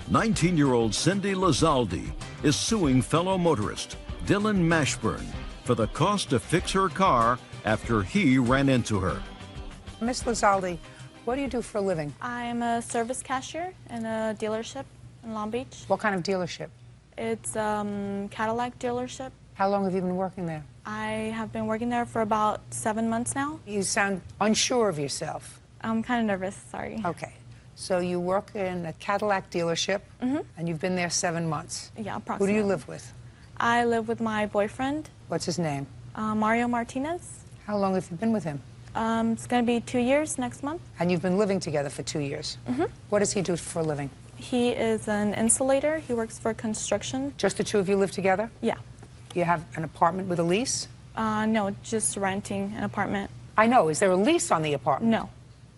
19-year-old Cindy Lazaldi is suing fellow motorist Dylan Mashburn for the cost to fix her car after he ran into her. Miss Lazaldi, what do you do for a living? I'm a service cashier in a dealership in Long Beach. What kind of dealership? It's Cadillac dealership. How long have you been working there? I have been working there for about 7 months now. You sound unsure of yourself. I'm kind of nervous, sorry. Okay. So you work in a Cadillac dealership, and you've been there 7 months. Yeah, approximately. Who do you live with? I live with my boyfriend. What's his name? Mario Martinez. How long have you been with him? It's going to be 2 years next month. And you've been living together for 2 years? What does he do for a living? He is an insulator. He works for construction. Just the two of you live together? Yeah. You have an apartment with a lease? No, just renting an apartment. I know. Is there a lease on the apartment? No.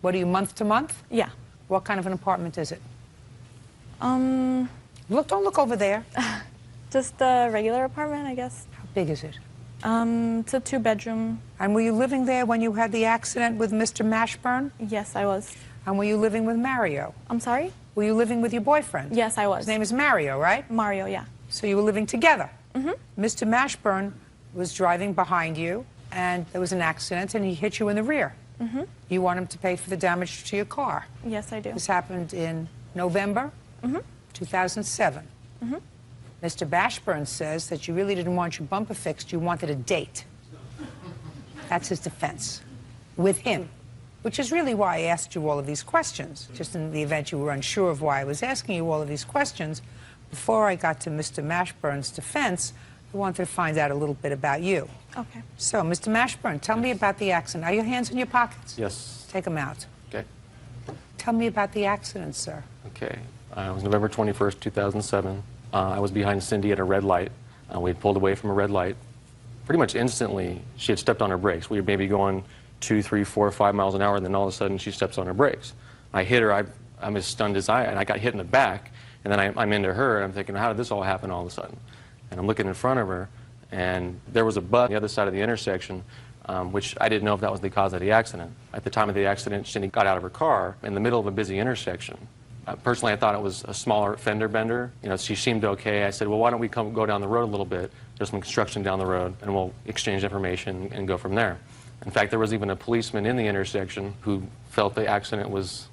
What are you, month to month? Yeah. What kind of an apartment is it? Look, don't look over there. Just a regular apartment, I guess. How big is it? It's a 2-bedroom. And were you living there when you had the accident with Mr. Mashburn? Yes, I was. And were you living with Mario? I'm sorry? Were you living with your boyfriend? Yes, I was. His name is Mario, right? Mario, yeah. So you were living together? Mr. Mashburn was driving behind you, and there was an accident, and he hit you in the rear. You want him to pay for the damage to your car. Yes, I do. This happened in November 2007. Mr. Mashburn says that you really didn't want your bumper fixed, you wanted a date. That's his defense. With him. Which is really why I asked you all of these questions. Just in the event you were unsure of why I was asking you all of these questions, before I got to Mr. Mashburn's defense, I wanted to find out a little bit about you. Okay. So, Mr. Mashburn, tell me about the accident. Are your hands in your pockets? Yes. Take them out. Okay. Tell me about the accident, sir. Okay. It was November 21st, 2007. I was behind Cindy at a red light. We had pulled away from a red light. Pretty much instantly, she had stepped on her brakes. We were maybe going 2, 3, 4, 5 miles an hour, and then all of a sudden she steps on her brakes. I hit her. I'm as stunned as and I got hit in the back, and then I'm into her, and I'm thinking, how did this all happen all of a sudden? And I'm looking in front of her, and there was a bus on the other side of the intersection, which I didn't know if that was the cause of the accident. At the time of the accident, Cindy got out of her car in the middle of a busy intersection. Personally, I thought it was a smaller fender bender. You know, she seemed okay. I said, well, why don't we go down the road a little bit? There's some construction down the road, and we'll exchange information and go from there. In fact, there was even a policeman in the intersection who felt the accident was...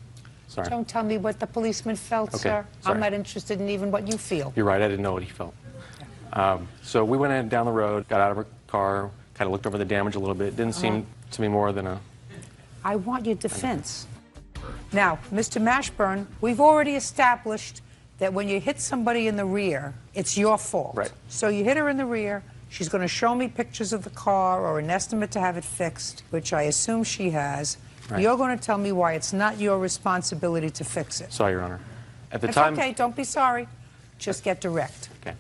Sorry. Don't tell me what the policeman felt, Okay, sir. sorry. I'm not interested in even what you feel. You're right, I didn't know what he felt. So we went in down the road, got out of her car, kind of looked over the damage a little bit. It didn't seem to me more than a... I want your defense. Now, Mr. Mashburn, we've already established that when you hit somebody in the rear, it's your fault. Right. So you hit her in the rear. She's going to show me pictures of the car or an estimate to have it fixed, which I assume she has. Right. You're going to tell me why it's not your responsibility to fix it. Sorry, Your Honor. At the It's time... okay, don't be sorry. Just get direct. Okay.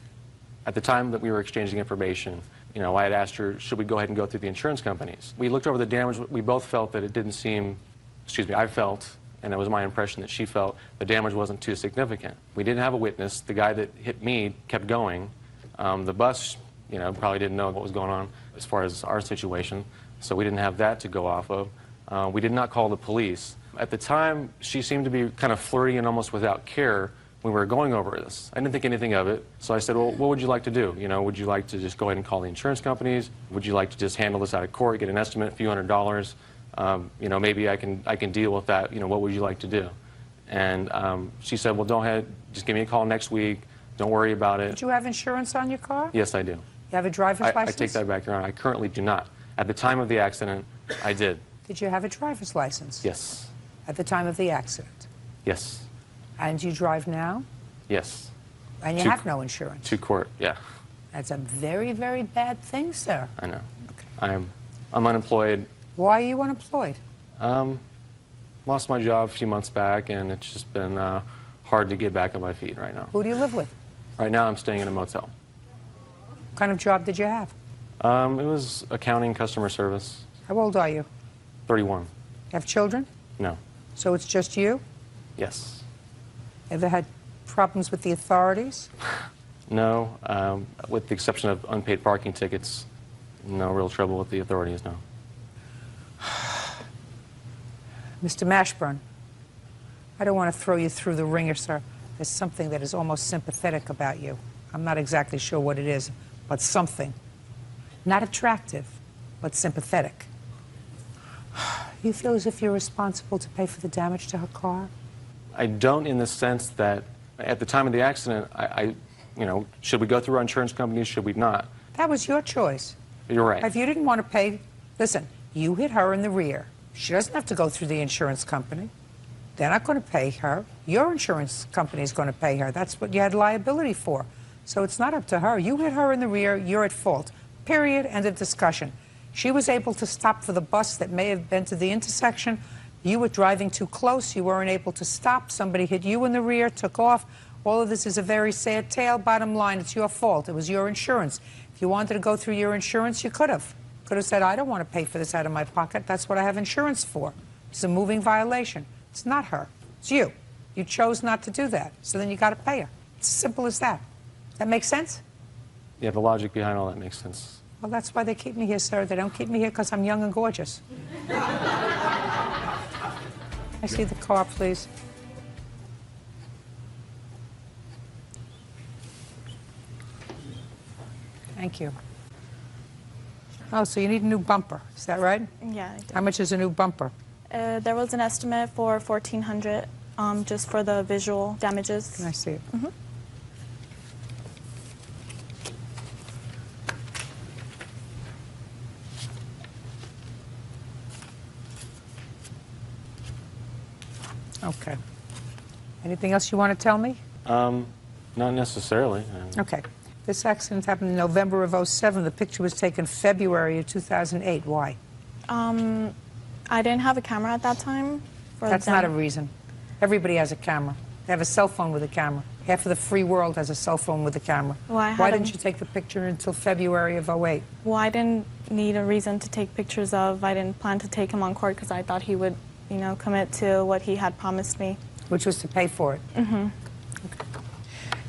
At the time that we were exchanging information, you know, I had asked her, should we go ahead and go through the insurance companies? We looked over the damage. We both felt that it didn't seem... Excuse me, I felt, and it was my impression that she felt, the damage wasn't too significant. We didn't have a witness. The guy that hit me kept going. The bus, you know, probably didn't know what was going on as far as our situation, so we didn't have that to go off of. We did not call the police. At the time, she seemed to be kind of flirty and almost without care when we were going over this. I didn't think anything of it, so I said, well, what would you like to do? You know, would you like to just go ahead and call the insurance companies? Would you like to just handle this out of court, get an estimate, a few $100s? You know, maybe I can deal with that. You know, what would you like to do? And she said, well, don't ahead, just give me a call next week. Don't worry about it. Did you have insurance on your car? Yes, I do. You have a driver's I license? take that back, Your Honor. I currently do not. At the time of the accident, I did. Did you have a driver's license? Yes. At the time of the accident? Yes. And you drive now? Yes. And you have no insurance? To court, yeah. That's a very, very bad thing, sir. I know. Okay. I'm unemployed. Why are you unemployed? Lost my job a few months back, and it's just been hard to get back on my feet right now. Who do you live with? Right now, I'm staying in a motel. What kind of job did you have? It was accounting, customer service. How old are you? 31. You have children? No. So it's just you? Yes. Ever had problems with the authorities? No. With the exception of unpaid parking tickets, no real trouble with the authorities, no. Mr. Mashburn, I don't want to throw you through the ringer, sir, There's something that is almost sympathetic about you. I'm not exactly sure what it is, but something. Not attractive, but sympathetic. You feel as if you're responsible to pay for the damage to her car? I don't, in the sense that at the time of the accident, you know, should we go through our insurance companies, should we not? That was your choice. You're right. If you didn't want to pay, listen, you hit her in the rear. She doesn't have to go through the insurance company. They're not going to pay her. Your insurance company is going to pay her. That's what you had liability for. So it's not up to her. You hit her in the rear, you're at fault. Period. End of discussion. She was able to stop for the bus that may have been to the intersection. You were driving too close. You weren't able to stop. Somebody hit you in the rear, took off. All of this is a very sad tale. Bottom line, it's your fault. It was your insurance. If you wanted to go through your insurance, you could have. Could have said, I don't want to pay for this out of my pocket. That's what I have insurance for. It's a moving violation. It's not her. It's you. You chose not to do that. So then you got to pay her. It's as simple as that. That makes sense? Yeah, the logic behind all that makes sense. Well, that's why they keep me here, sir. They don't keep me here because I'm young and gorgeous. I see the car, please. Thank you. Oh, so you need a new bumper. Is that right? Yeah, I did. How much is a new bumper? There was an estimate for $1,400 just for the visual damages. Can I see it? Mm-hmm. Okay. Anything else you want to tell me? Not necessarily. Okay. This accident happened in November of '07. The picture was taken February of 2008. Why? I didn't have a camera at that time. That's not a reason. Everybody has a camera. They have a cell phone with a camera. Half of the free world has a cell phone with a camera. Well, Why didn't you take the picture until February of '08? Well, I didn't need a reason to take pictures of. I didn't plan to take him on court because I thought he would, you know, commit to what he had promised me. Which was to pay for it? Mm-hmm. Okay.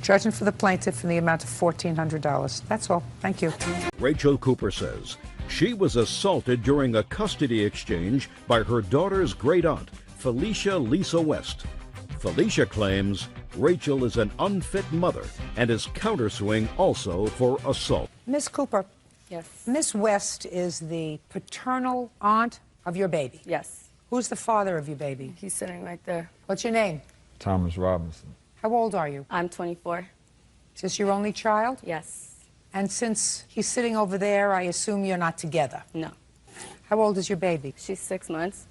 Judgment for the plaintiff in the amount of $1,400. That's all. Thank you. Rachel Cooper says she was assaulted during a custody exchange by her daughter's great aunt, Felicia Lisa West. Felicia claims Rachel is an unfit mother and is countersuing also for assault. Miss Cooper. Yes. Miss West is the paternal aunt of your baby. Yes. Who's the father of your baby? He's sitting right there. What's your name? Thomas Robinson. How old are you? I'm 24. Is this your only child? Yes. And since he's sitting over there, I assume you're not together. No. How old is your baby? She's 6 months.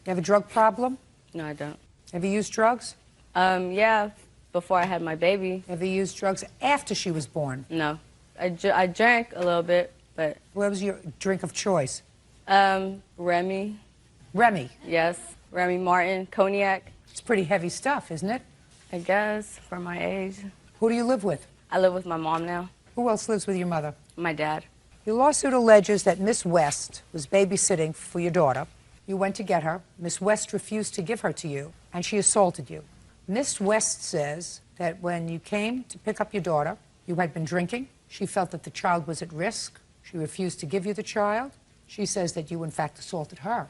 You have a drug problem? No, I don't. Have you used drugs? Yeah, before I had my baby. Have you used drugs after she was born? No. I drank a little bit, but... What was your drink of choice? Remy. Remy. Yes. Remy Martin. Cognac. It's pretty heavy stuff, isn't it? I guess, for my age. Who do you live with? I live with my mom now. Who else lives with your mother? My dad. Your lawsuit alleges that Miss West was babysitting for your daughter. You went to get her. Miss West refused to give her to you, and she assaulted you. Miss West says that when you came to pick up your daughter, you had been drinking. She felt that the child was at risk. She refused to give you the child. She says that you, in fact, assaulted her.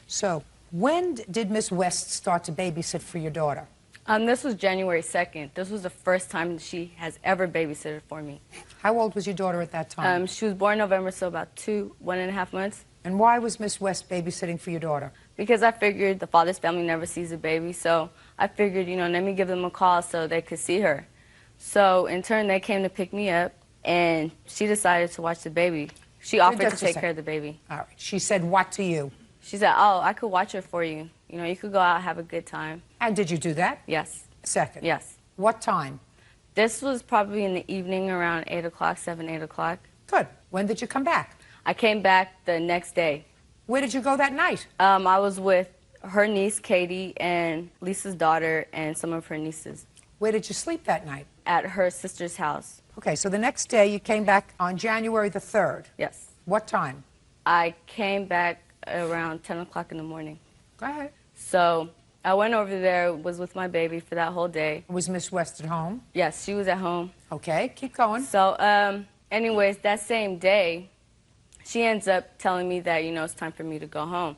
So, when did Miss West start to babysit for your daughter? This was January 2nd. This was the first time she has ever babysitted for me. How old was your daughter at that time? She was born in November, so about 1.5 months. And why was Miss West babysitting for your daughter? Because I figured the father's family never sees a baby, so I figured, you know, let me give them a call so they could see her. So in turn, they came to pick me up, and she decided to watch the baby. She offered to take care of the baby. All right. She said what to you? She said, oh, I could watch her for you. You know, you could go out, have a good time. And did you do that? Yes. Second? Yes. What time? This was probably in the evening around 8 o'clock, 7, 8 o'clock. Good. When did you come back? I came back the next day. Where did you go that night? I was with her niece, Katie, and Lisa's daughter, and some of her nieces. Where did you sleep that night? At her sister's house. Okay, so the next day you came back on January the 3rd. Yes. What time? I came back around 10 o'clock in the morning. Go ahead. So I went over there, was with my baby for that whole day. Was Miss West at home? Yes, she was at home. Okay, keep going. So, anyways, that same day, she ends up telling me that, you know, it's time for me to go home.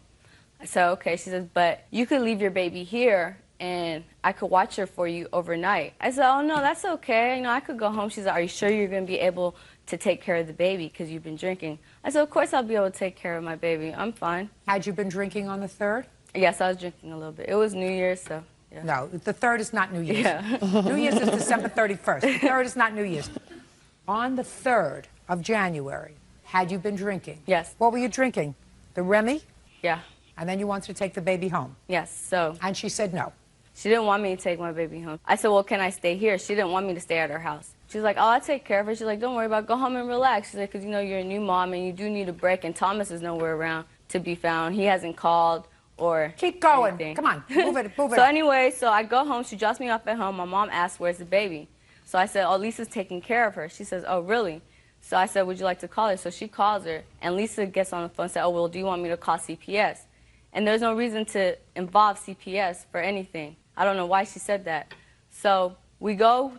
I said, okay. She says, but you could leave your baby here and I could watch her for you overnight. I said, oh, no, that's okay. You know, I could go home. She's like, are you sure you're going to be able to take care of the baby because you've been drinking? I said, of course I'll be able to take care of my baby. I'm fine. Had you been drinking on the 3rd? Yes, I was drinking a little bit. It was New Year's, so, yeah. No, the 3rd is not New Year's. Yeah. New Year's is December 31st. The 3rd is not New Year's. On the 3rd of January, had you been drinking? Yes. What were you drinking? The Remy? Yeah. And then you wanted to take the baby home? Yes, so. And she said no. She didn't want me to take my baby home. I said, well, can I stay here? She didn't want me to stay at her house. She's like, oh, I'll take care of her. She's like, don't worry about it. Go home and relax. She's like, because, you know, you're a new mom and you do need a break, and Thomas is nowhere around to be found. He hasn't called or Keep going. anything. Come on. Move it. Move it. So anyway, so I go home. She drops me off at home. My mom asks, where's the baby? So I said, oh, Lisa's taking care of her. She says, oh, really? So I said, would you like to call her? So she calls her, and Lisa gets on the phone and said, oh, well, do you want me to call CPS? And there's no reason to involve CPS for anything. I don't know why she said that. So we go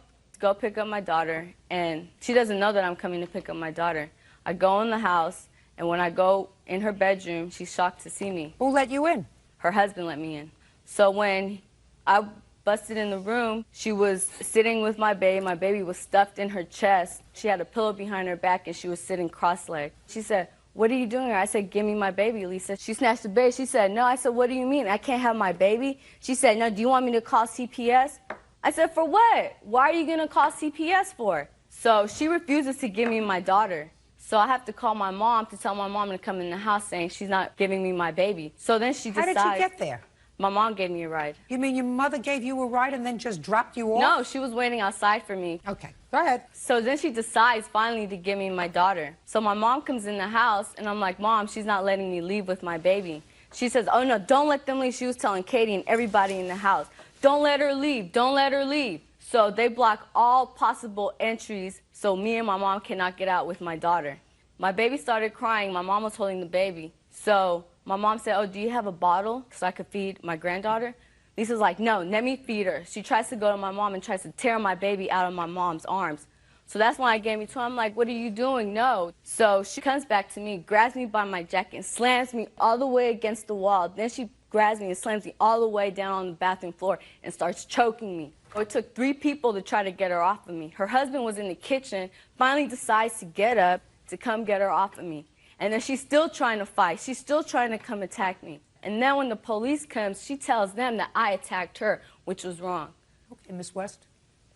pick up my daughter, and she doesn't know that I'm coming to pick up my daughter. I go in the house, and when I go in her bedroom, she's shocked to see me. Who let you in? Her husband let me in. So when I busted in the room, she was sitting with my baby. My baby was stuffed in her chest. She had a pillow behind her back, and she was sitting cross-legged. She said, what are you doing here? I said, give me my baby, Lisa. She snatched the baby. She said, no. I said, what do you mean? I can't have my baby? She said, no, do you want me to call CPS? I said, for what? Why are you going to call CPS for? So she refuses to give me my daughter. So I have to call my mom to tell my mom to come in the house saying she's not giving me my baby. So then she decides. How did you get there? My mom gave me a ride. You mean your mother gave you a ride and then just dropped you off? No, she was waiting outside for me. Okay, go ahead. So then she decides finally to give me my daughter. So my mom comes in the house, and I'm like, Mom, she's not letting me leave with my baby. She says, oh, no, don't let them leave. She was telling Katie and everybody in the house, don't let her leave. Don't let her leave. So they block all possible entries so me and my mom cannot get out with my daughter. My baby started crying. My mom was holding the baby. So my mom said, oh, do you have a bottle so I could feed my granddaughter? Lisa's like, no, let me feed her. She tries to go to my mom and tries to tear my baby out of my mom's arms. So that's when I gave me to her. I'm like, what are you doing? No. So she comes back to me, grabs me by my jacket, and slams me all the way against the wall. Then she grabs me and slams me all the way down on the bathroom floor and starts choking me. It took 3 people to try to get her off of me. Her husband was in the kitchen, finally decides to get up to come get her off of me. And then she's still trying to fight. She's still trying to come attack me. And then when the police comes, she tells them that I attacked her, which was wrong. Okay, Miss West,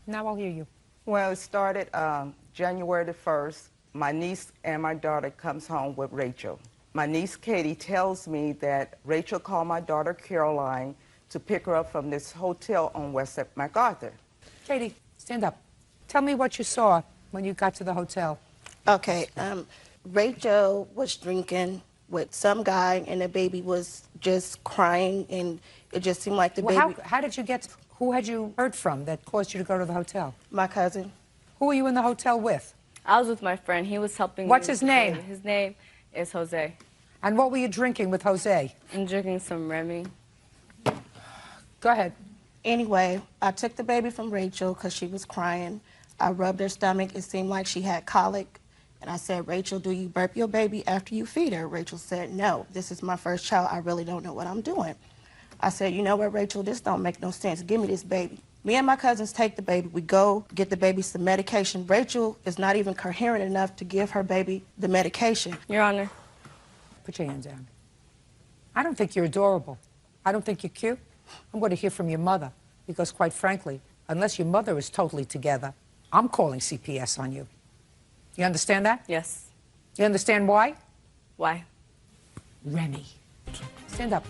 now I'll hear you. Well, it started January the 1st. My niece and my daughter comes home with Rachel. My niece Katie tells me that Rachel called my daughter Caroline to pick her up from this hotel on West MacArthur. Katie, stand up. Tell me what you saw when you got to the hotel. Okay, Rachel was drinking with some guy, and the baby was just crying, and it just seemed like the baby... How did you get... Who had you heard from that caused you to go to the hotel? My cousin. Who were you in the hotel with? I was with my friend. He was helping me. What's his name? His name is Jose. And what were you drinking with Jose? I'm drinking some Remy. Go ahead. Anyway, I took the baby from Rachel because she was crying. I rubbed her stomach. It seemed like she had colic. And I said, Rachel, do you burp your baby after you feed her? Rachel said, no, this is my first child. I really don't know what I'm doing. I said, you know what, Rachel, this don't make no sense. Give me this baby. Me and my cousins take the baby. We go get the baby some medication. Rachel is not even coherent enough to give her baby the medication. Your Honor. Put your hands down. I don't think you're adorable. I don't think you're cute. I'm going to hear from your mother because, quite frankly, unless your mother is totally together, I'm calling CPS on you. You understand that? Yes. You understand why? Why? Remy. Stand up.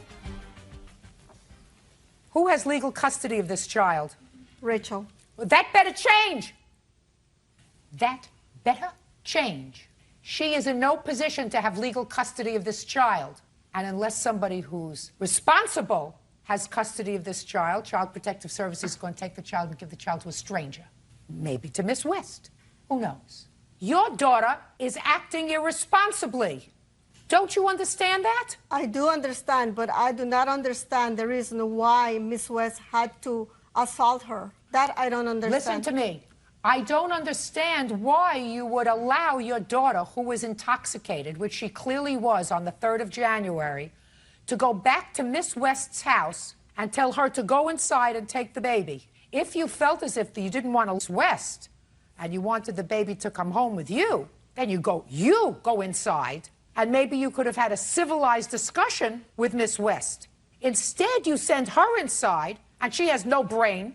Who has legal custody of this child? Rachel. Well, that better change. That better change. She is in no position to have legal custody of this child. And unless somebody who's responsible has custody of this child, Child Protective Services is going to take the child and give the child to a stranger. Maybe to Miss West. Who knows? Your daughter is acting irresponsibly. Don't you understand that? I do understand, but I do not understand the reason why Miss West had to assault her. That I don't understand. Listen to me. I don't understand why you would allow your daughter, who was intoxicated, which she clearly was on the 3rd of January, to go back to Miss West's house and tell her to go inside and take the baby. If you felt as if you didn't want to West and you wanted the baby to come home with you, then you go inside, and maybe you could have had a civilized discussion with Miss West. Instead, you send her inside, and she has no brain.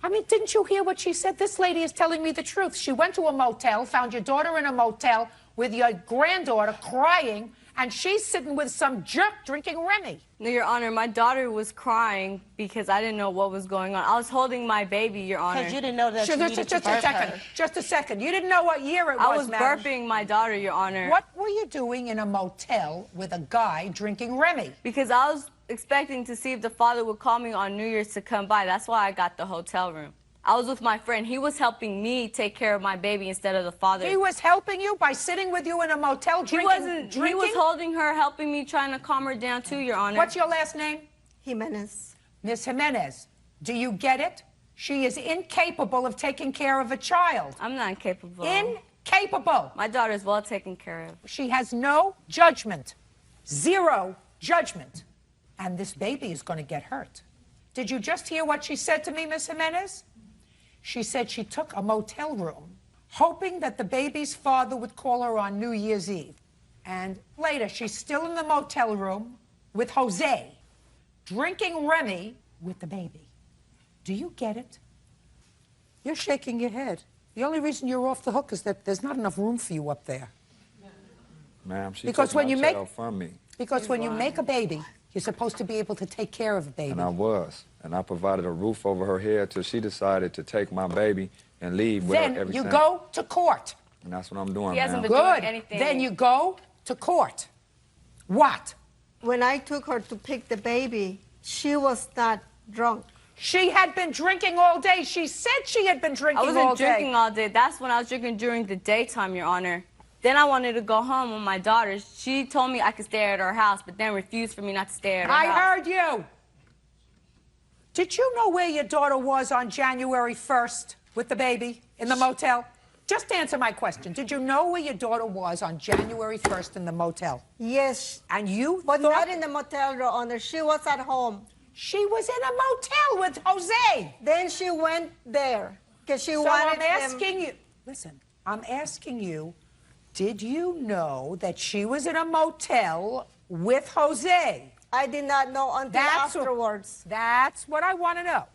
I mean, didn't you hear what she said? This lady is telling me the truth. She went to a motel, found your daughter in a motel with your granddaughter crying, and she's sitting with some jerk drinking Remy. No, Your Honor, my daughter was crying because I didn't know what was going on. I was holding my baby, Your Honor. Because you didn't know that you needed to birth her. Just a second. You didn't know what year it was, I was madam. burping my daughter, Your Honor. What were you doing in a motel with a guy drinking Remy? Because I was expecting to see if the father would call me on New Year's to come by. That's why I got the hotel room. I was with my friend. He was helping me take care of my baby instead of the father. He was helping you by sitting with you in a motel drinking? He was holding her, helping me, trying to calm her down too, Your Honor. What's your last name? Jimenez. Miss Jimenez, do you get it? She is incapable of taking care of a child. I'm not incapable. Incapable. My daughter's well taken care of. She has no judgment. Zero judgment. And this baby is going to get hurt. Did you just hear what she said to me, Miss Jimenez? She said she took a motel room, hoping that the baby's father would call her on New Year's Eve. And later, she's still in the motel room with Jose, drinking Remy with the baby. Do you get it? You're shaking your head. The only reason you're off the hook is that there's not enough room for you up there. Ma'am, she Because took when my you make child from me. Because when you make a baby, you're supposed to be able to take care of a baby. And I was. And I provided a roof over her head till she decided to take my baby and leave without Then everything. you go to court. And that's what I'm doing, He hasn't ma'am. been doing Good. anything. Then you go to court. What? When I took her to pick the baby, she was not drunk. She had been drinking all day. She said she had been drinking I all wasn't day. drinking all day. That's when I was drinking during the daytime, Your Honor. Then I wanted to go home with my daughter. She told me I could stay at her house, but then refused for me not to stay at her house. I heard you. Did you know where your daughter was on January 1st with the baby in the motel? Just answer my question. Did you know where your daughter was on January 1st in the motel? Yes. And you But thought not in the motel, Your Honor. She was at home. she was in a motel with Jose? Then she went there because she So wanted I'm asking you, listen, I'm asking you, did you know that she was in a motel with Jose? I did not know until afterwards. That's what I want to know.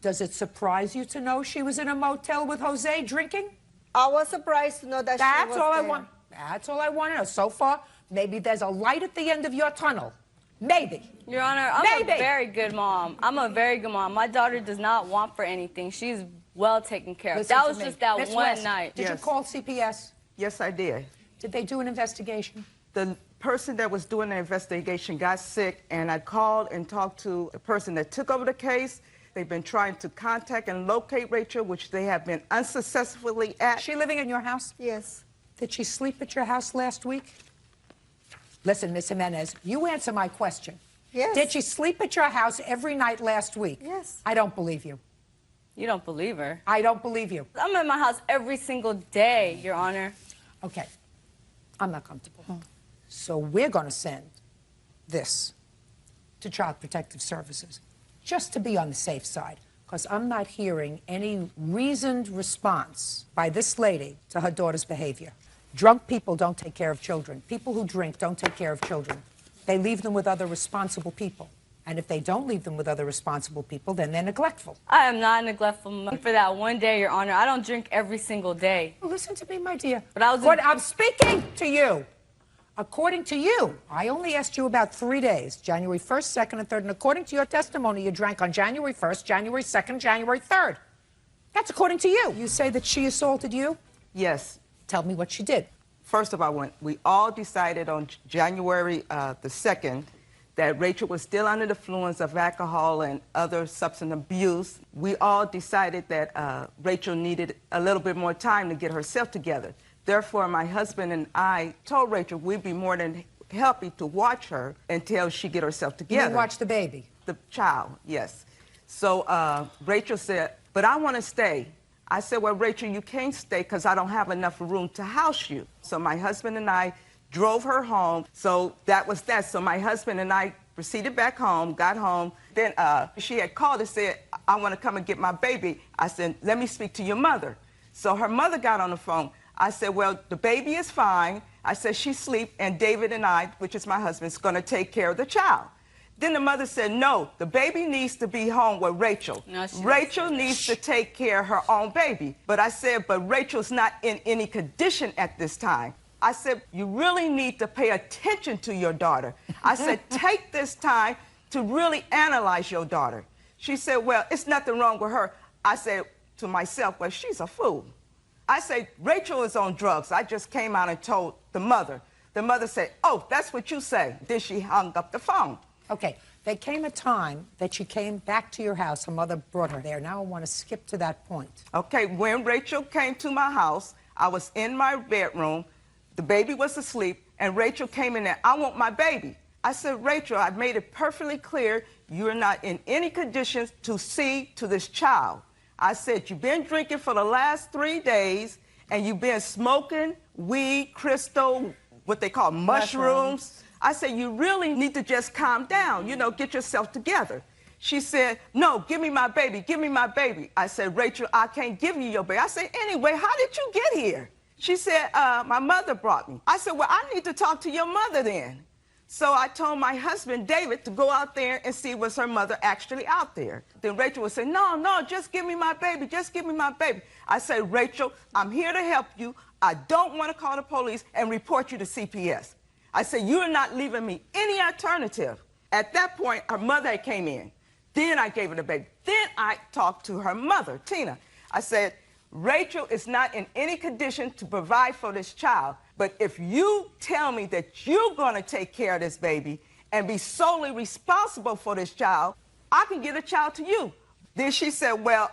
Does it surprise you to know she was in a motel with Jose drinking? I was surprised to know that she That's was all I there. want. That's all I want to know. So far, maybe there's a light at the end of your tunnel. Maybe. Your Honor, I'm Maybe. a very good mom. I'm a very good mom. My daughter does not want for anything. She's well taken care of. Listen That to was me. just that Miss one West, night. Did you Yes. call CPS? Yes, I did. Did they do an investigation? The person that was doing the investigation got sick, and I called and talked to the person that took over the case. They've been trying to contact and locate Rachel, which they have been unsuccessfully at. Is she living in your house? Yes. Did she sleep at your house last week? Listen, Miss Jimenez, you answer my question. Yes. Did she sleep at your house every night last week? Yes. I don't believe you. You don't believe her. I don't believe you. I'm at my house every single day, Your Honor. Okay. I'm not comfortable. So we're going to send this to Child Protective Services just to be on the safe side, because I'm not hearing any reasoned response by this lady to her daughter's behavior. Drunk people don't take care of children. People who drink don't take care of children. They leave them with other responsible people. And if they don't leave them with other responsible people, then they're neglectful. I am not neglectful for that one day, Your Honor. I don't drink every single day. Well, listen to me, my dear. But I was I'm speaking to you. According to you, I only asked you about 3 days, January 1st, 2nd, and 3rd. And according to your testimony, you drank on January 1st, January 2nd, January 3rd. That's according to you. You say that she assaulted you? Yes. Tell me what she did. First of all, we all decided on January the 2nd that Rachel was still under the influence of alcohol and other substance abuse. We all decided that Rachel needed a little bit more time to get herself together. Therefore, my husband and I told Rachel we'd be more than happy to watch her until she get herself You together. didn't watch the baby? The child, yes. So Rachel said, but I want to stay. I said, well, Rachel, you can't stay because I don't have enough room to house you. So my husband and I drove her home. So that was that. So my husband and I proceeded back home, got home. Then she had called and said, I want to come and get my baby. I said, let me speak to your mother. So her mother got on the phone. I said, well, the baby is fine. I said, she's asleep, and David and I, which is my husband, is going to take care of the child. Then the mother said, no, the baby needs to be home with Rachel. No, Rachel needs to take care of her own baby. But I said, but Rachel's not in any condition at this time. I said, you really need to pay attention to your daughter. I said, take this time to really analyze your daughter. She said, well, it's nothing wrong with her. I said to myself, well, she's a fool. I said, Rachel is on drugs. I just came out and told the mother. The mother said, oh, that's what you say. Then she hung up the phone. Okay, there came a time that you came back to your house. Her mother brought her there. Now I want to skip to that point. Okay, when Rachel came to my house, I was in my bedroom. The baby was asleep, and Rachel came in there. I want my baby. I said, Rachel, I made it perfectly clear you're not in any conditions to see to this child. I said, you've been drinking for the last 3 days, and you've been smoking weed, crystal, what they call mushrooms. I said, you really need to just calm down, you know, get yourself together. She said, no, give me my baby, give me my baby. I said, Rachel, I can't give you your baby. I said, anyway, how did you get here? She said, my mother brought me. I said, well, I need to talk to your mother then. So I told my husband, David, to go out there and see was her mother actually out there. Then Rachel would say, no, no, just give me my baby, just give me my baby. I said, Rachel, I'm here to help you. I don't want to call the police and report you to CPS. I said, you're not leaving me any alternative. At that point, her mother came in. Then I gave her the baby. Then I talked to her mother, Tina. I said, Rachel is not in any condition to provide for this child, but if you tell me that you're going to take care of this baby and be solely responsible for this child, I can give the child to you. Then she said, well,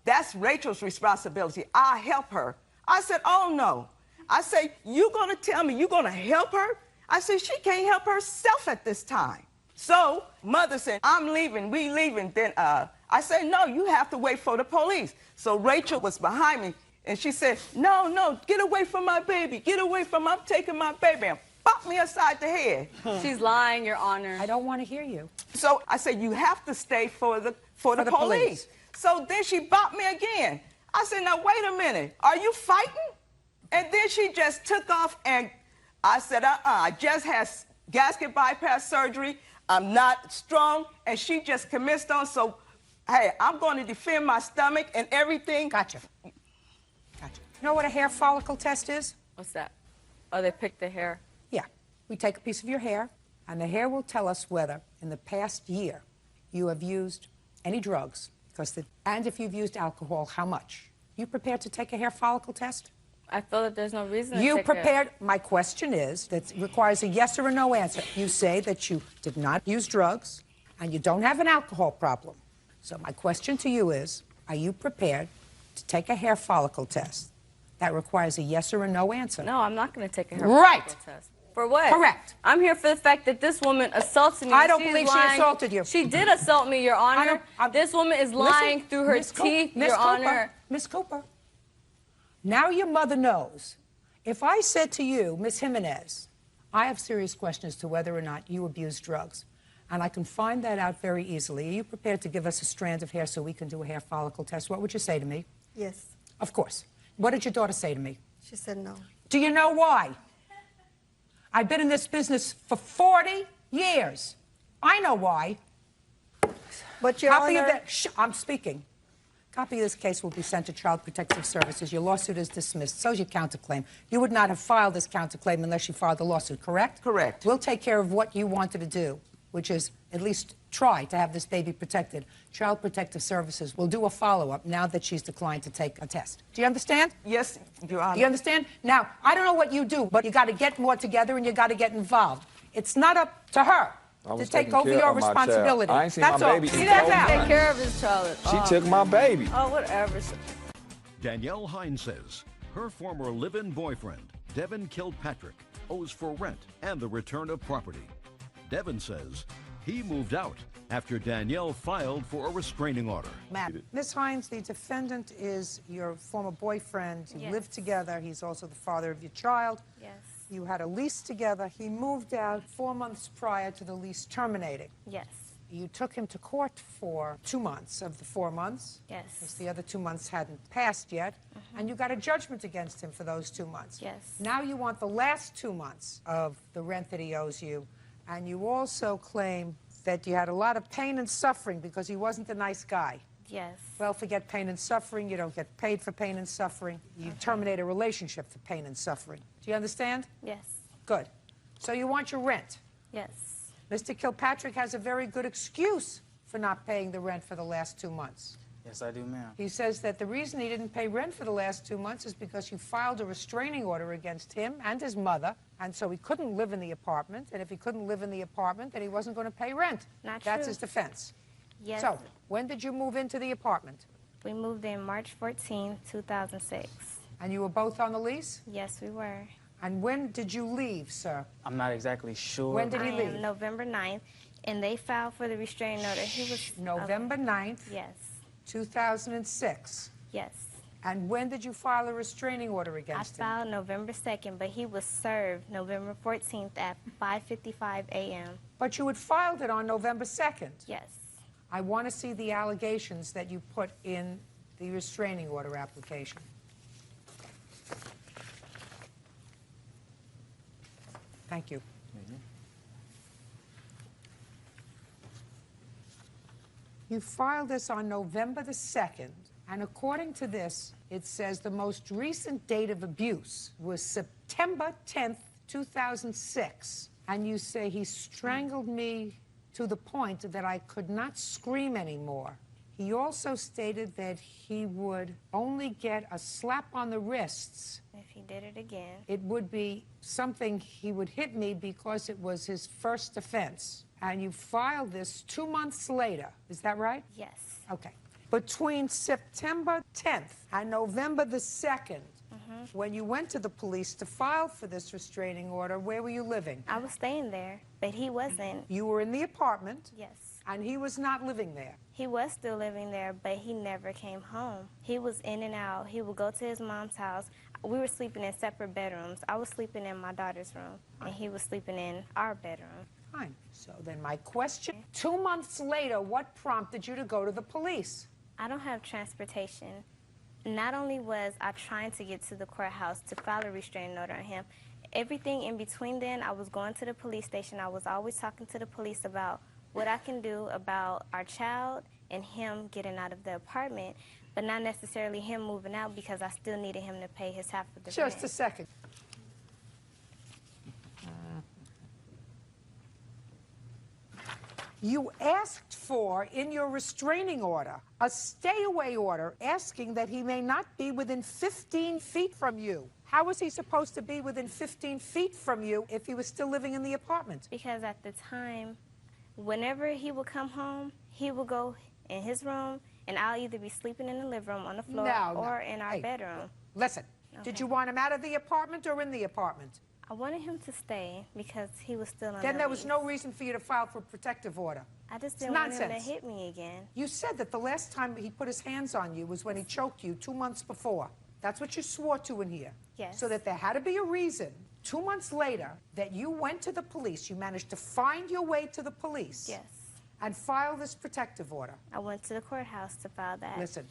that's Rachel's responsibility. I'll help her. I said, oh, no. I said, you're going to tell me you're going to help her? I said, she can't help herself at this time. So mother said, I'm leaving, we leaving. Then I said, no, you have to wait for the police. So Rachel was behind me, and she said, no, no, get away from my baby. Get away from, I'm taking my baby. And popped me upside the head. She's lying, Your Honor. I don't want to hear you. So I said, you have to stay for the police. So then she bopped me again. I said, now, wait a minute. Are you fighting? And then she just took off, and I said, I just had gasket bypass surgery. I'm not strong. And she just commenced on, so, hey, I'm going to defend my stomach and everything. Gotcha. Gotcha. You know what a hair follicle test is? What's that? Oh, they pick the hair. Yeah. We take a piece of your hair, and the hair will tell us whether, in the past year, you have used any drugs, and if you've used alcohol, how much. You prepared to take a hair follicle test? I feel that there's no reason to You take prepared. My question is, that requires a yes or a no answer. You say that you did not use drugs, and you don't have an alcohol problem. So my question to you is, are you prepared to take a hair follicle test that requires a yes or a no answer? No, I'm not going to take a hair Right. follicle test. For what? Correct. I'm here for the fact that this woman assaulted me. I don't She's believe lying. she assaulted you. She did assault me, Your Honor. This woman is lying through her teeth, Your Honor. Miss Cooper, now your mother knows. If I said to you, Miss Jimenez, I have serious questions as to whether or not you abuse drugs, and I can find that out very easily. Are you prepared to give us a strand of hair so we can do a hair follicle test? What would you say to me? Yes. Of course. What did your daughter say to me? She said no. Do you know why? I've been in this business for 40 years. I know why. But Your Copy Honor, of that. Shh, I'm speaking. Copy of this case will be sent to Child Protective Services. Your lawsuit is dismissed. So is your counterclaim. You would not have filed this counterclaim unless you filed the lawsuit, correct? Correct. We'll take care of what you wanted to do, which is at least try to have this baby protected. Child Protective Services will do a follow-up now that she's declined to take a test. Do you understand? Yes, Your Honor. Do you understand? Now, I don't know what you do, but you got to get more together and you got to get involved. It's not up to her to take over your responsibility. I ain't seen That's my all. baby See in that over now? Take care of his child. She took my baby. Oh, whatever. Danielle Hines says her former live-in boyfriend, Devin Kilpatrick, owes for rent and the return of property. Devin says he moved out after Danielle filed for a restraining order. Ms. Hines, the defendant is your former boyfriend. You Yes. live together. He's also the father of your child. Yes. You had a lease together. He moved out 4 months prior to the lease terminating. Yes. You took him to court for 2 months of the 4 months. Yes. Because the other 2 months hadn't passed yet. And you got a judgment against him for those 2 months. Yes. Now you want the last 2 months of the rent that he owes you. And you also claim that you had a lot of pain and suffering because he wasn't a nice guy. Yes. Well, forget pain and suffering. You don't get paid for pain and suffering. You terminate a relationship for pain and suffering. Do you understand? Yes. Good. So you want your rent. Yes. Mr. Kilpatrick has a very good excuse for not paying the rent for the last 2 months. Yes, I do, ma'am. He says that the reason he didn't pay rent for the last 2 months is because you filed a restraining order against him and his mother, and so he couldn't live in the apartment, and if he couldn't live in the apartment, then he wasn't going to pay rent. Not That's true. his defense. Yes. So, when did you move into the apartment? We moved in March 14, 2006. And you were both on the lease? Yes, we were. And when did you leave, sir? I'm not exactly sure. When did he leave? November 9th, and they filed for the restraining order. He was November 9th, Yes. 2006. Yes. And when did you file a restraining order I against him? filed November 2nd, but he was served November 14th at 5:55 a.m. But you had filed it on November 2nd. Yes. I want to see the allegations that you put in the restraining order application. Thank you. You filed this on November the 2nd, and according to this, it says the most recent date of abuse was September 10th, 2006. And you say he strangled me to the point that I could not scream anymore. He also stated that he would only get a slap on the wrists. If he did it again. It would be something he would hit me because it was his first offense. And you filed this 2 months later. Is that right? Yes. Okay. Between September 10th and November the 2nd, when you went to the police to file for this restraining order, where were you living? I was staying there, but he wasn't. You were in the apartment, Yes. and he was not living there. He was still living there, but he never came home. He was in and out. He would go to his mom's house. We were sleeping in separate bedrooms. I was sleeping in my daughter's room, and he was sleeping in our bedroom. Fine. So then my question, 2 months later, what prompted you to go to the police? I don't have transportation. Not only was I trying to get to the courthouse to file a restraining order on him, everything in between then, I was going to the police station. I was always talking to the police about what I can do about our child and him getting out of the apartment, but not necessarily him moving out because I still needed him to pay his half of the rent. Just a second. You asked for, in your restraining order, a stay-away order asking that he may not be within 15 feet from you. How was he supposed to be within 15 feet from you if he was still living in the apartment? Because at the time, whenever he would come home, he would go in his room, and I'll either be sleeping in the living room on the floor or in our bedroom. Listen, did you want him out of the apartment or in the apartment? I wanted him to stay because he was still on Then the there was lease. no reason for you to file for a protective order. I just It's didn't want him to nonsense. hit me again. You said that the last time he put his hands on you was when he choked you 2 months before. That's what you swore to in here. Yes. So that there had to be a reason, 2 months later, that you went to the police, you managed to find your way to the police. Yes. And file this protective order. I went to the courthouse to file that. Listen,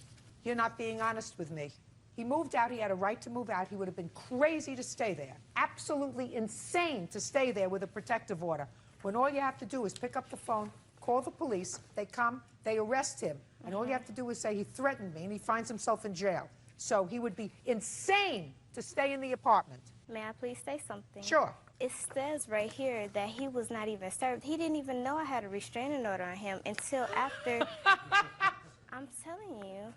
you're not being honest with me. He moved out, he had a right to move out, he would have been crazy to stay there. Absolutely insane to stay there with a protective order. When all you have to do is pick up the phone, call the police, they come, they arrest him, and all you have to do is say he threatened me, and he finds himself in jail. So he would be insane to stay in the apartment. May I please say something? Sure. It says right here that he was not even served. He didn't even know I had a restraining order on him until after. I'm telling you.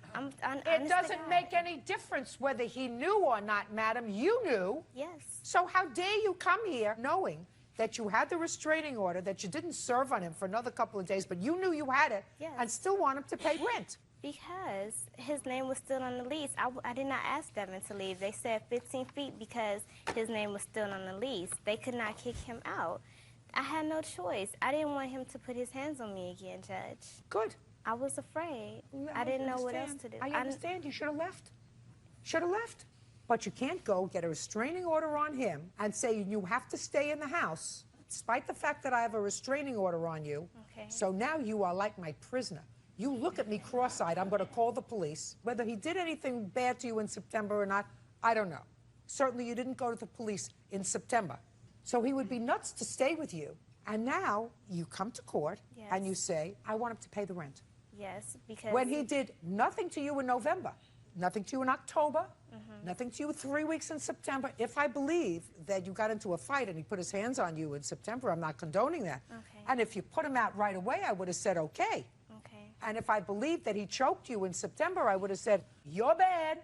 It doesn't make any difference whether he knew or not, madam. You knew. Yes. So how dare you come here knowing that you had the restraining order, that you didn't serve on him for another couple of days, but you knew you had it, Yes. and still want him to pay rent? Because his name was still on the lease. I did not ask Devin to leave. They said 15 feet because his name was still on the lease. They could not kick him out. I had no choice. I didn't want him to put his hands on me again, Judge. Good. I was afraid. I didn't know what else to do. I understand. You should have left. Should have left. But you can't go get a restraining order on him and say you have to stay in the house, despite the fact that I have a restraining order on you. Okay. So now you are like my prisoner. You look at me cross-eyed, I'm going to call the police. Whether he did anything bad to you in September or not, I don't know. Certainly you didn't go to the police in September. So he would be nuts to stay with you. And now you come to court and you say, I want him to pay the rent. Yes, because... When he did nothing to you in November, nothing to you in October, nothing to you 3 weeks in September. If I believe that you got into a fight and he put his hands on you in September, I'm not condoning that. Okay. And if you put him out right away, I would have said, okay. Okay. And if I believed that he choked you in September, I would have said, you're bad.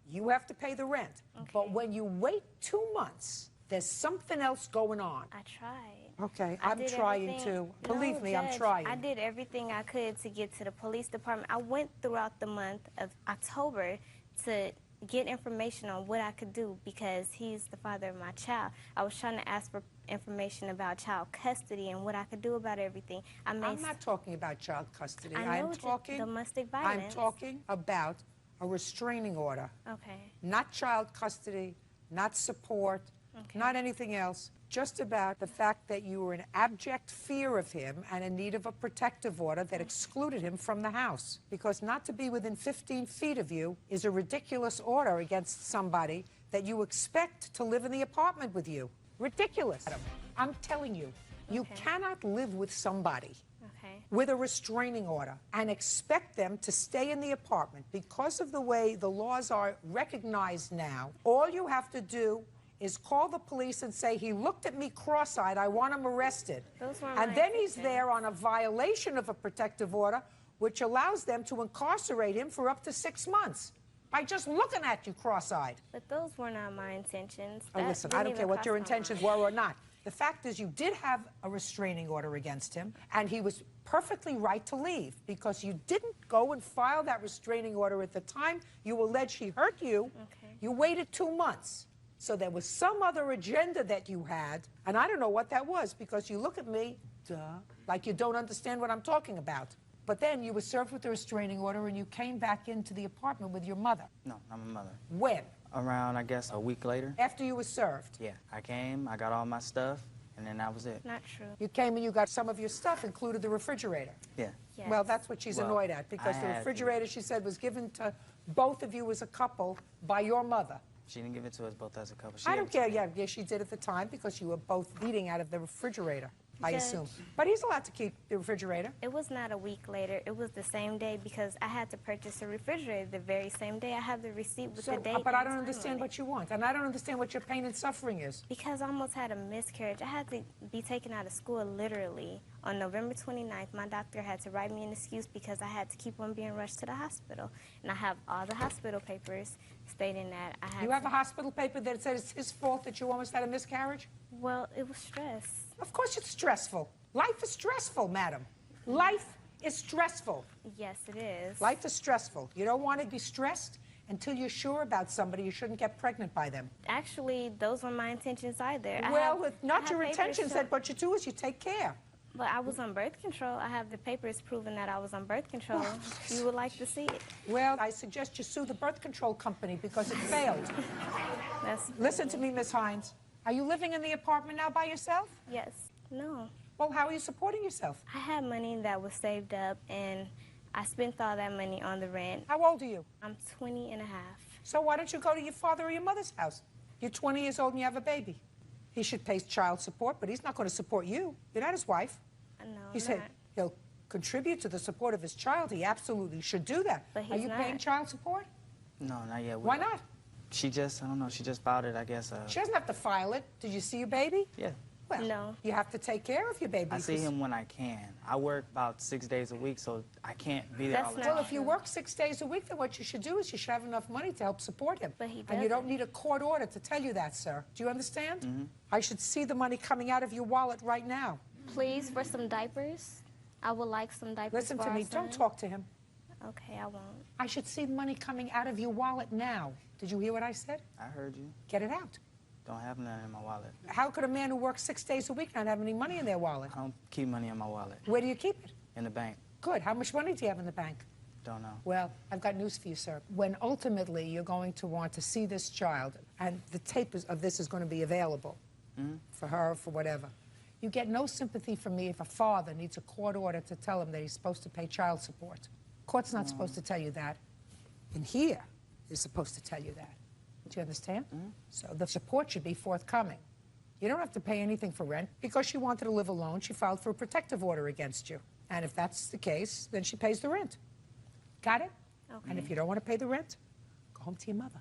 You have to pay the rent. Okay. But when you wait 2 months, there's something else going on. I tried. Okay, I I'm did trying everything- to. Believe No, me, I'm Judge, trying. I did everything I could to get to the police department. I went throughout the month of October to get information on what I could do because he's the father of my child. I was trying to ask for information about child custody and what I could do about everything. I'm not talking about child custody. I know I'm what talking domestic violence. I'm talking about a restraining order. Okay. Not child custody, not support, not anything else. Just about the fact that you were in abject fear of him and in need of a protective order that excluded him from the house. Because not to be within 15 feet of you is a ridiculous order against somebody that you expect to live in the apartment with you. Ridiculous. I'm telling you, you cannot live with somebody with a restraining order and expect them to stay in the apartment. Because of the way the laws are recognized now, all you have to do is call the police and say, he looked at me cross-eyed, I want him arrested. And then he's there on a violation of a protective order, which allows them to incarcerate him for up to 6 months by just looking at you cross-eyed. But those were not my intentions. Oh, listen, I don't care what your intentions were or not. The fact is you did have a restraining order against him, and he was perfectly right to leave because you didn't go and file that restraining order at the time you allege he hurt you. You waited 2 months. So there was some other agenda that you had, and I don't know what that was because you look at me, like you don't understand what I'm talking about. But then you were served with the restraining order and you came back into the apartment with your mother. No, not my mother. When? Around, I guess, a week later. After you were served? Yeah, I came, I got all my stuff, and then that was it. Not true. You came and you got some of your stuff, included the refrigerator. Yeah. Yes. Well, that's what she's annoyed at because the refrigerator, she said, was given to both of you as a couple by your mother. She didn't give it to us both as a couple. I don't care. Yeah, she did at the time because you were both eating out of the refrigerator, I assume. But he's allowed to keep the refrigerator. It was not a week later. It was the same day because I had to purchase a refrigerator the very same day. I have the receipt with the date. But I don't understand what you want, and I don't understand what your pain and suffering is. Because I almost had a miscarriage. I had to be taken out of school literally. On November 29th, my doctor had to write me an excuse because I had to keep on being rushed to the hospital. And I have all the hospital papers stating that I had You have a hospital paper that says it's his fault that you almost had a miscarriage? Well, it was stress. Of course it's stressful. Life is stressful, madam. Life is stressful. Yes, it is. Life is stressful. You don't want to be stressed until you're sure about somebody. You shouldn't get pregnant by them. Actually, those were my intentions either. Well, it's not your intentions. That what you do is you take care. But I was on birth control. I have the papers proving that I was on birth control. You would like to see it? Well, I suggest you sue the birth control company because it failed. Listen to me, Miss Hines. Are you living in the apartment now by yourself? Yes. No. Well, how are you supporting yourself? I had money that was saved up, and I spent all that money on the rent. How old are you? I'm 20 and a half. So why don't you go to your father or your mother's house? You're 20 years old and you have a baby. He should pay child support, but he's not going to support you. You're not his wife. No, He said he'll contribute to the support of his child. He absolutely should do that. But he's Are you paying not. child support? No, not yet. Why not? She just, I don't know, she just filed it, I guess. She doesn't have to file it. Did you see your baby? Yeah. Well, no. You have to take care of your baby. I see him when I can. I work about 6 days a week, so I can't be there all the time. Well, if you work 6 days a week, then what you should do is you should have enough money to help support him. But he And you don't doesn't. need a court order to tell you that, sir. Do you understand? I should see the money coming out of your wallet right now. Please, for some diapers. I would like some diapers. Listen for to our me. son. Don't talk to him. Okay, I won't. I should see money coming out of your wallet now. Did you hear what I said? I heard you. Get it out. Don't have none in my wallet. How could a man who works 6 days a week not have any money in their wallet? I don't keep money in my wallet. Where do you keep it? In the bank. Good. How much money do you have in the bank? don't know. Well, I've got news for you, sir. When ultimately you're going to want to see this child, and the tape of this is going to be available for her, for whatever, you get no sympathy from me if a father needs a court order to tell him that he's supposed to pay child support. Court's not supposed to tell you that. And here is supposed to tell you that. Do you understand? So the support should be forthcoming. You don't have to pay anything for rent. Because she wanted to live alone, she filed for a protective order against you. And if that's the case, then she pays the rent. Got it? Okay. And if you don't want to pay the rent, go home to your mother.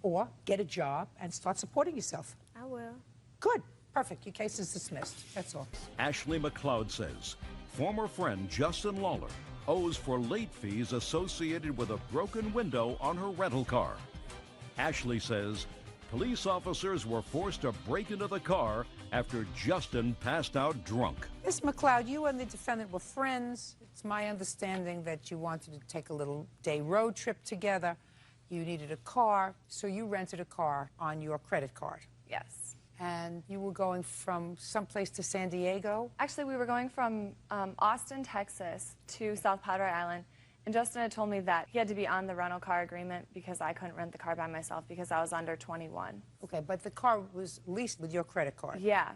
Or get a job and start supporting yourself. I will. Good. Perfect. Your case is dismissed. That's all. Ashley McLeod says former friend Justin Lawler owes for late fees associated with a broken window on her rental car. Ashley says police officers were forced to break into the car after Justin passed out drunk. Miss McLeod, you and the defendant were friends. It's my understanding that you wanted to take a little day road trip together. You needed a car, so you rented a car on your credit card. Yes. And you were going from someplace to San Diego? Actually, we were going from Austin, Texas to South Padre Island. And Justin had told me that he had to be on the rental car agreement because I couldn't rent the car by myself because I was under 21. Okay, but the car was leased with your credit card? Yeah.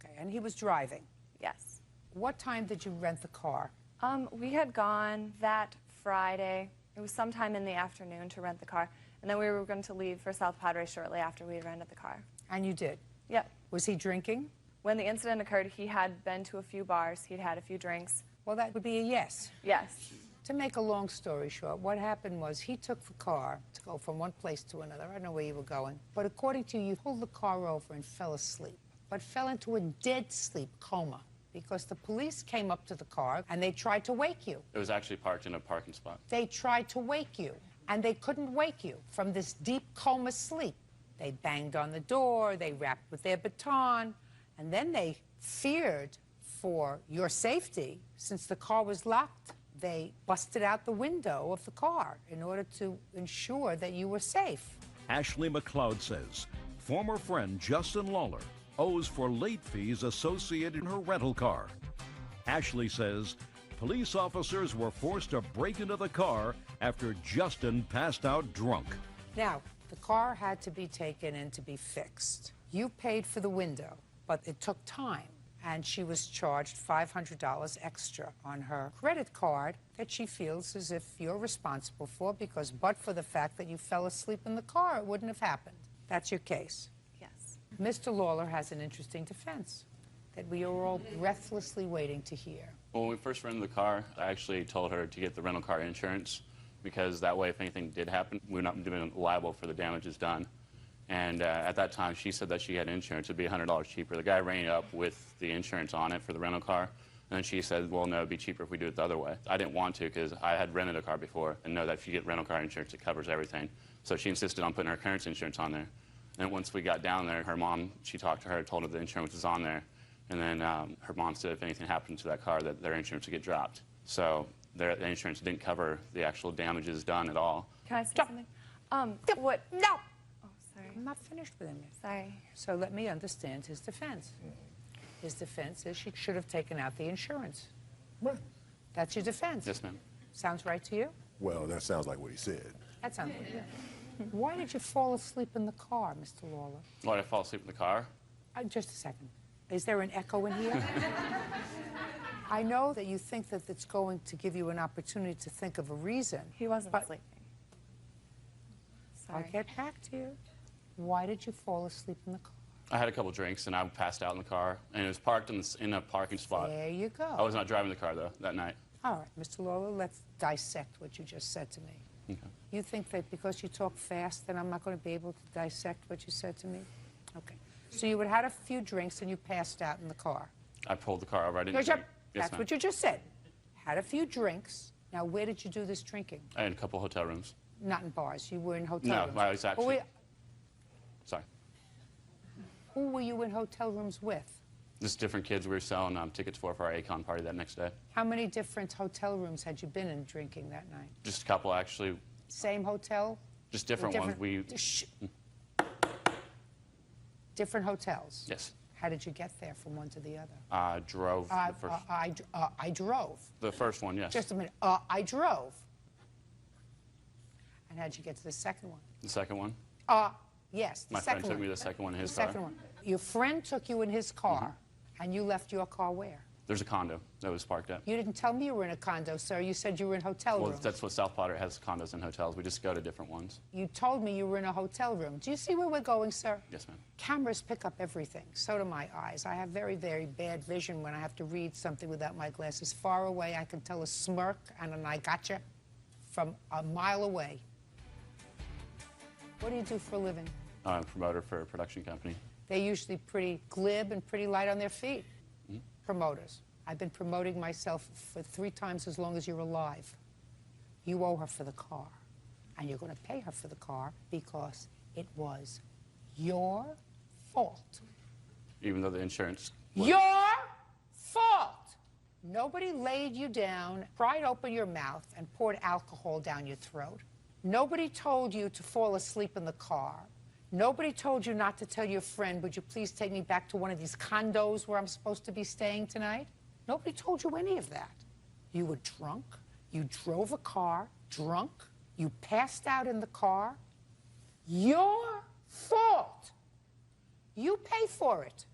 Okay, and he was driving? Yes. What time did you rent the car? We had gone that Friday. It was sometime in the afternoon to rent the car. And then we were going to leave for South Padre shortly after we rented the car. And you did? Yep. Was he drinking? When the incident occurred, he had been to a few bars. He'd had a few drinks. Well, that would be a yes. Yes. To make a long story short, what happened was he took the car to go from one place to another. I don't know where you were going. But according to you pulled the car over and fell asleep, but fell into a dead sleep coma because the police came up to the car and they tried to wake you. It was actually parked in a parking spot. They tried to wake you, and they couldn't wake you from this deep coma sleep. They banged on the door, they rapped with their baton, and then they feared for your safety. Since the car was locked, they busted out the window of the car in order to ensure that you were safe. Ashley McLeod says former friend Justin Lawler owes for late fees associated in her rental car. Ashley says police officers were forced to break into the car after Justin passed out drunk. Now, the car had to be taken in to be fixed. You paid for the window, but it took time, and she was charged $500 extra on her credit card that she feels as if you're responsible for, because but for the fact that you fell asleep in the car, it wouldn't have happened. That's your case. Yes. Mr. Lawler has an interesting defense that we are all breathlessly waiting to hear. When we first rented the car, I actually told her to get the rental car insurance because that way if anything did happen, we would not be liable for the damages done. And at that time, she said that she had insurance. It would be $100 cheaper. The guy rang it up with the insurance on it for the rental car. And then she said, well, no, it'd be cheaper if we do it the other way. I didn't want to because I had rented a car before and know that if you get rental car insurance, it covers everything. So she insisted on putting her current insurance on there. And once we got down there, her mom, she talked to her, told her the insurance was on there. And then her mom said if anything happened to that car, that their insurance would get dropped. So the insurance didn't cover the actual damages done at all. Can I say something? What? No! Oh, sorry. I'm not finished with him yet. Sorry. So let me understand his defense. His defense is she should have taken out the insurance. That's your defense. Yes, ma'am. Sounds right to you? Well, that sounds like what he said. That sounds right. Why did you fall asleep in the car, Mr. Lawler? Why did I fall asleep in the car? Just a second. Is there an echo in here? I know that you think that it's going to give you an opportunity to think of a reason. He wasn't sleeping. Sorry. I'll get back to you. Why did you fall asleep in the car? I had a couple drinks and I passed out in the car, and it was parked in a parking spot. There you go. I was not driving the car, though, that night. All right, Mr. Lawler, let's dissect what you just said to me. Okay. You think that because you talk fast, that I'm not going to be able to dissect what you said to me? Okay. So you had had a few drinks and you passed out in the car. I pulled the car over. I didn't drink. Yes, That's what you just said. Had a few drinks. Now, where did you do this drinking? I had a couple hotel rooms. Not in bars. You were in hotel rooms. No, I was actually... Sorry. Who were you in hotel rooms with? Just different kids we were selling tickets for our Akon party that next day. How many different hotel rooms had you been in drinking that night? Just a couple, actually. Same hotel? Just different ones. Different hotels? Yes. How did you get there from one to the other? Drove. I drove. The first one, yes. Just a minute. I drove. And how'd you get to the second one? The second one? Yes, the My second friend took one. me to the second one in his The car. second one. Your friend took you in his car, and you left your car where? There's a condo that was parked at. You didn't tell me you were in a condo, sir. You said you were in hotel Well, rooms. that's what South Potter has, condos and hotels. We just go to different ones. You told me you were in a hotel room. Do you see where we're going, sir? Yes, ma'am. Cameras pick up everything. So do my eyes. I have very, very bad vision when I have to read something without my glasses. Far away, I can tell a smirk and an I gotcha from a mile away. What do you do for a living? I'm a promoter for a production company. They're usually pretty glib and pretty light on their feet. Promoters. I've been promoting myself for 3 times as long as you're alive. You owe her for the car, and you're going to pay her for the car because it was your fault. Even though the insurance... Your fault! Nobody laid you down, pried open your mouth, and poured alcohol down your throat. Nobody told you to fall asleep in the car. Nobody told you not to tell your friend, would you please take me back to one of these condos where I'm supposed to be staying tonight? Nobody told you any of that. You were drunk. You drove a car drunk. You passed out in the car. Your fault. You pay for it.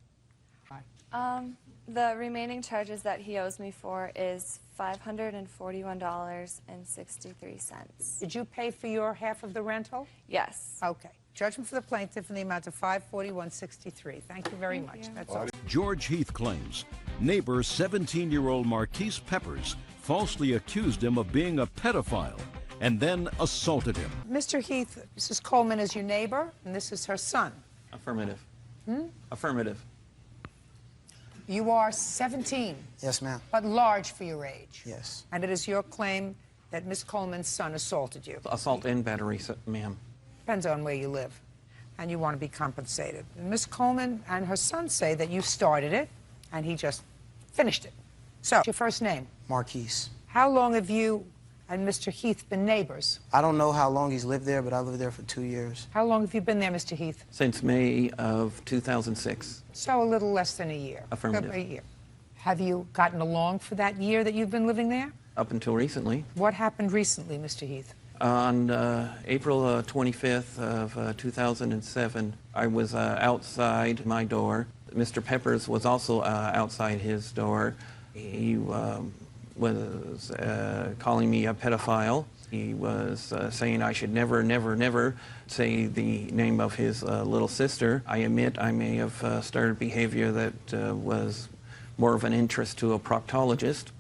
The remaining charges that he owes me for is $541.63. Did you pay for your half of the rental? Yes. Okay. Judgment for the plaintiff in the amount of $541.63. Thank you very much. That's all. George Heath claims neighbor 17-year-old Marquise Peppers falsely accused him of being a pedophile and then assaulted him. Mr. Heath, Mrs. Coleman is your neighbor, and this is her son. Affirmative. Affirmative. You are 17. Yes, ma'am. But large for your age. Yes. And it is your claim that Miss Coleman's son assaulted you. Assault and battery, ma'am. Depends on where you live. And you want to be compensated. Miss Coleman and her son say that you started it, and he just finished it. So, what's your first name? Marquise. How long have you and Mr. Heath been neighbors? I don't know how long he's lived there, but I lived there for 2 years. How long have you been there, Mr. Heath? Since May of 2006. So a little less than a year. Affirmative. A year. Have you gotten along for that year that you've been living there? Up until recently. What happened recently, Mr. Heath? On April 25th of 2007, I was outside my door. Mr. Peppers was also outside his door. He was calling me a pedophile. He was saying I should never, never, never say the name of his little sister. I admit I may have started behavior that was more of an interest to a proctologist.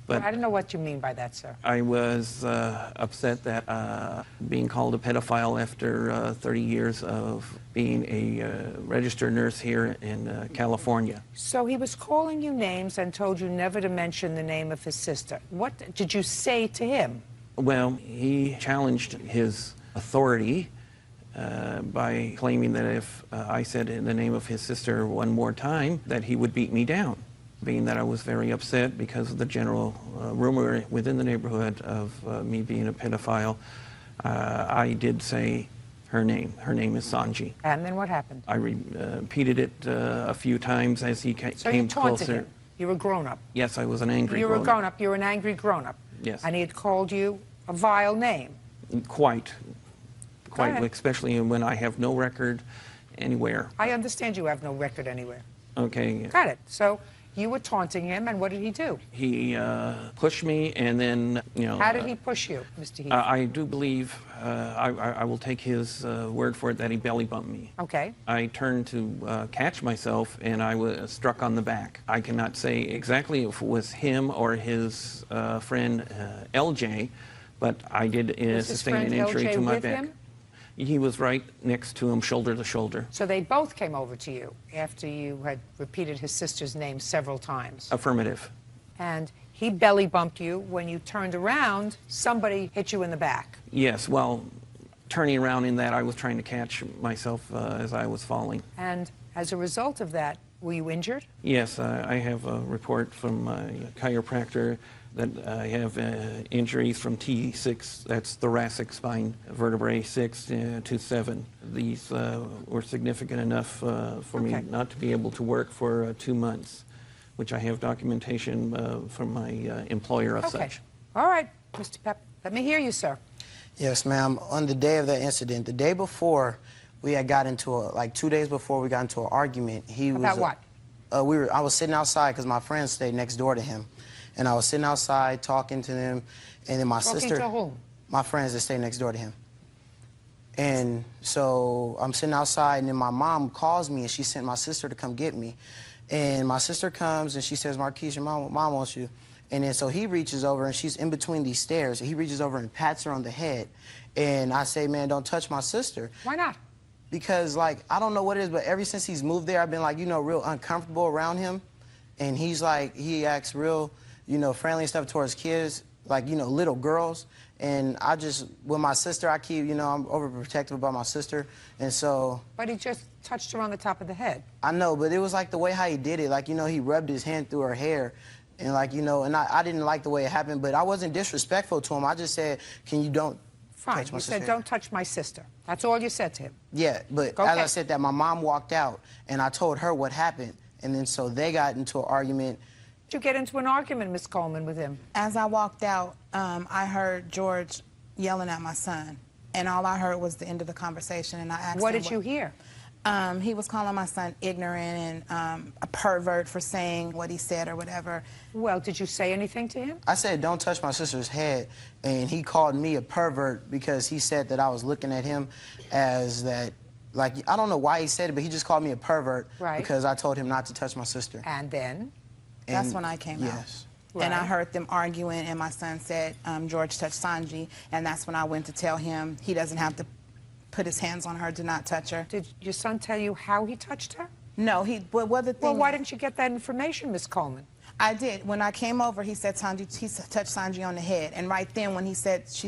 But I don't know what you mean by that, sir. I was upset that being called a pedophile after 30 years of being a registered nurse here in California. So he was calling you names and told you never to mention the name of his sister. What did you say to him? Well, he challenged his authority by claiming that if I said the name of his sister one more time, that he would beat me down. Being that I was very upset because of the general rumor within the neighborhood of me being a pedophile, I did say her name. Her name is Sanji. And then what happened? I repeated it a few times as he came So you taunted closer. him. You were a grown-up. Yes, I was an angry You were a grown-up. grown-up. You were an angry grown-up. Yes. And he had called you a vile name. Quite, ahead. especially when I have no record anywhere. I understand you have no record anywhere. Okay. Got it. So you were taunting him, and what did he do? He pushed me, and then, you know... How did he push you, Mr. Heath? I do believe, I will take his word for it, that he belly bumped me. Okay. I turned to catch myself, and I was struck on the back. I cannot say exactly if it was him or his friend LJ, but I did sustain an injury to my back. Him? He was right next to him, shoulder to shoulder. So they both came over to you after you had repeated his sister's name several times. Affirmative. And he belly bumped you. When you turned around, somebody hit you in the back. Yes, well, turning around in that, I was trying to catch myself as I was falling. And as a result of that, were you injured? Yes, I have a report from my chiropractor that I have injuries from T6, that's thoracic spine vertebrae 6 to 7. These were significant enough for me not to be able to work for 2 months, which I have documentation from my employer of such. All right, Mr. Pep, let me hear you, sir. Yes, ma'am. On the day of that incident, the day before, we had got into like 2 days before we got into an argument. About what? I was sitting outside because my friends stayed next door to him. And I was sitting outside talking to them, and then my sister... Talking to whom? My friends that stay next door to him. And so I'm sitting outside, and then my mom calls me, and she sent my sister to come get me. And my sister comes, and she says, Marquise, your mom wants you. And then so he reaches over, and she's in between these stairs. He reaches over and pats her on the head. And I say, man, don't touch my sister. Why not? Because, like, I don't know what it is, but ever since he's moved there, I've been, like, you know, real uncomfortable around him. And he's, like, he acts real, you know, friendly and stuff towards kids, like, you know, little girls. And I just, with my sister, I keep, you know, I'm overprotective about my sister. And so... But he just touched her on the top of the head. I know, but it was, like, the way how he did it. Like, you know, he rubbed his hand through her hair. And, like, you know, and I didn't like the way it happened, but I wasn't disrespectful to him. I just said, can you don't Fine. touch my sister? You said, don't touch my sister. That's all you said to him. Yeah, but as I said that, my mom walked out, and I told her what happened. And then so they got into an argument. Did you get into an argument, Miss Coleman, with him? As I walked out, I heard George yelling at my son. And all I heard was the end of the conversation, and I asked him... What did you hear? He was calling my son ignorant and a pervert for saying what he said or whatever. Well, did you say anything to him? I said, don't touch my sister's head, and he called me a pervert because he said that I was looking at him as that, like, I don't know why he said it, but he just called me a pervert because I told him not to touch my sister. And then? That's when I came out. Yes. And I heard them arguing, and my son said, George touched Sanji, and that's when I went to tell him he doesn't have to put his hands on her, do not touch her. Did your son tell you how he touched her? No, well, the thing... Well, why didn't you get that information, Miss Coleman? I did. When I came over, he said he touched Sanji on the head. And right then, when she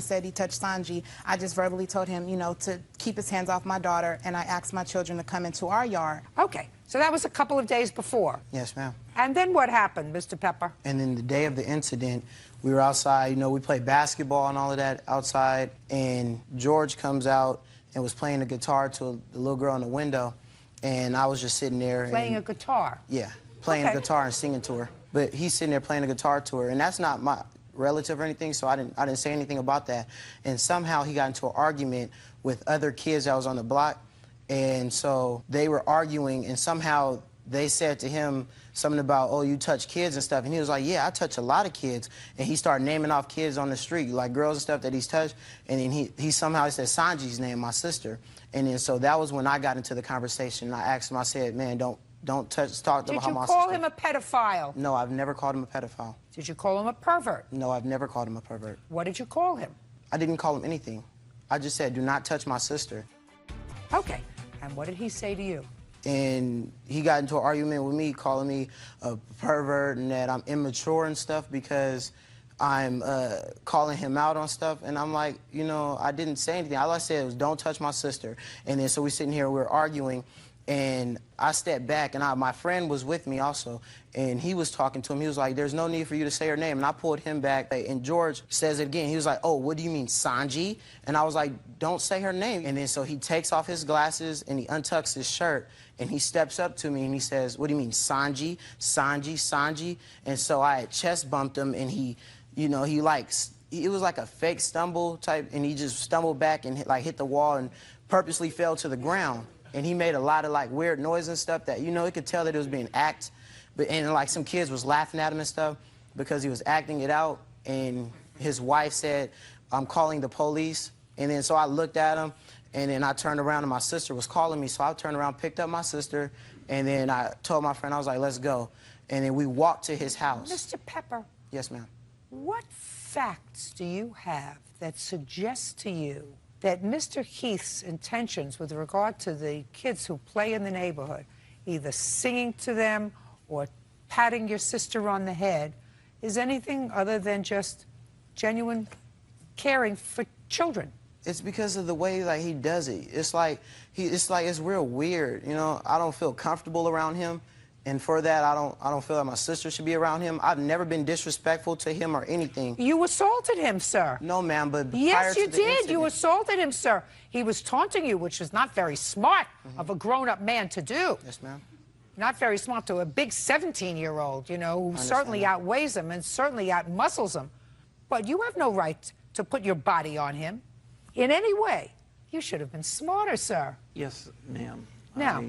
said he touched Sanji, I just verbally told him, you know, to keep his hands off my daughter, and I asked my children to come into our yard. Okay, so that was a couple of days before. Yes, ma'am. And then what happened, Mr. Pepper? And then the day of the incident, we were outside, you know, we played basketball and all of that outside, and George comes out and was playing the guitar to the little girl in the window, and I was just sitting there. Playing a guitar? Yeah, playing a guitar and singing to her. But he's sitting there playing a guitar to her, and that's not my relative or anything, so I didn't say anything about that. And somehow he got into an argument with other kids that was on the block, and so they were arguing, and somehow they said to him something about, oh, you touch kids and stuff. And he was like, yeah, I touch a lot of kids. And he started naming off kids on the street, like girls and stuff that he's touched. And then he somehow said Sanji's name, my sister. And then so that was when I got into the conversation. I asked him, I said, man, don't talk about my sister. Did you call him a pedophile? No, I've never called him a pedophile. Did you call him a pervert? No, I've never called him a pervert. What did you call him? I didn't call him anything. I just said, do not touch my sister. Okay. And what did he say to you? And he got into an argument with me, calling me a pervert and that I'm immature and stuff because I'm calling him out on stuff. And I'm like, you know, I didn't say anything. All I said was, don't touch my sister. And then so we're sitting here, we're arguing. And I stepped back, and my friend was with me also, and he was talking to him. He was like, there's no need for you to say her name. And I pulled him back, and George says it again. He was like, oh, what do you mean, Sanji? And I was like, don't say her name. And then so he takes off his glasses, and he untucks his shirt, and he steps up to me, and he says, what do you mean, Sanji? Sanji, Sanji? And so I had chest bumped him, and he, you know, it was like a fake stumble type, and he just stumbled back and hit the wall and purposely fell to the ground. And he made a lot of like weird noise and stuff that, you know, it could tell that it was being act. And like some kids was laughing at him and stuff because he was acting it out. And his wife said, I'm calling the police. And then so I looked at him, and then I turned around and my sister was calling me. So I turned around, picked up my sister, and then I told my friend, I was like, let's go. And then we walked to his house. Mr. Pepper. Yes, ma'am. What facts do you have that suggest to you that Mr. Heath's intentions with regard to the kids who play in the neighborhood, either singing to them or patting your sister on the head, is anything other than just genuine caring for children? It's because of the way like he does it. It's like it's real weird. You know, I don't feel comfortable around him. And for that, I don't feel like my sister should be around him. I've never been disrespectful to him or anything. You assaulted him, sir. No, ma'am, but yes, you prior to the did. incident, you assaulted him, sir. He was taunting you, which is not very smart of a grown-up man to do. Yes, ma'am. Not very smart to a big 17-year-old, you know, who certainly outweighs him and certainly outmuscles him. But you have no right to put your body on him. in any way. You should have been smarter, sir. Yes, ma'am. Now,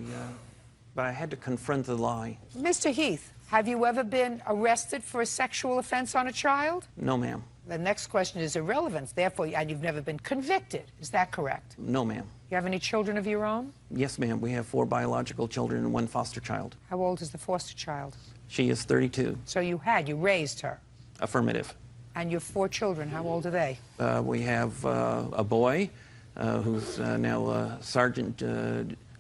But I had to confront the lie. Mr. Heath, have you ever been arrested for a sexual offense on a child? No, ma'am. The next question is irrelevant, therefore, and you've never been convicted. Is that correct? No, ma'am. You have any children of your own? Yes, ma'am. We have 4 biological children and 1 foster child. How old is the foster child? She is 32. So you raised her. Affirmative. And your 4 children, how old are they? We have a boy who's now Sergeant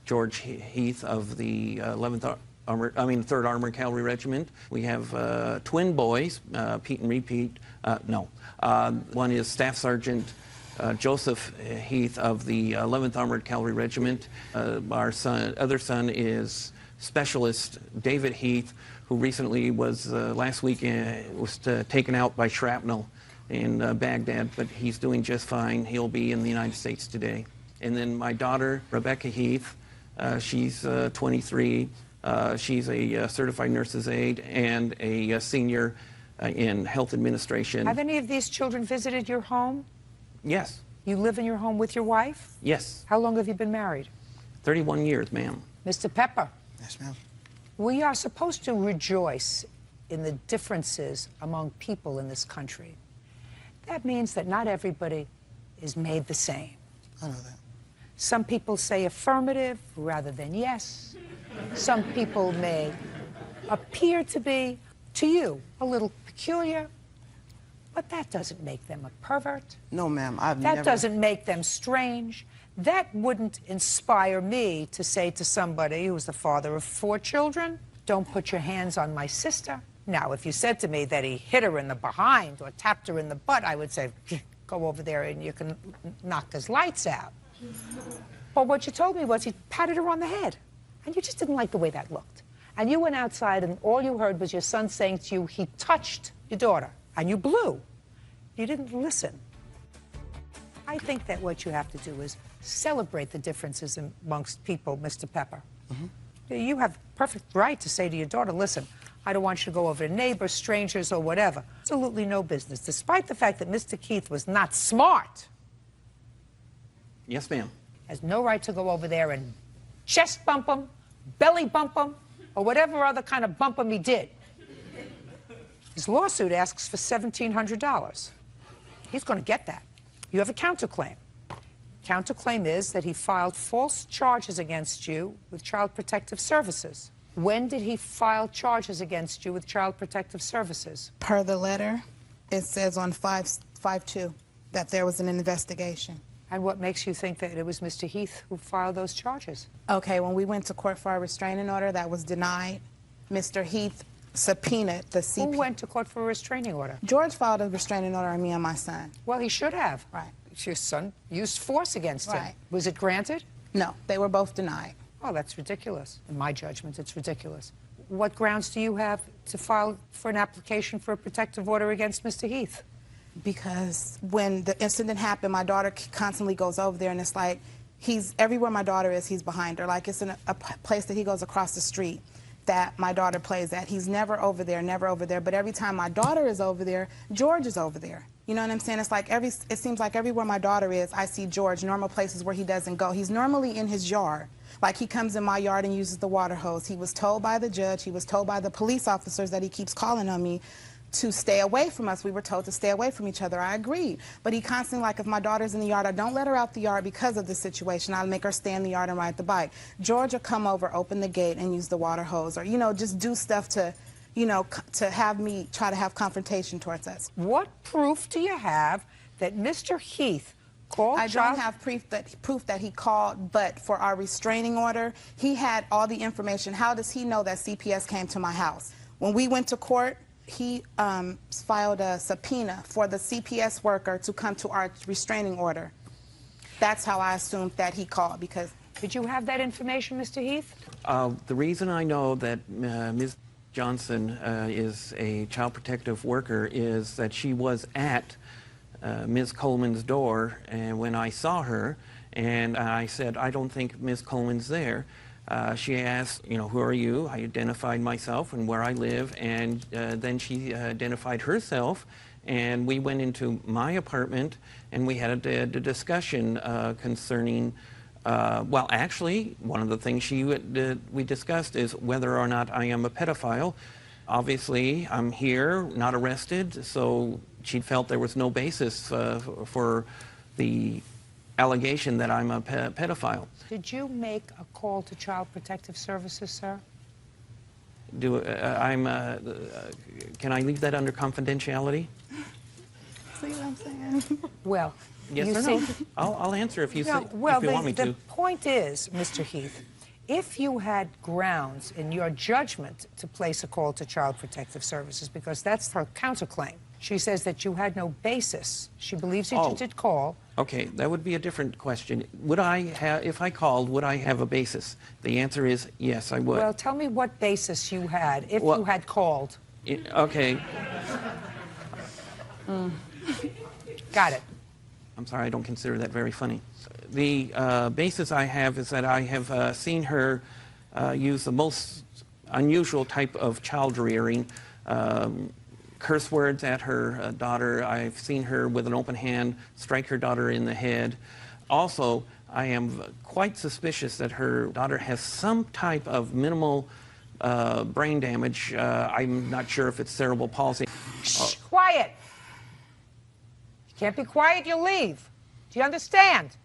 George Heath of the 3rd Armored Cavalry Regiment. We have twin boys, Pete and Repeat. One is Staff Sergeant Joseph Heath of the 11th Armored Cavalry Regiment. Our other son is Specialist David Heath, who recently was, last week, was taken out by shrapnel in Baghdad, but he's doing just fine. He'll be in the United States today. And then my daughter, Rebecca Heath, she's 23. She's a certified nurse's aide and a senior in health administration. Have any of these children visited your home? Yes. You live in your home with your wife? Yes. How long have you been married? 31 years, ma'am. Mr. Pepper. Yes, ma'am. We are supposed to rejoice in the differences among people in this country. That means that not everybody is made the same. I know that. Some people say affirmative rather than yes. Some people may appear to be, to you, a little peculiar, but that doesn't make them a pervert. No, ma'am, That doesn't make them strange. That wouldn't inspire me to say to somebody who's the father of 4 children, don't put your hands on my sister. Now, if you said to me that he hit her in the behind or tapped her in the butt, I would say, go over there and you can knock his lights out. But what you told me was he patted her on the head, and you just didn't like the way that looked. And you went outside, and all you heard was your son saying to you, he touched your daughter, and you blew. You didn't listen. I think that what you have to do is celebrate the differences amongst people, Mr. Pepper. Mm-hmm. You have perfect right to say to your daughter, listen, I don't want you to go over to neighbors, strangers, or whatever. Absolutely no business, despite the fact that Mr. Keith was not smart. Yes, ma'am. Has no right to go over there and chest bump him, belly bump him, or whatever other kind of bump him he did. His lawsuit asks for $1,700. He's going to get that. You have a counterclaim. Counterclaim is that he filed false charges against you with Child Protective Services. When did he file charges against you with Child Protective Services? Per the letter, it says on 5/2 that there was an investigation. And what makes you think that it was Mr. Heath who filed those charges? Okay, when we went to court for our restraining order, that was denied. Mr. Heath subpoenaed the CP. Who went to court for a restraining order? George filed a restraining order on me and my son. Well, he should have. Right. Your son used force against him. Right. Was it granted? No, they were both denied. Oh, that's ridiculous. In my judgment, it's ridiculous. What grounds do you have to file for an application for a protective order against Mr. Heath? Because when the incident happened, my daughter constantly goes over there, and it's like he's everywhere my daughter is, he's behind her. Like it's in a place that he goes across the street that my daughter plays at. He's never over there, never over there. But every time my daughter is over there, George is over there. You know what I'm saying? It's like it seems like everywhere my daughter is, I see George. Normal places where he doesn't go. He's normally in his yard. Like he comes in my yard and uses the water hose. He was told by the judge, he was told by the police officers that he keeps calling on me to stay away from us. We were told to stay away from each other. I agreed. But he constantly, like, if my daughter's in the yard, I don't let her out the yard because of the situation. I'll make her stay in the yard and ride the bike. George will come over, open the gate, and use the water hose, or, you know, just do stuff to, you know, to have me try to have confrontation towards us. What proof do you have that Mr. Heath called I don't have proof that he called, but for our restraining order, he had all the information. How does he know that CPS came to my house? When we went to court, he filed a subpoena for the CPS worker to come to our restraining order. That's how I assumed that he called, because... Did you have that information, Mr. Heath? The reason I know that Ms. Johnson is a child protective worker is that she was at Ms. Coleman's door, and when I saw her, and I said, I don't think Ms. Coleman's there. She asked, you know, who are you? I identified myself and where I live, and then she identified herself, And we went into my apartment and we had a discussion concerning, well, actually, one of the things we discussed is whether or not I am a pedophile. Obviously, I'm here, not arrested, so she felt there was no basis for the allegation that I'm a pedophile. Did you make a call to Child Protective Services, sir? Can I leave that under confidentiality? See what I'm saying? Well, yes you or see, no? I'll answer if you, no, if well, you want me to. The point is, Mr. Heath, if you had grounds in your judgment to place a call to Child Protective Services, because that's her counterclaim, she says that you had no basis. She believes that you did call. Okay, that would be a different question. Would I have, if I called, would I have a basis? The answer is yes, I would. Well, tell me what basis you had if you had called. Okay. Got it. I'm sorry, I don't consider that very funny. The basis I have is that I have seen her use the most unusual type of child rearing, curse words at her daughter. I've seen her with an open hand strike her daughter in the head. Also, I am quite suspicious that her daughter has some type of minimal brain damage. I'm not sure if it's cerebral palsy. Shh, quiet. You can't be quiet, you'll leave. Do you understand?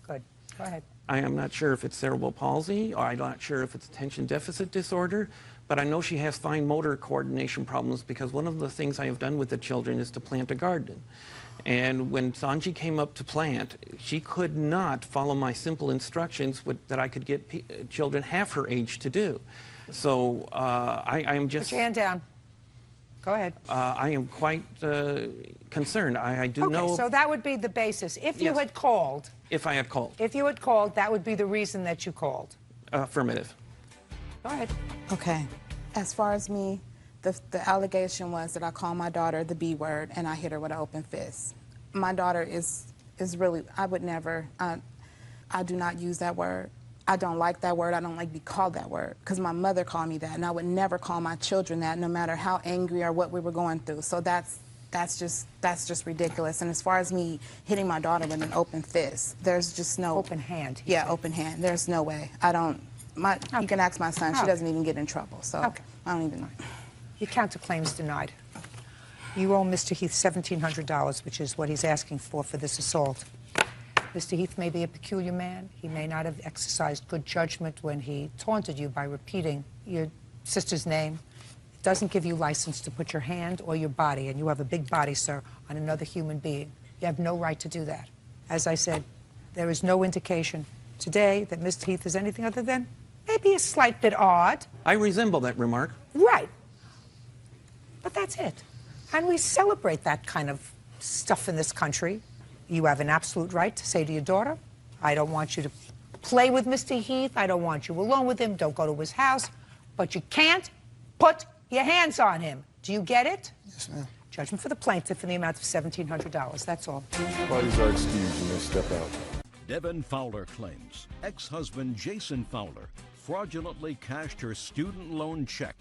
Good. Go ahead. I am not sure if it's cerebral palsy, or I'm not sure if it's attention deficit disorder, but I know she has fine motor coordination problems because one of the things I have done with the children is to plant a garden. And when Sanji came up to plant, she could not follow my simple instructions that I could get children half her age to do. So I am just... Put your hand down. Go ahead. I am quite concerned. I do know... Okay, so that would be the basis. If you had called... If I had called. If you had called, that would be the reason that you called. Affirmative. Go ahead. Okay. As far as me, the allegation was that I called my daughter the B word and I hit her with an open fist. My daughter is really, I would never, I do not use that word. I don't like that word. I don't like to be called that word because my mother called me that, and I would never call my children that, no matter how angry or what we were going through. So that's just ridiculous. And as far as me hitting my daughter with an open fist, there's just no... Open hand. Yeah, open hand. There's no way. I don't... You can ask my son. She doesn't even get in trouble, so I don't even know. Your counterclaim's denied. You owe Mr. Heath $1,700, which is what he's asking for this assault. Mr. Heath may be a peculiar man. He may not have exercised good judgment when he taunted you by repeating your sister's name. It doesn't give you license to put your hand or your body, and you have a big body, sir, on another human being. You have no right to do that. As I said, there is no indication today that Mr. Heath is anything other than maybe a slight bit odd. I resemble that remark. Right. But that's it. And we celebrate that kind of stuff in this country. You have an absolute right to say to your daughter, I don't want you to play with Mr. Heath. I don't want you alone with him. Don't go to his house. But you can't put your hands on him. Do you get it? Yes, ma'am. Judgment for the plaintiff in the amount of $1,700. That's all. Parties are excused. You may step out. Devin Fowler claims ex-husband Jason Fowler fraudulently cashed her student loan check.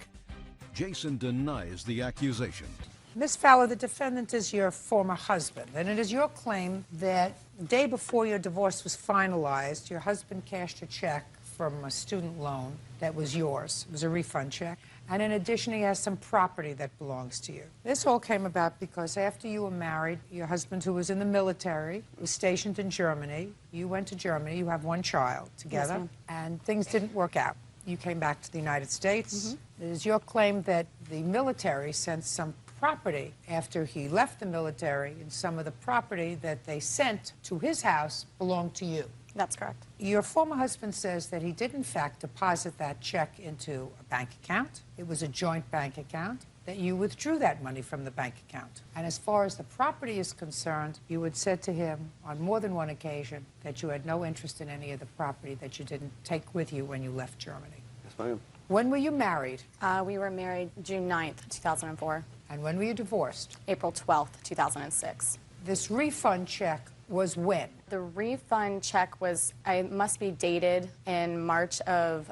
Jason denies the accusation. Ms. Fowler, the defendant is your former husband, and it is your claim that the day before your divorce was finalized, your husband cashed a check from a student loan that was yours. It was a refund check. And in addition, he has some property that belongs to you. This all came about because after you were married, your husband, who was in the military, was stationed in Germany. You went to Germany. You have one child together. Yes, and things didn't work out. You came back to the United States. It is your claim that the military sent some property after he left the military, and some of the property that they sent to his house belonged to you. That's correct. Your former husband says that he did, in fact, deposit that check into a bank account. It was a joint bank account, that you withdrew that money from the bank account. And as far as the property is concerned, you had said to him on more than one occasion that you had no interest in any of the property that you didn't take with you when you left Germany. Yes, ma'am. When were you married? We were married June 9th, 2004. And when were you divorced? April 12th, 2006. This refund check was when? The refund check was, it must be dated in March of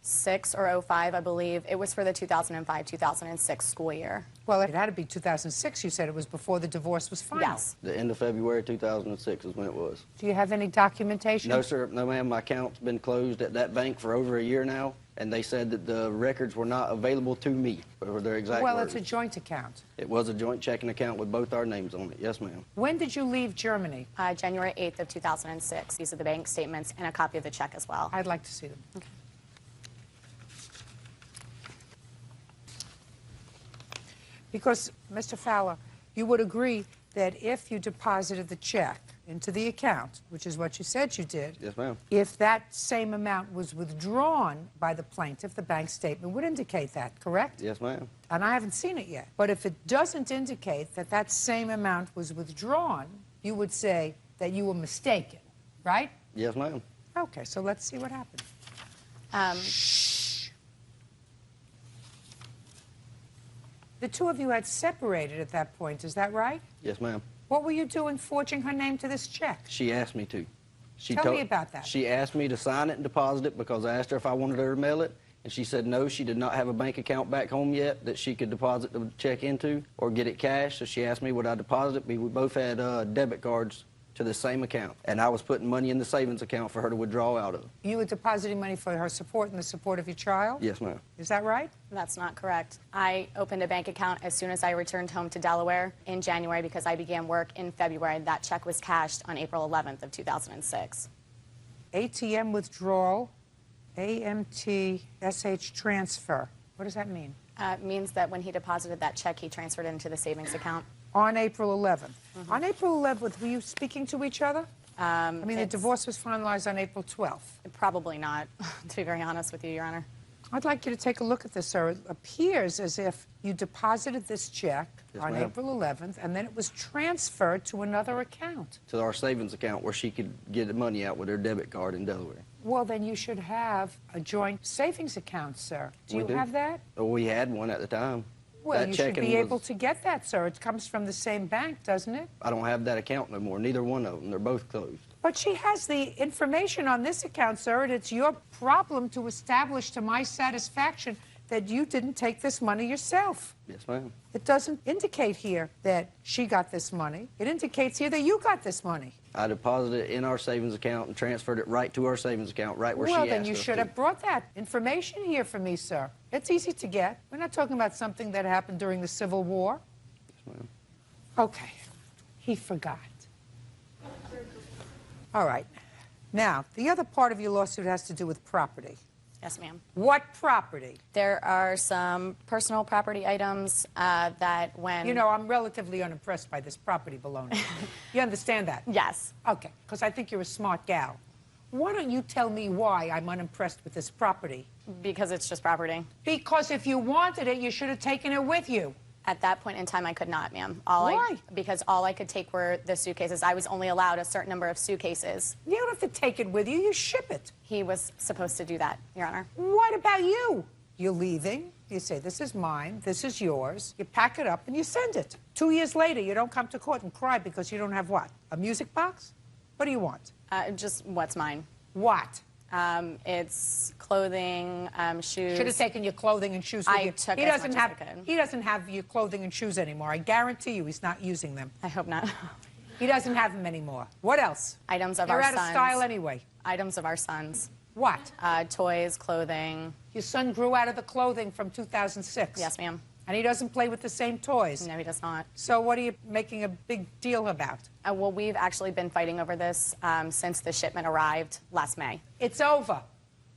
06 or 05, I believe. It was for the 2005-2006 school year. Well, it had to be 2006. You said it was before the divorce was final. Yes. The end of February 2006 is when it was. Do you have any documentation? No, sir. No, ma'am. My account's been closed at that bank for over a year now, and they said that the records were not available to me, or their exact Well, words. it's a joint account. It was a joint checking account with both our names on it. Yes, ma'am. When did you leave Germany? January 8th of 2006. These are the bank statements and a copy of the check as well. I'd like to see them. Okay. Because, Mr. Fowler, you would agree that if you deposited the check into the account, which is what you said you did, Yes, ma'am. if that same amount was withdrawn by the plaintiff, the bank statement would indicate that, correct? Yes, ma'am. And I haven't seen it yet. But if it doesn't indicate that that same amount was withdrawn, you would say that you were mistaken, right? Yes, ma'am. Okay, so let's see what happened. The two of you had separated at that point, is that right? Yes, ma'am. What were you doing forging her name to this check? She asked me to. Tell me about that. She asked me to sign it and deposit it because I asked her if I wanted her to mail it, and she said no, she did not have a bank account back home yet that she could deposit the check into or get it cash, so she asked me would I deposit it. We both had debit cards to the same account, and I was putting money in the savings account for her to withdraw out of. You were depositing money for her support and the support of your child? Yes, ma'am. Is that right? That's not correct. I opened a bank account as soon as I returned home to Delaware in January because I began work in February. That check was cashed on April 11th of 2006. ATM withdrawal, AMT, SH transfer. What does that mean? It means that when he deposited that check, he transferred it into the savings account. On April 11th. On April 11th, were you speaking to each other? I mean, the divorce was finalized on April 12th. Probably not, to be very honest with you, Your Honor. I'd like you to take a look at this, sir. It appears as if you deposited this check on April 11th, and then it was transferred to another account. To our savings account where she could get the money out with her debit card in Delaware. Well, then you should have a joint savings account, sir. Do you have that? Oh, we had one at the time. Well, That you should checking be able was- to get that, sir. It comes from the same bank, doesn't it? I don't have that account no more. Neither one of them. They're both closed. But she has the information on this account, sir, and it's your problem to establish to my satisfaction that you didn't take this money yourself. Yes, ma'am. It doesn't indicate here that she got this money. It indicates here that you got this money. I deposited it in our savings account and transferred it right to our savings account, right where Well, she then asked you us should to. have brought that information here for me, sir. It's easy to get. We're not talking about something that happened during the Civil War. Yes, ma'am. Okay. He forgot. All right. Now, the other part of your lawsuit has to do with property. Yes, ma'am. What property? There are some personal property items that when... You know, I'm relatively unimpressed by this property baloney. You understand that? Yes. Okay, because I think you're a smart gal. Why don't you tell me why I'm unimpressed with this property? Because it's just property. Because if you wanted it, you should have taken it with you. At that point in time, I could not, ma'am. Why? Because all I could take were the suitcases. I was only allowed a certain number of suitcases. You don't have to take it with you. You ship it. He was supposed to do that, Your Honor. What about you? You're leaving. You say, this is mine. This is yours. You pack it up and you send it. 2 years later, you don't come to court and cry because you don't have what? A music box? What do you want? Just what's mine. What? It's clothing, shoes. Should have taken your clothing and shoes with I you. took He as doesn't much as have. I could. He doesn't have your clothing and shoes anymore. I guarantee you, he's not using them. I hope not. He doesn't have them anymore. What else? Items of You're our out sons. of style anyway. Items of our sons. What? Toys, clothing. Your son grew out of the clothing from 2006. Yes, ma'am. And he doesn't play with the same toys. No, he does not. So what are you making a big deal about? Well, we've actually been fighting over this since the shipment arrived last May. It's over.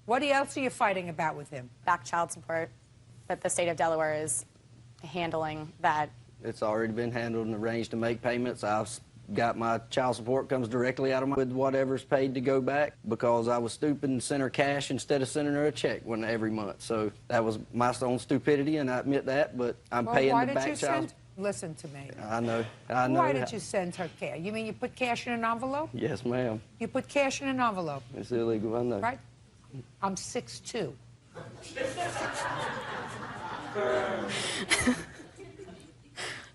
What else are you fighting about with him? Back child support. But the state of Delaware is handling that. It's already been handled and arranged to make payments. I've got my child support comes directly out of my with whatever's paid to go back because I was stupid and sent her cash instead of sending her a check every month. So that was my own stupidity, and I admit that. But I'm paying the back child. Listen to me. I know. Why did you send her cash? You mean you put cash in an envelope? Yes, ma'am. You put cash in an envelope. It's illegal. I know. Right? I'm 6'2".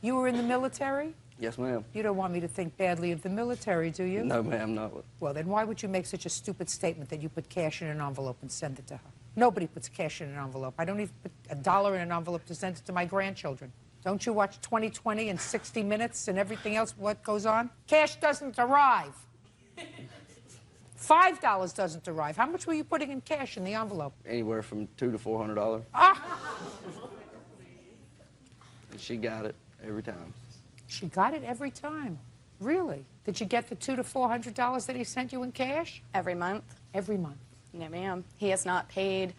You were in the military? Yes, ma'am. You don't want me to think badly of the military, do you? No, ma'am, no. Well, then why would you make such a stupid statement that you put cash in an envelope and send it to her? Nobody puts cash in an envelope. I don't even put $1 in an envelope to send it to my grandchildren. Don't you watch 20/20 and 60 Minutes and everything else, what goes on? Cash doesn't arrive. $5 doesn't arrive. How much were you putting in cash in the envelope? Anywhere from $200 to $400. Ah! And she got it every time. She got it every time. Really? Did you get the $200 to $400 that he sent you in cash? Every month. Every month. No, ma'am. He has not paid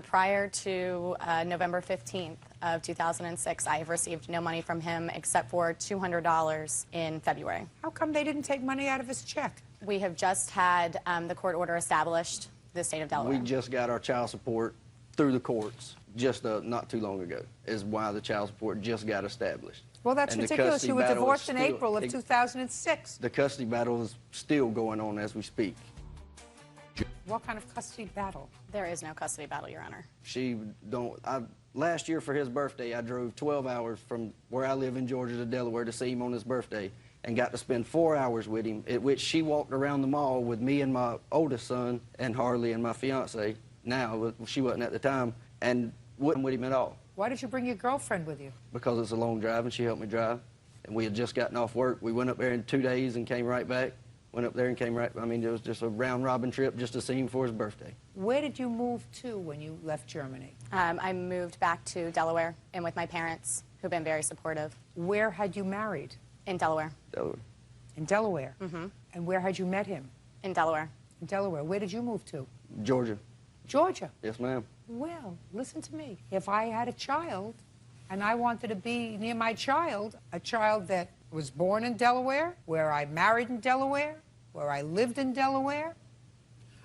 prior to November 15th of 2006. I have received no money from him except for $200 in February. How come they didn't take money out of his check? We have just had the court order established, the state of Delaware. We just got our child support through the courts just not too long ago, is why the child support just got established. Well, that's And the ridiculous. custody You were battle is divorced in still- April of 2006. The custody battle is still going on as we speak. What kind of custody battle? There is no custody battle, Your Honor. Last year for his birthday, I drove 12 hours from where I live in Georgia to Delaware to see him on his birthday and got to spend 4 hours with him, at which she walked around the mall with me and my oldest son and Harley and my fiance, now, she wasn't at the time, and wasn't with him at all. Why did you bring your girlfriend with you? Because it's a long drive and she helped me drive. And we had just gotten off work. We went up there in 2 days and came right back. Went up there and came right, I mean, it was just a round-robin trip just to see him for his birthday. Where did you move to when you left Germany? I moved back to Delaware and with my parents, who've been very supportive. Where had you married? In Delaware. Delaware. In Delaware? Mm-hmm. And where had you met him? In Delaware. In Delaware. Where did you move to? Georgia. Georgia? Yes, ma'am. Well, listen to me. If I had a child and I wanted to be near my child, a child that was born in Delaware, where I married in Delaware, where I lived in Delaware,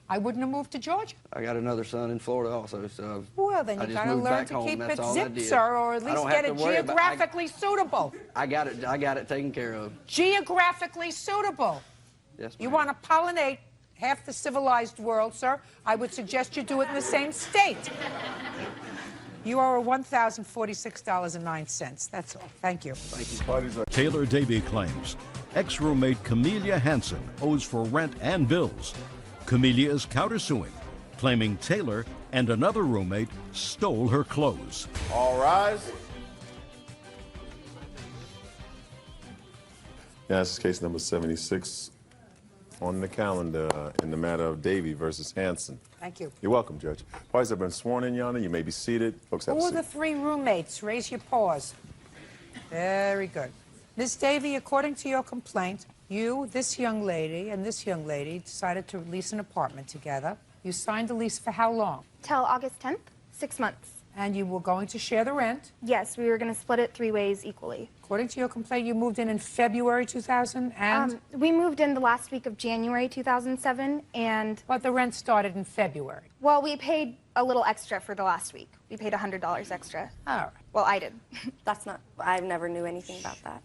I wouldn't have moved to Georgia. I got another son in Florida also, so Well, then you I just got to moved learn back to home. keep That's it all I zipped, did. sir, or at I least don't get have it to worry about- geographically suitable. I got it taken care of. Geographically suitable. Yes, You ma'am. want to pollinate half the civilized world, sir? I would suggest you do it in the same state. You owe $1,046.09. That's all. Thank you. Thank you. Taylor Davy claims ex-roommate Camelia Hansen owes for rent and bills. Camelia is countersuing, claiming Taylor and another roommate stole her clothes. All rise. Yeah, this is case number 76 on the calendar in the matter of Davy versus Hansen. Thank you. You're welcome, Judge. Parties have been sworn in, Your Honor. You may be seated. Folks, have a Who are seat. the three roommates? Raise your paws. Very good. Ms. Davy, according to your complaint, you, this young lady, and this young lady decided to lease an apartment together. You signed the lease for how long? Till August 10th, 6 months. And you were going to share the rent? Yes, we were going to split it 3 ways equally. According to your complaint, you moved in February 2000 and? We moved in the last week of January 2007, and... But the rent started in February. Well, we paid a little extra for the last week. We paid $100 extra. All right. Well, I did. That's not, I never knew anything about that.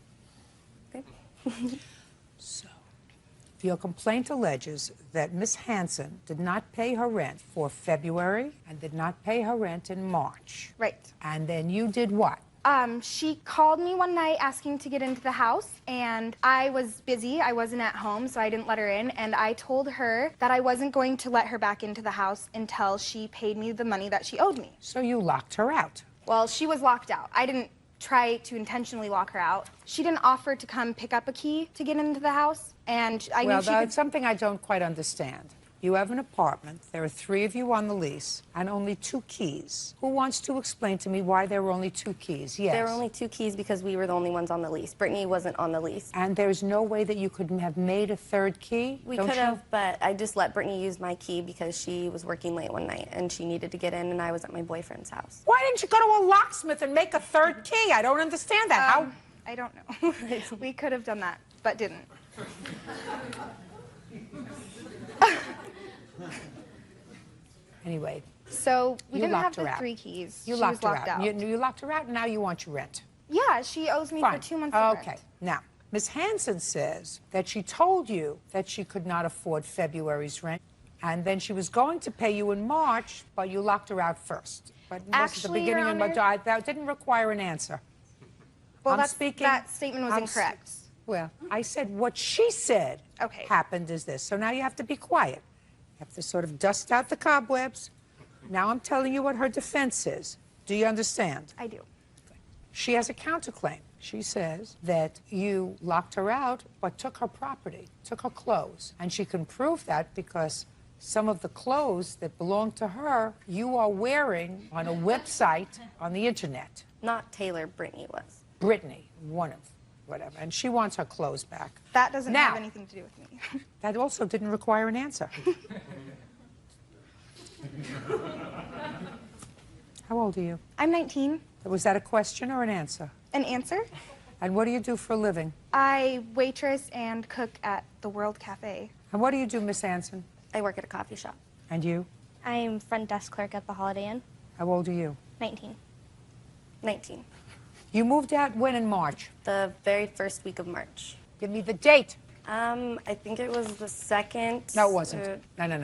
Okay. So, your complaint alleges that Miss Hansen did not pay her rent for February and did not pay her rent in March. Right. And then you did what? She called me one night asking to get into the house, and I was busy. I wasn't at home, so I didn't let her in, and I told her that I wasn't going to let her back into the house until she paid me the money that she owed me. So you locked her out? Well, she was locked out. I didn't try to intentionally lock her out. She didn't offer to come pick up a key to get into the house, and I knew she could... that's something I don't quite understand. You have an apartment, there are 3 of you on the lease, and only 2 keys. Who wants to explain to me why there were only 2 keys? Yes. There were only 2 keys because we were the only ones on the lease. Brittany wasn't on the lease. And there's no way that you could have made a 3rd key? We could have, but I just let Brittany use my key because she was working late one night and she needed to get in, and I was at my boyfriend's house. Why didn't you go to a locksmith and make a 3rd key? I don't understand that. How? I don't know. We could have done that, but didn't. Anyway. So we you didn't have locked her the out. 3 keys. You She locked was her locked out. out. You locked her out, and now you want your rent. Yeah, she owes me Fine. for 2 months of Okay. rent. Now, Ms. Hansen says that she told you that she could not afford February's rent, and then she was going to pay you in March, but you locked her out first. But Actually, the beginning Your of Honor- that didn't require an answer. Well, I'm speaking. that statement was incorrect. Well, I said what she said happened is this. So now you have to be quiet. You have to sort of dust out the cobwebs. Now I'm telling you what her defense is. Do you understand? I do. She has a counterclaim. She says that you locked her out but took her property, took her clothes. And she can prove that because some of the clothes that belong to her you are wearing on a website on the internet. Not Taylor, Brittany was. Brittany, one of whatever. And she wants her clothes back. That doesn't Now, have anything to do with me. that also didn't require an answer. How old are you? I'm 19. Was that a question or an answer? An answer? And what do you do for a living? I waitress and cook at the World Cafe. And what do you do, Miss Anson? I work at a coffee shop. And you? I'm front desk clerk at the Holiday Inn. How old are you? 19. 19. You moved out when in March? The very first week of March. Give me the date. I think it was the 2nd. No, it wasn't. No. No,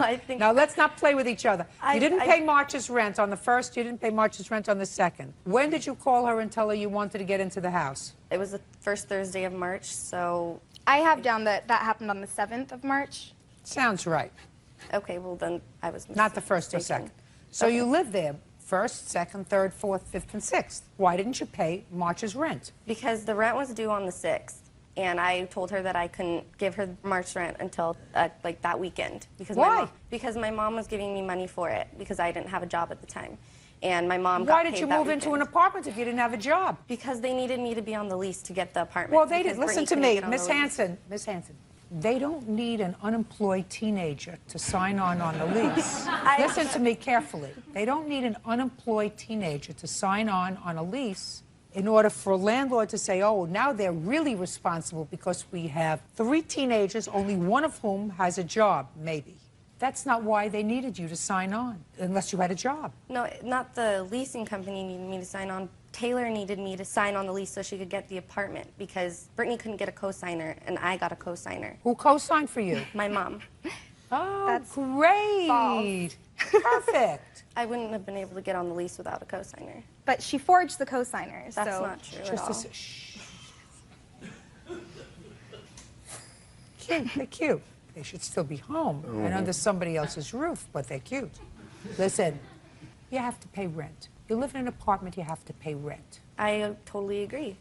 I think... No, let's not play with each other. You didn't pay I- March's rent on the 1st, you didn't pay March's rent on the 2nd. When did you call her and tell her you wanted to get into the house? It was the first Thursday of March, so... I have down that happened on the 7th of March. Sounds right. Okay, well then I was Not the 1st or 2nd. So you lived there 1st, 2nd, 3rd, 4th, 5th, and 6th. Why didn't you pay March's rent? Because the rent was due on the 6th, and I told her that I couldn't give her March rent until like that weekend. Because Why? Because my mom was giving me money for it because I didn't have a job at the time. And my mom Why got did paid you that move into an weekend. apartment if you didn't have a job? Because they needed me to be on the lease to get the apartment. Well, they because didn't. Listen Brittany to couldn't me, get on Miss the lease. Hanson. They don't need an unemployed teenager to sign on the lease. Listen to me carefully. They don't need an unemployed teenager to sign on a lease in order for a landlord to say, oh, now they're really responsible because we have 3 teenagers, only one of whom has a job, maybe. That's not why they needed you to sign on, unless you had a job. No, not the leasing company needed me to sign on. Taylor needed me to sign on the lease so she could get the apartment because Brittany couldn't get a co-signer and I got a co-signer. Who co-signed for you? My mom. Oh, That's great. false. Perfect. I wouldn't have been able to get on the lease without a co-signer. But she forged the co-signers. That's so. not true at all. Cute. They're cute. They should still be home and under somebody else's roof, but they're cute. Listen, you have to pay rent. You live in an apartment, you have to pay rent. I totally agree.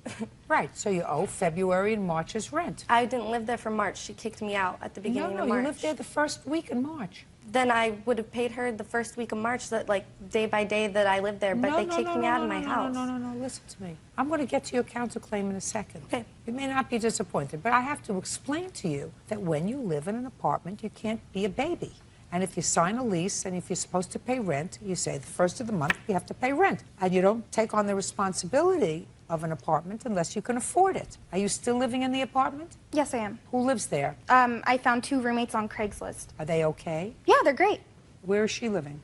Right, so you owe February and March's rent. I didn't live there for March. She kicked me out at the beginning No, of March. you lived there the first week in March. Then I would have paid her the first week of March, that like day by day that I lived there, but they kicked me out of my house. No, listen to me. I'm going to get to your counterclaim in a second. Okay. You may not be disappointed, but I have to explain to you that when you live in an apartment, you can't be a baby. And if you sign a lease and if you're supposed to pay rent, you say the first of the month you have to pay rent. And you don't take on the responsibility of an apartment unless you can afford it. Are you still living in the apartment? Yes, I am. Who lives there? I found 2 roommates on Craigslist. Are they okay? Yeah, they're great. Where is she living?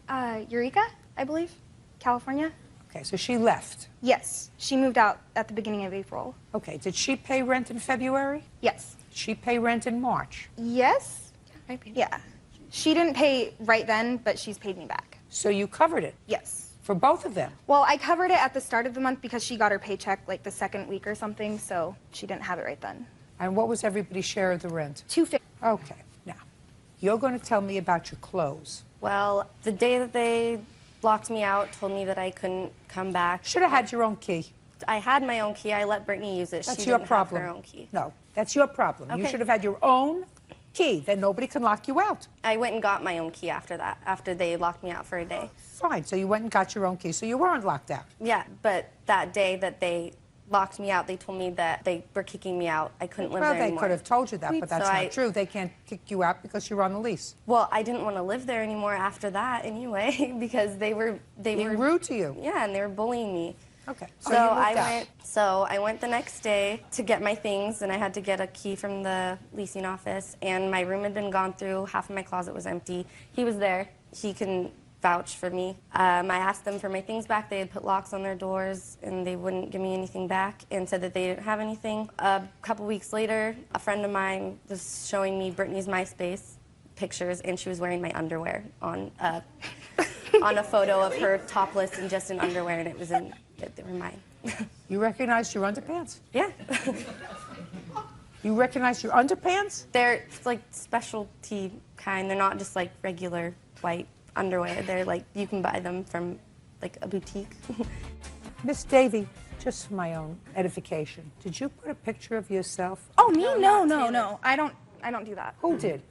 Eureka, I believe. California. Okay, so she left. Yes, she moved out at the beginning of April. Okay, did she pay rent in February? Yes. Did she pay rent in March? Yes? Yeah. She didn't pay right then, but she's paid me back. So you covered it? Yes. For both of them? Well, I covered it at the start of the month because she got her paycheck like the 2nd week or something, so she didn't have it right then. And what was everybody's share of the rent? $250. Okay, now, you're going to tell me about your clothes. Well, the day that they locked me out, told me that I couldn't come back. Should have had your own key. I had my own key. I let Brittany use it. That's She your didn't problem. have her own key. No, that's your problem. You Okay. should have had your own key. Then nobody can lock you out. I went and got my own key after that, after they locked me out for a day. Fine, so you went and got your own key, so you weren't locked out. Yeah, but that day that they locked me out, they told me that they were kicking me out. I couldn't live Well, there they anymore. could have told you that, but that's So not true. They can't kick you out because you're on the lease. Well, I didn't want to live there anymore after that anyway because they were Being rude to you. Yeah, and they were bullying me. Okay. So you moved I out. went. So I went the next day to get my things, and I had to get a key from the leasing office. And my room had been gone through. Half of my closet was empty. He was there. He can vouch for me. I asked them for my things back. They had put locks on their doors, and they wouldn't give me anything back, and said that they didn't have anything. A couple weeks later, a friend of mine was showing me Brittany's MySpace pictures, and she was wearing my underwear on on a photo of her topless and just in underwear, and it was in. They were mine. You recognized your underpants? Yeah. You recognize your underpants? They're like specialty kind. They're not just like regular white underwear. They're like, you can buy them from like a boutique. Miss Davy, just for my own edification, did you put a picture of yourself? Oh, me? No. I don't do that. Who did?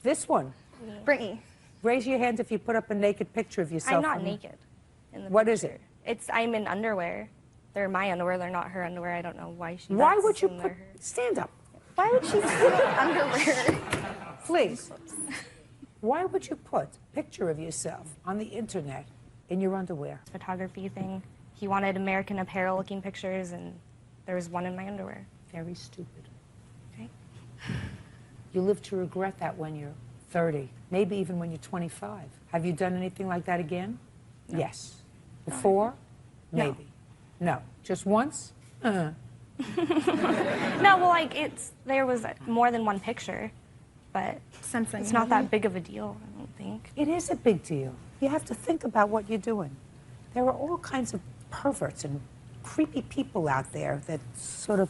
This one? Brittany. Raise your hand if you put up a naked picture of yourself. I'm not naked. What is it? I'm in underwear. They're my underwear. They're not her underwear. I don't know why she. Why would you put? Stand up. Why would she put underwear? Please. Why would you put a picture of yourself on the internet in your underwear? Photography thing. He wanted American Apparel looking pictures, and there was one in my underwear. Very stupid. Okay. You live to regret that when you're 30, maybe even when you're 25. Have you done anything like that again? No. Yes. Before? No. Maybe. No. Just once? No, well, like there was more than one picture, but it's not that big of a deal, I don't think. It is a big deal. You have to think about what you're doing. There are all kinds of perverts and creepy people out there that sort of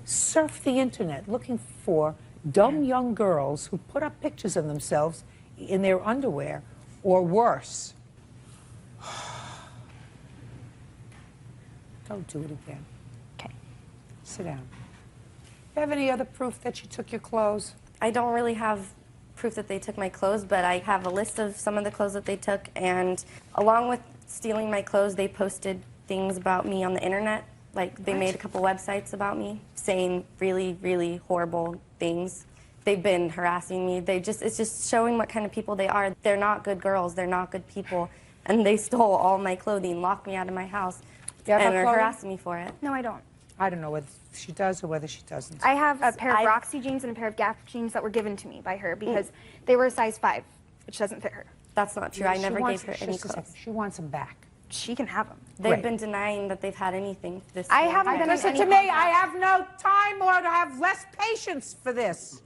surf the internet looking for dumb young girls who put up pictures of themselves in their underwear or worse. Don't do it again. Okay. Sit down. You have any other proof that you took your clothes? I don't really have proof that they took my clothes, but I have a list of some of the clothes that they took, and along with stealing my clothes, they posted things about me on the internet. Like, they made a couple websites about me, saying really, really horrible things. They've been harassing me. It's just showing what kind of people they are. They're not good girls. They're not good people. And they stole all my clothing, locked me out of my house, and are harassing me for it. No, I don't. I don't know whether she does or whether she doesn't. I have a pair of Roxy jeans and a pair of Gap jeans that were given to me by her because they were a size 5, which doesn't fit her. That's not true. I never gave her any clothes. She wants them back. She can have them. They've been denying that they've had anything this I year. haven't done Listen to me, I have no time or to have less patience for this.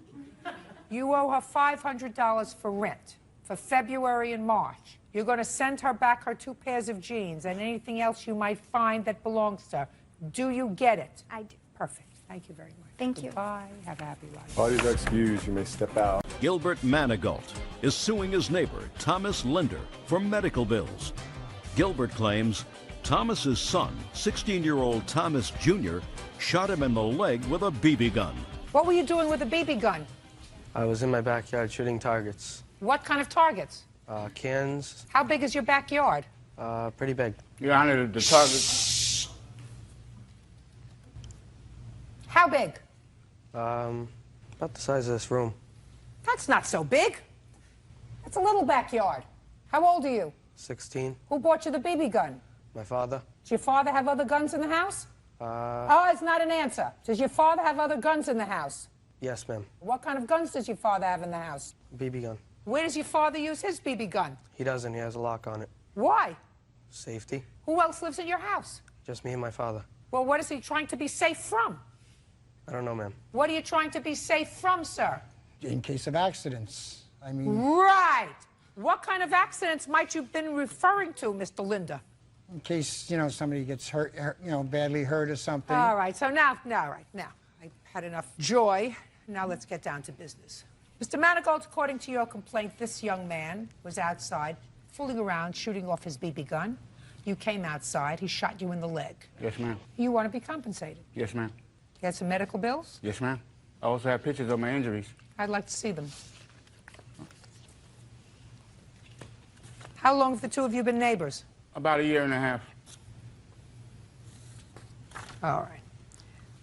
You owe her $500 for rent for February and March. You're going to send her back her 2 pairs of jeans and anything else you might find that belongs to her. Do you get it? I do. Perfect. Thank you very much. Thank you. Bye. Have a happy life. Parties are excused. You may step out. Gilbert Manigault is suing his neighbor, Thomas Linder, for medical bills. Gilbert claims Thomas's son, 16-year-old Thomas Jr., shot him in the leg with a BB gun. What were you doing with a BB gun? I was in my backyard shooting targets. What kind of targets? Cans. How big is your backyard? Pretty big. Your Honor, the target. How big? About the size of this room. That's not so big. That's a little backyard. How old are you? 16. Who bought you the BB gun? My father. Does your father have other guns in the house? Oh, it's not an answer. Does your father have other guns in the house? Yes, ma'am. What kind of guns does your father have in the house? BB gun. Where does your father use his BB gun? He doesn't. He has a lock on it. Why? Safety. Who else lives in your house? Just me and my father. Well, what is he trying to be safe from? I don't know, ma'am. What are you trying to be safe from, sir? In case of accidents. I mean... Right. What kind of accidents might you have been referring to, Mr. Linder? In case, somebody gets hurt, badly hurt or something. All right, so now, I've had enough joy. Now let's get down to business. Mr. Manigault, according to your complaint, this young man was outside fooling around, shooting off his BB gun. You came outside, he shot you in the leg. Yes, ma'am. You want to be compensated. Yes, ma'am. You had some medical bills? Yes, ma'am. I also have pictures of my injuries. I'd like to see them. How long have the two of you been neighbors? About 1.5 years. All right.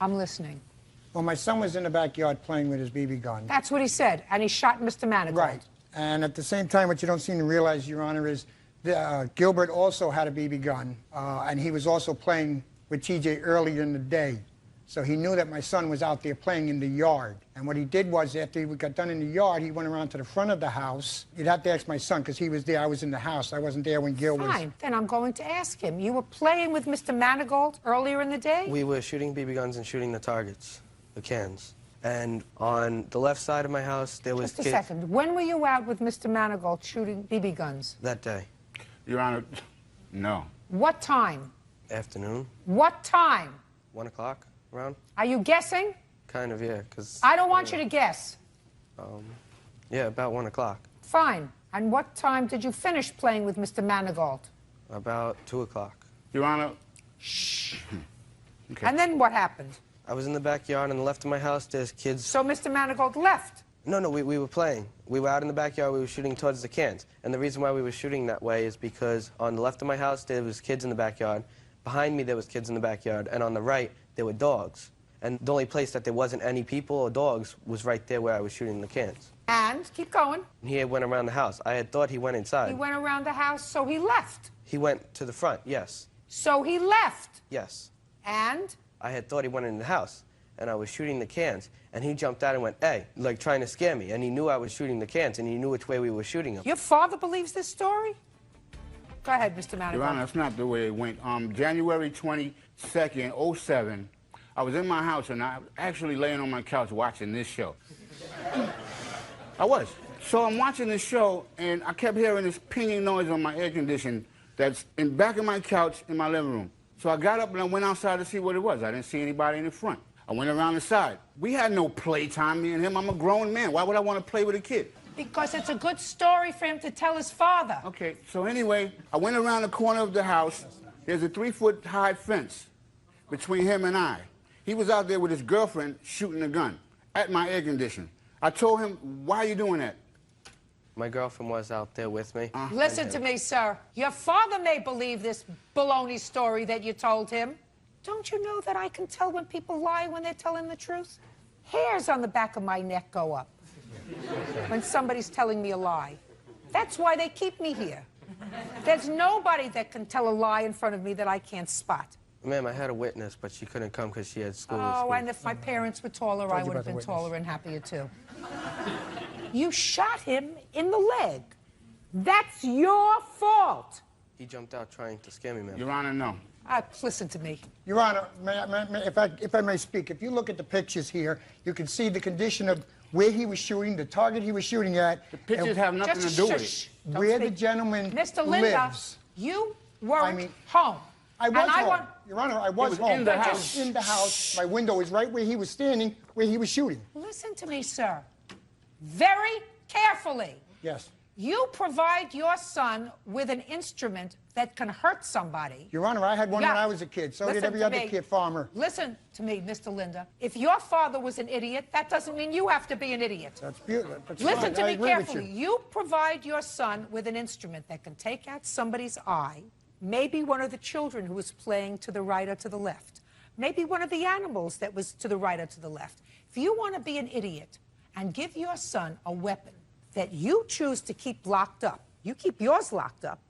I'm listening. Well, my son was in the backyard playing with his BB gun. That's what he said, and he shot Mr. Manigault. Right. And at the same time, what you don't seem to realize, Your Honor, is Gilbert also had a BB gun, and he was also playing with TJ earlier in the day. So he knew that my son was out there playing in the yard. And what he did was, after he got done in the yard, he went around to the front of the house. You'd have to ask my son, because he was there. I was in the house. I wasn't there when Gil was... Fine. Then I'm going to ask him. You were playing with Mr. Manigault earlier in the day? We were shooting BB guns and shooting the targets, the cans. And on the left side of my house, there was Just a second. When were you out with Mr. Manigault shooting BB guns? That day. Your Honor, no. What time? Afternoon. What time? 1 o'clock, around. Are you guessing? Kind of, yeah, because... I don't want you to guess. Yeah, about 1 o'clock. Fine. And what time did you finish playing with Mr. Manigault? About 2 o'clock. Your Honor. Shh. Okay. And then what happened? I was in the backyard on the left of my house. There's kids. So Mr. Manigault left? No, we were playing. We were out in the backyard. We were shooting towards the cans. And the reason why we were shooting that way is because on the left of my house, there was kids in the backyard. Behind me, there was kids in the backyard. And on the right, there were dogs. And the only place that there wasn't any people or dogs was right there where I was shooting the cans. And? Keep going. And he went around the house. I had thought he went inside. He went around the house, so he left. He went to the front, yes. So he left. Yes. And? I had thought he went in the house, and I was shooting the cans, and he jumped out and went, hey, like trying to scare me, and he knew I was shooting the cans, and he knew which way we were shooting them. Your father believes this story? Go ahead, Mr. Manigault. Your Honor, that's not the way it went. January 22nd, 07, I was in my house, and I was actually laying on my couch watching this show. I was. So I'm watching this show, and I kept hearing this pinging noise on my air conditioner that's in back of my couch in my living room. So I got up and I went outside to see what it was. I didn't see anybody in the front. I went around the side. We had no playtime, me and him. I'm a grown man. Why would I want to play with a kid? Because it's a good story for him to tell his father. Okay, so anyway, I went around the corner of the house. There's a 3-foot-high fence between him and I. He was out there with his girlfriend shooting a gun at my air conditioner. I told him, why are you doing that? My girlfriend was out there with me. Listen to me, sir. Your father may believe this baloney story that you told him. Don't you know that I can tell when people lie when they're telling the truth? Hairs on the back of my neck go up when somebody's telling me a lie. That's why they keep me here. There's nobody that can tell a lie in front of me that I can't spot. Ma'am, I had a witness, but she couldn't come because she had school. Oh, and if my parents were taller, I would have been taller and happier, too. You shot him in the leg. That's your fault. He jumped out trying to scare me, ma'am. Your Honor, no. Listen to me. Your Honor, if I may speak, if you look at the pictures here, you can see the condition of where he was shooting, the target he was shooting at. The pictures have nothing to do with it. Where the gentleman Mr. Linda, lives. you weren't home. I was home. Your Your Honor, I was home. in the I was house. in the house. My window is right where he was standing, where he was shooting. Listen to me, sir. Very carefully. Yes. You provide your son with an instrument that can hurt somebody. Your Honor, I had one when I was a kid. So did every other kid farmer. Listen to me, Mr. Linda. If your father was an idiot, that doesn't mean you have to be an idiot. That's beautiful. Listen to me carefully. You provide your son with an instrument that can take out somebody's eye, maybe one of the children who was playing to the right or to the left, maybe one of the animals that was to the right or to the left. If you want to be an idiot and give your son a weapon that you choose to keep locked up, you keep yours locked up,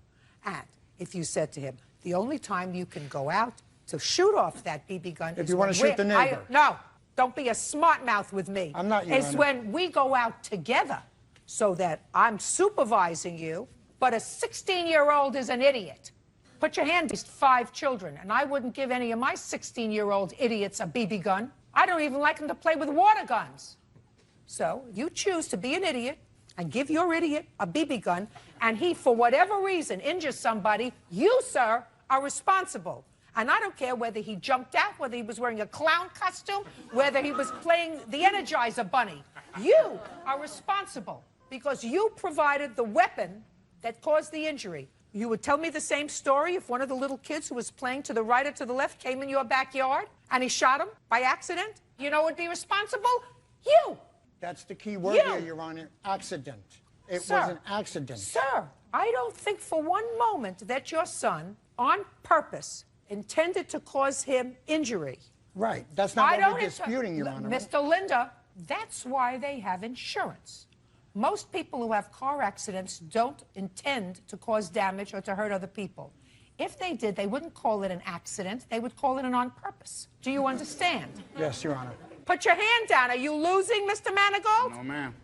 and if you said to him, the only time you can go out to shoot off that BB gun if you want to shoot the neighbor. No, don't be a smart mouth with me. I'm not, Your It's Honor. when we go out together so that I'm supervising you, but a 16-year-old is an idiot. Put your hand on 5 children, and I wouldn't give any of my 16-year-old idiots a BB gun. I don't even like them to play with water guns. So you choose to be an idiot and give your idiot a BB gun, and he, for whatever reason, injures somebody, you, sir, are responsible. And I don't care whether he jumped out, whether he was wearing a clown costume, whether he was playing the Energizer Bunny. You are responsible because you provided the weapon that caused the injury. You would tell me the same story if one of the little kids who was playing to the right or to the left came in your backyard and he shot him by accident? You know who would be responsible? You. That's the key word here, Your Honor. Accident. It was an accident. Sir, I don't think for one moment that your son, on purpose, intended to cause him injury. Right. That's not what we're disputing, Your Honor. Mr. Linda, that's why they have insurance. Most people who have car accidents don't intend to cause damage or to hurt other people. If they did, they wouldn't call it an accident. They would call it an on purpose. Do you understand? Yes, Your Honor. Put your hand down. Are you losing, Mr. Manigault? No, ma'am.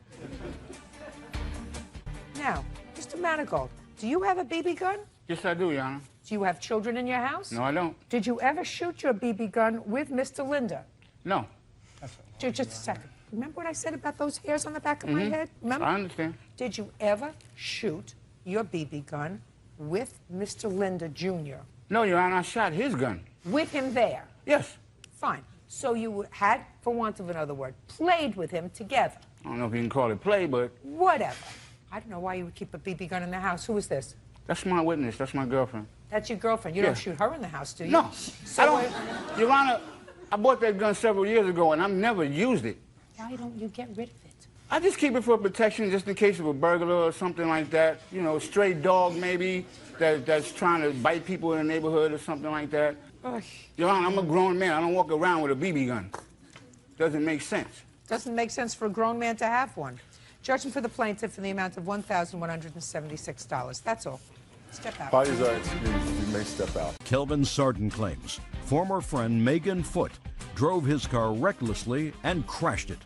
Now, Mr. Manigault, do you have a BB gun? Yes, I do, Your Honor. Do you have children in your house? No, I don't. Did you ever shoot your BB gun with Mr. Linda? No. Just a second. Remember what I said about those hairs on the back of my head? Remember? I understand. Did you ever shoot your BB gun with Mr. Linda Jr.? No, Your Honor, I shot his gun. With him there? Yes. Fine. So you had, for want of another word, played with him together. I don't know if you can call it play, but... Whatever. I don't know why you would keep a BB gun in the house. Who is this? That's my witness. That's my girlfriend. That's your girlfriend. You Yeah. don't shoot her in the house, do you? No. So I don't... Your Honor, I bought that gun several years ago, and I've never used it. Why don't you get rid of it? I just keep it for protection just in case of a burglar or something like that. You know, a stray dog maybe that's trying to bite people in the neighborhood or something like that. Your Honor, I'm a grown man. I don't walk around with a BB gun. Doesn't make sense. Doesn't make sense for a grown man to have one. Judgment for the plaintiff in the amount of $1,176. That's all. Step out. Parties are excused. You may step out. Kelvin Sarden claims former friend Megan Foote drove his car recklessly and crashed it.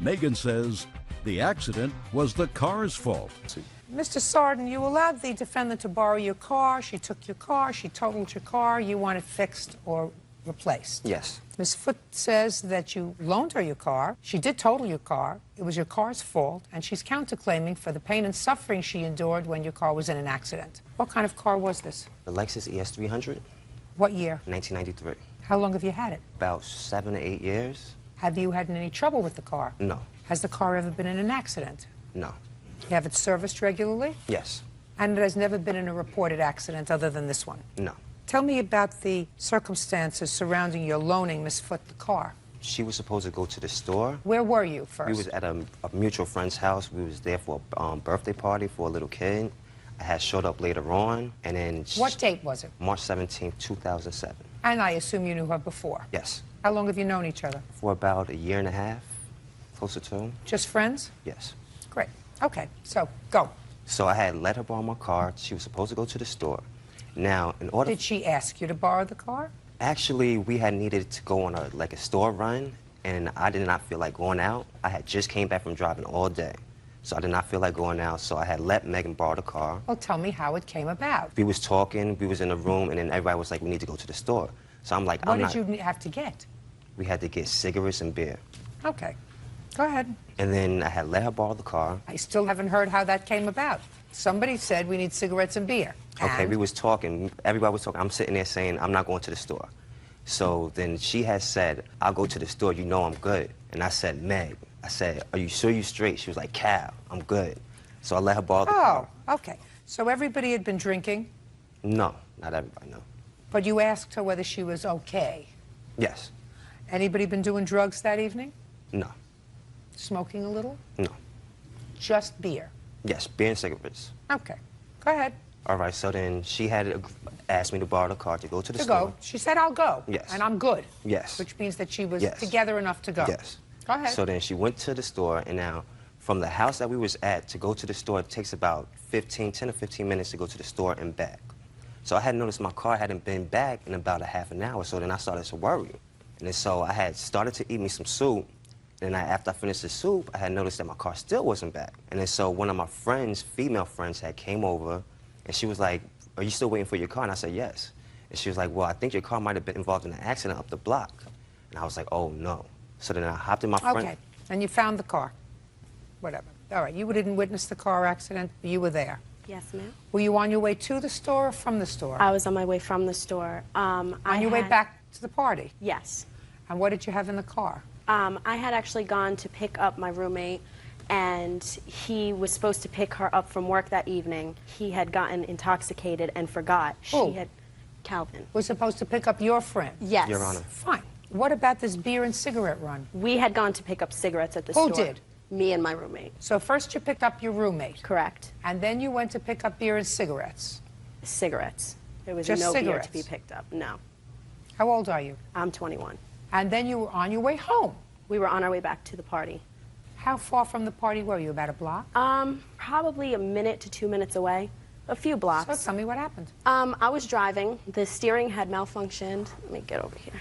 Megan says the accident was the car's fault. Mr. Sarden, you allowed the defendant to borrow your car. She took your car. She totaled your car. You want it fixed or replaced. Yes. Ms. Foote says that you loaned her your car. She did total your car. It was your car's fault, and she's counterclaiming for the pain and suffering she endured when your car was in an accident. What kind of car was this? The Lexus ES300, What year? 1993. How long have you had it? About 7 to 8 years. Have you had any trouble with the car? No. Has the car ever been in an accident? No. You have it serviced regularly? Yes. And it has never been in a reported accident other than this one? No. Tell me about the circumstances surrounding your loaning Miss Foote the car. She was supposed to go to the store. Where were you first? We was at a mutual friend's house. We was there for a birthday party for a little kid. I had showed up later on, and then... What date was it? March 17, 2007. And I assume you knew her before? Yes. How long have you known each other? For about a year and a half, closer to 2. Just friends? Yes. Great. Okay, so go. So I had let her borrow my car. She was supposed to go to the store. Now, in order... Did she ask you to borrow the car? Actually, we had needed to go on a store run, and I did not feel like going out. I had just came back from driving all day, so I did not feel like going out, so I had let Megan borrow the car. Well, tell me how it came about. We was talking, we was in a room, and then everybody was like, we need to go to the store. So I'm like, What did you have to get? We had to get cigarettes and beer. Okay, go ahead. And then I had let her borrow the car. I still haven't heard how that came about. Somebody said we need cigarettes and beer. Okay, we was talking, everybody was talking. I'm sitting there saying, I'm not going to the store. So then she has said, I'll go to the store, you know I'm good. And I said, Meg, I said, are you sure you straight? She was like, Cal, I'm good. So I let her borrow the car. Oh, okay. So everybody had been drinking? No, not everybody, no. But you asked her whether she was okay? Yes. Anybody been doing drugs that evening? No. Smoking a little? No. Just beer? Yes, beer and cigarettes. Okay, go ahead. All right, so then she had asked me to borrow the car to go to the To store. go. She said, I'll go. Yes. And I'm good. Yes. Which means that she was Yes. together enough to go. Yes. Go ahead. So then she went to the store, and now from the house that we was at to go to the store, it takes about 10 to 15 minutes to go to the store and back. So I had noticed my car hadn't been back in about a half an hour, so then I started to worry. And then so I had started to eat me some soup, and then after I finished the soup, I had noticed that my car still wasn't back. And then so one of my friends, female friends, had came over, and she was like, are you still waiting for your car? And I said, yes. And she was like, well, I think your car might have been involved in an accident up the block. And I was like, oh, no. So then I hopped in my friend. Okay, and you found the car. Whatever. All right, you didn't witness the car accident, but you were there. Yes, ma'am. Were you on your way to the store or from the store? I was on my way from the store. On your way back to the party? Yes. And what did you have in the car? I had actually gone to pick up my roommate, and he was supposed to pick her up from work that evening. He had gotten intoxicated and forgot. Who? She had... Calvin. Was supposed to pick up your friend? Yes. Your Honor. Fine. What about this beer and cigarette run? We had gone to pick up cigarettes at the Who store. did? Me and my roommate. So first you picked up your roommate? Correct. And then you went to pick up beer and cigarettes? Cigarettes. There was Just no cigarettes? beer to be picked up. No. How old are you? I'm 21. And then you were on your way home? We were on our way back to the party. How far from the party were you? About a block? Probably a minute to 2 minutes away. A few blocks. So tell me what happened. I was driving. The steering had malfunctioned. Let me get over here.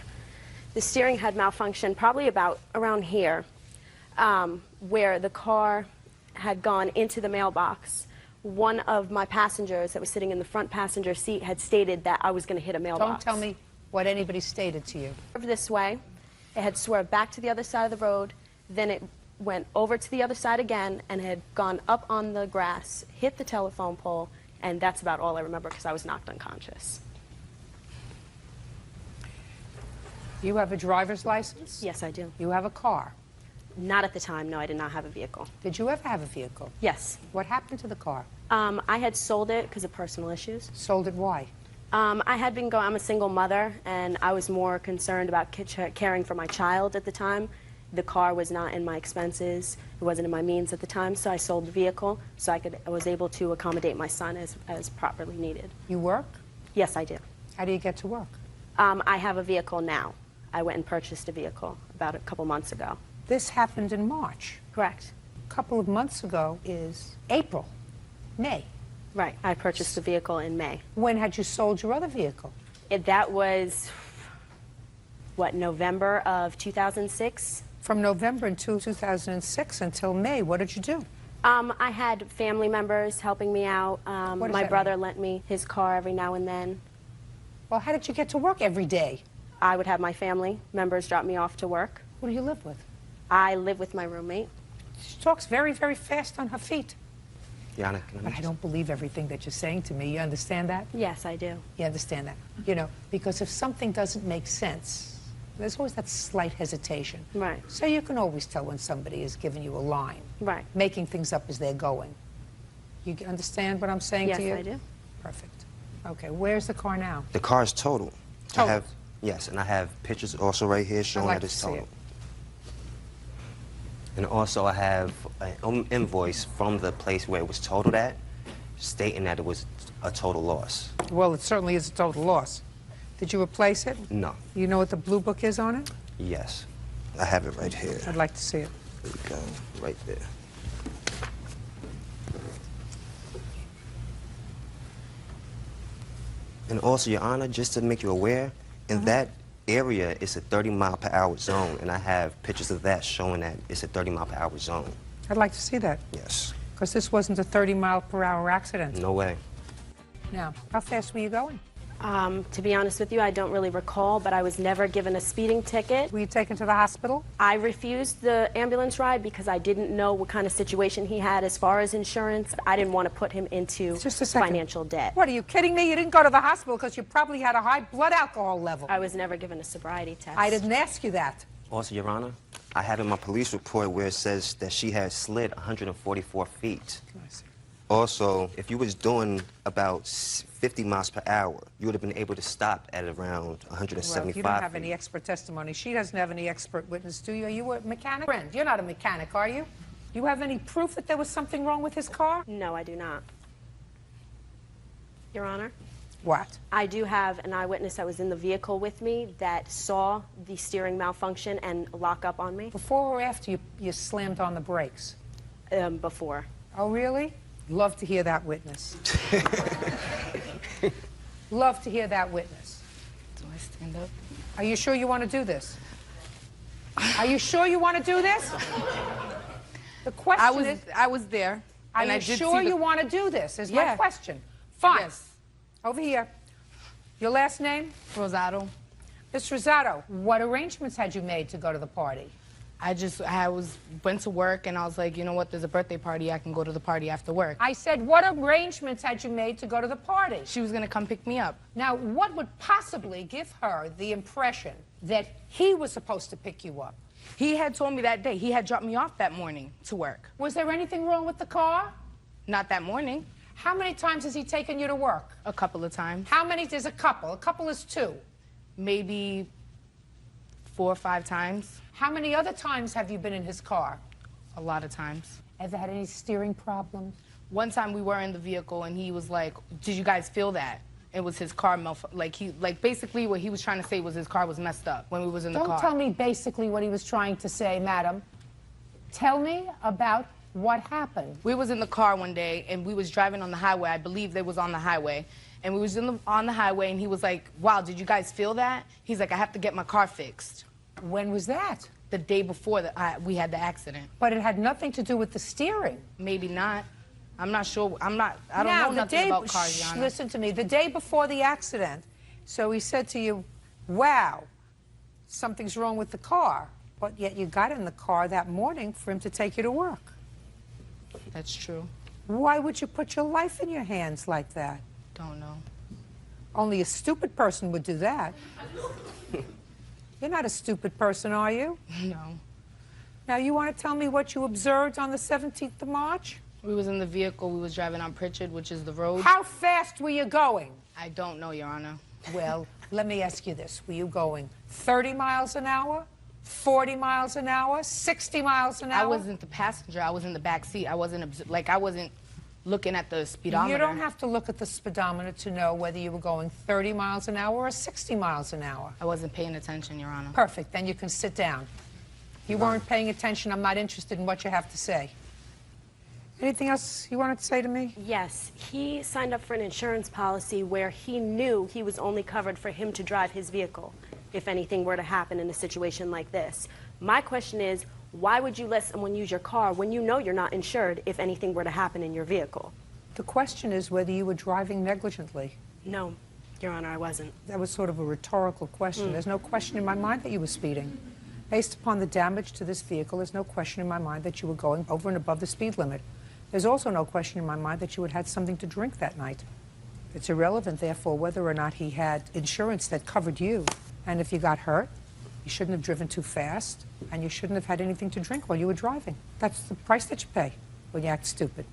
The steering had malfunctioned probably about around here, where the car had gone into the mailbox. One of my passengers that was sitting in the front passenger seat had stated that I was going to hit a mailbox. Don't tell me what anybody stated to you. This way. It had swerved back to the other side of the road. Then it went over to the other side again and had gone up on the grass, hit the telephone pole, and that's about all I remember because I was knocked unconscious. You have a driver's license? Yes, I do. You have a car? Not at the time, no, I did not have a vehicle. Did you ever have a vehicle? Yes. What happened to the car? I had sold it because of personal issues. Sold it why? I had been going, I'm a single mother, and I was more concerned about caring for my child at the time. The car was not in my expenses. It wasn't in my means at the time, so I sold the vehicle so I was able to accommodate my son as properly needed. You work? Yes, I do. How do you get to work? I have a vehicle now. I went and purchased a vehicle about a couple months ago. This happened in March. Correct. A couple of months ago is April, May. Right. I purchased the vehicle in May. When had you sold your other vehicle? That was, what, November of 2006? From November until 2006 until May, what did you do? I had family members helping me out. My brother lent me his car every now and then. Well, how did you get to work every day? I would have my family members drop me off to work. Who do you live with? I live with my roommate. She talks very, very fast on her feet. Yana, But I don't believe everything that you're saying to me. You understand that? Yes, I do. You understand that? You know, because if something doesn't make sense, there's always that slight hesitation. Right. So you can always tell when somebody is giving you a line. Right. Making things up as they're going. You understand what I'm saying to you? Yes, I do. Perfect. Okay, where's the car now? The car is total. Total? Yes, and I have pictures also right here showing like that it's to see total. And also I have an invoice from the place where it was totaled at, stating that it was a total loss. Well, it certainly is a total loss. Did you replace it? No. You know what the blue book is on it? Yes. I have it right here. I'd like to see it. There we go. Right there. And also, Your Honor, just to make you aware, in that area, it's a 30-mile-per-hour zone, and I have pictures of that showing that it's a 30-mile-per-hour zone. I'd like to see that. Yes. Because this wasn't a 30-mile-per-hour accident. No way. Now, how fast were you going? To be honest with you, I don't really recall, but I was never given a speeding ticket. Were you taken to the hospital? I refused the ambulance ride because I didn't know what kind of situation he had as far as insurance. I didn't want to put him into financial debt. What, are you kidding me? You didn't go to the hospital because you probably had a high blood alcohol level. I was never given a sobriety test. I didn't ask you that. Also, Your Honor, I have in my police report where it says that she had slid 144 feet. Also, if you was doing about 50 miles per hour, you would have been able to stop at around 175 Well, you don't have any expert testimony. She doesn't have any expert witness, do you? Are you a mechanic? Friend, you're not a mechanic, are you? You have any proof that there was something wrong with his car? No, I do not. Your Honor? What? I do have an eyewitness that was in the vehicle with me that saw the steering malfunction and lock up on me. Before or after you slammed on the brakes? Before. Oh, really? Love to hear that witness. Love to hear that witness. Do I stand up? Are you sure you want to do this? Are you sure you want to do this? The question is... I was there. Are and you I did sure see you want to do this, is my question. Fine. Yes. Over here. Your last name? Rosado. Miss Rosado, what arrangements had you made to go to the party? Went to work and I was like, you know what, there's a birthday party, I can go to the party after work. I said, what arrangements had you made to go to the party? She was gonna come pick me up. Now, what would possibly give her the impression that he was supposed to pick you up? He had told me that day. He had dropped me off that morning to work. Was there anything wrong with the car? Not that morning. How many times has he taken you to work? A couple of times. How many is a couple? A couple is two. Maybe 4 or 5 times. How many other times have you been in his car? A lot of times. Ever had any steering problems? One time we were in the vehicle and he was like, did you guys feel that? It was his car basically what he was trying to say was his car was messed up when we was in the car. Don't tell me basically what he was trying to say, madam. Tell me about what happened. We was in the car one day and we was driving on the highway. I believe they was on the highway. And we was on the highway and he was like, wow, did you guys feel that? He's like, I have to get my car fixed. When was that? The day before we had the accident. But it had nothing to do with the steering. Maybe not. I'm not sure. I don't know nothing about cars, Yana. Listen to me. The day before the accident, so he said to you, wow, something's wrong with the car. But yet you got in the car that morning for him to take you to work. That's true. Why would you put your life in your hands like that? Don't know. Only a stupid person would do that. You're not a stupid person, are you? No. Now, you want to tell me what you observed on the 17th of March? We was in the vehicle. We was driving on Pritchard, which is the road. How fast were you going? I don't know, Your Honor. Well, let me ask you this. Were you going 30 miles an hour, 40 miles an hour, 60 miles an hour? I wasn't the passenger. I was in the back seat. I wasn't, I wasn't looking at the speedometer. You don't have to look at the speedometer to know whether you were going 30 miles an hour or 60 miles an hour. I wasn't paying attention, Your Honor. Perfect. Then you can sit down. You weren't paying attention. I'm not interested in what you have to say. Anything else you wanted to say to me? Yes, he signed up for an insurance policy where he knew he was only covered for him to drive his vehicle if anything were to happen in a situation like this. My question is, why would you let someone use your car when you know you're not insured if anything were to happen in your vehicle? The question is whether you were driving negligently. No, Your Honor, I wasn't. That was sort of a rhetorical question. There's no question in my mind that you were speeding. Based upon the damage to this vehicle, there's no question in my mind that you were going over and above the speed limit. There's also no question in my mind that you had had something to drink that night. It's irrelevant, therefore, whether or not he had insurance that covered you. And if you got hurt, you shouldn't have driven too fast, and you shouldn't have had anything to drink while you were driving. That's the price that you pay when you act stupid.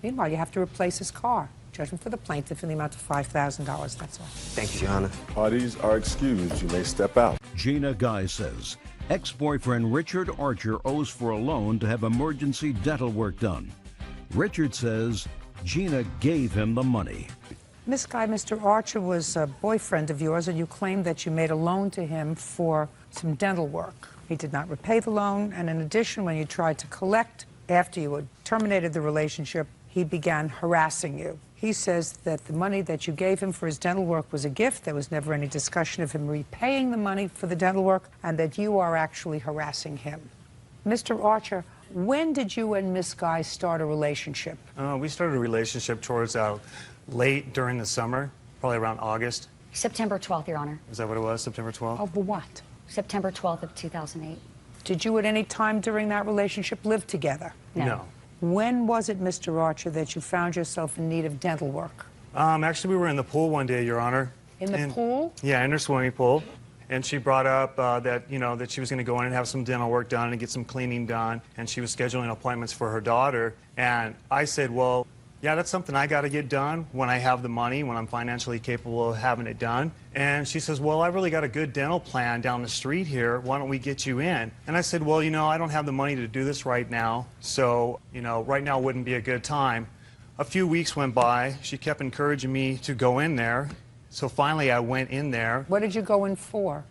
Meanwhile, you have to replace his car. Judgment for the plaintiff in the amount of $5,000, that's all. Thank you, Your Honor. Parties are excused. You may step out. Gina Guy says ex-boyfriend Richard Archer owes for a loan to have emergency dental work done. Richard says Gina gave him the money. Miss Guy, Mr. Archer was a boyfriend of yours, and you claimed that you made a loan to him for some dental work. He did not repay the loan, and in addition, when you tried to collect after you had terminated the relationship, he began harassing you. He says that the money that you gave him for his dental work was a gift. There was never any discussion of him repaying the money for the dental work, and that you are actually harassing him. Mr. Archer, when did you and Miss Guy start a relationship? We started a relationship towards late during the summer, probably around August. September 12th, Your Honor. Is that what it was, September 12th? Of what? September 12th of 2008. Did you at any time during that relationship live together? No. When was it, Mr. Archer, that you found yourself in need of dental work? Actually, we were in the pool one day, Your Honor. In the pool? Yeah, in her swimming pool. And she brought up that she was going to go in and have some dental work done and get some cleaning done. And she was scheduling appointments for her daughter. And I said, well, yeah, that's something I got to get done when I have the money, when I'm financially capable of having it done. And she says, well, I really got a good dental plan down the street here. Why don't we get you in? And I said, well, I don't have the money to do this right now. So, right now wouldn't be a good time. A few weeks went by. She kept encouraging me to go in there. So finally I went in there. What did you go in for?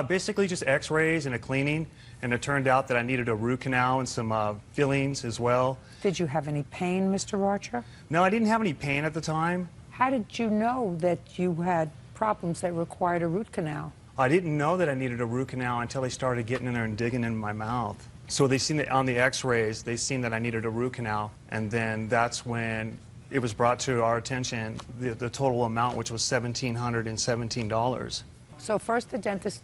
Basically just x-rays and a cleaning. And it turned out that I needed a root canal and some fillings as well. Did you have any pain, Mr. Archer? No, I didn't have any pain at the time. How did you know that you had problems that required a root canal? I didn't know that I needed a root canal until they started getting in there and digging in my mouth. So they seen that on the x-rays, they seen that I needed a root canal. And then that's when it was brought to our attention, the total amount, which was $1,717. So first the dentist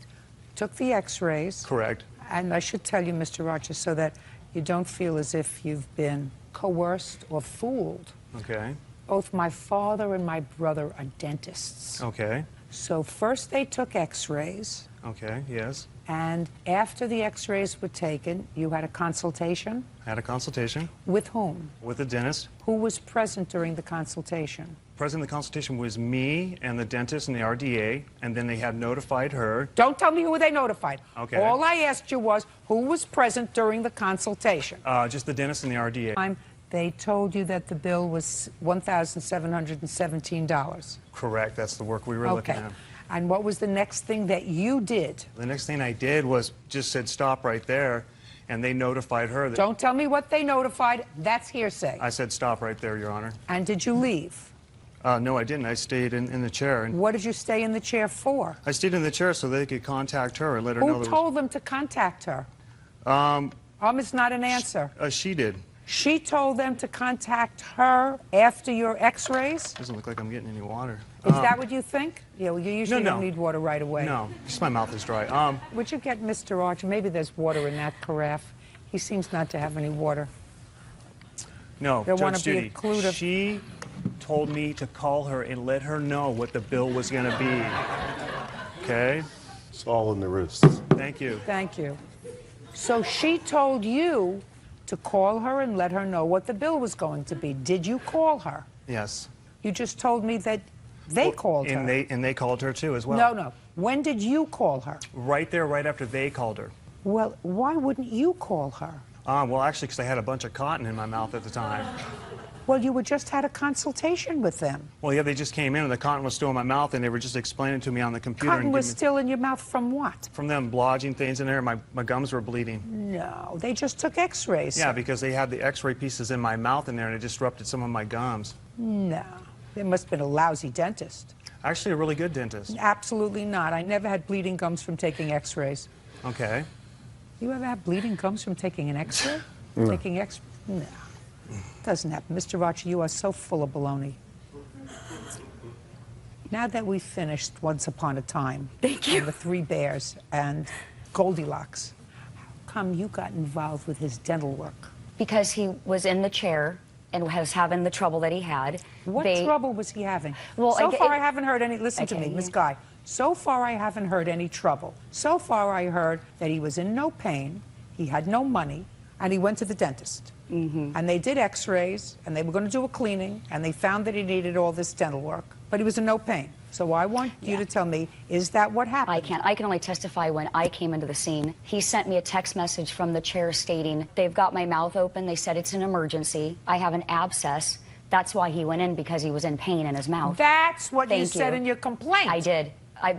took the x-rays. Correct. And I should tell you, Mr. Archer, so that you don't feel as if you've been coerced or fooled. Okay. Both my father and my brother are dentists. Okay. So first they took x-rays. Okay, yes. And after the x-rays were taken, you had a consultation? I had a consultation. With whom? With the dentist. Who was present during the consultation? Present in the consultation was me and the dentist and the RDA, and then they had notified her. Don't tell me who they notified. Okay. All I asked you was who was present during the consultation. Just the dentist and the RDA. They told you that the bill was $1,717. Correct. That's the work we were looking at. And what was the next thing that you did? The next thing I did was just said stop right there, and they notified her. That Don't tell me what they notified. That's hearsay. I said stop right there, Your Honor. And did you leave? No, I didn't. I stayed in the chair. What did you stay in the chair for? I stayed in the chair so they could contact her and let her know. Who told them to contact her? It's not an answer. She did. She told them to contact her after your x-rays? Doesn't look like I'm getting any water. Is that what you think? Yeah, well, you usually No. don't need water right away. No, just my mouth is dry. Would you get Mr. Archer? Maybe there's water in that carafe. He seems not to have any water. No, They want Judge to be Judy, included. she told me to call her and let her know what the bill was going to be. Okay? It's all in the wrist. Thank you. Thank you. So she told you to call her and let her know what the bill was going to be. Did you call her? Yes. You just told me that they called her. And they called her too as well. No. When did you call her? Right there, right after they called her. Well, why wouldn't you call her? Well, actually, because I had a bunch of cotton in my mouth at the time. Well, you had just had a consultation with them. Well, yeah, they just came in and the cotton was still in my mouth and they were just explaining to me on the computer. Cotton and was giving me- still in your mouth from what? From them lodging things in there, my gums were bleeding. No, they just took x-rays. Yeah, because they had the x-ray pieces in my mouth in there and it disrupted some of my gums. No, it must have been a lousy dentist. Actually, a really good dentist. Absolutely not. I never had bleeding gums from taking x-rays. Okay. You ever have bleeding gums from taking an x-ray? No. Taking x? No. Doesn't happen. Mr. Rocha, you are so full of baloney. Now that we've finished Once Upon a Time, Thank you. and the Three Bears and Goldilocks, how come you got involved with his dental work? Because he was in the chair and was having the trouble that he had. What trouble was he having? Well, so far I haven't heard any, listen to me, Miss Guy. So far I haven't heard any trouble. So far I heard that he was in no pain, he had no money, and he went to the dentist. And they did x-rays, and they were going to do a cleaning, and they found that he needed all this dental work, but he was in no pain. So I want you to tell me, is that what happened? I can only testify when I came into the scene. He sent me a text message from the chair stating, they've got my mouth open, they said it's an emergency, I have an abscess. That's why he went in, because he was in pain in his mouth. That's what you Thank said in your complaint. I did.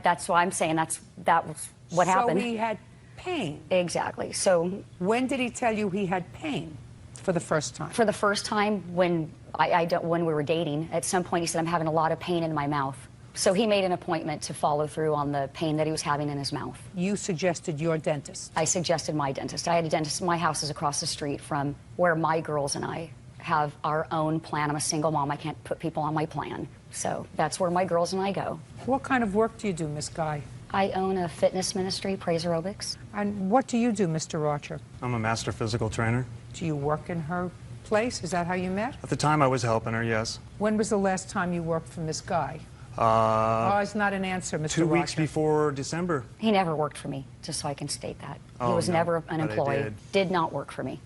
That's why I'm saying that was what happened. So he had pain. Exactly. So when did he tell you he had pain for the first time? For the first time when when we were dating, at some point he said, I'm having a lot of pain in my mouth. So he made an appointment to follow through on the pain that he was having in his mouth. You suggested your dentist? I suggested my dentist. I had a dentist. My house is across the street from where my girls and I have our own plan. I'm a single mom. I can't put people on my plan. So that's where my girls and I go. What kind of work do you do, Miss Guy? I own a fitness ministry, Praise Aerobics. And what do you do, Mr. Rocha? I'm a master physical trainer. Do you work in her place? Is that how you met? At the time, I was helping her, yes. When was the last time you worked for Miss Guy? It's not an answer, Mr. 2 weeks Rocha. before December. He never worked for me, just so I can state that. He Oh, was no, never an but I employee. Did not work for me.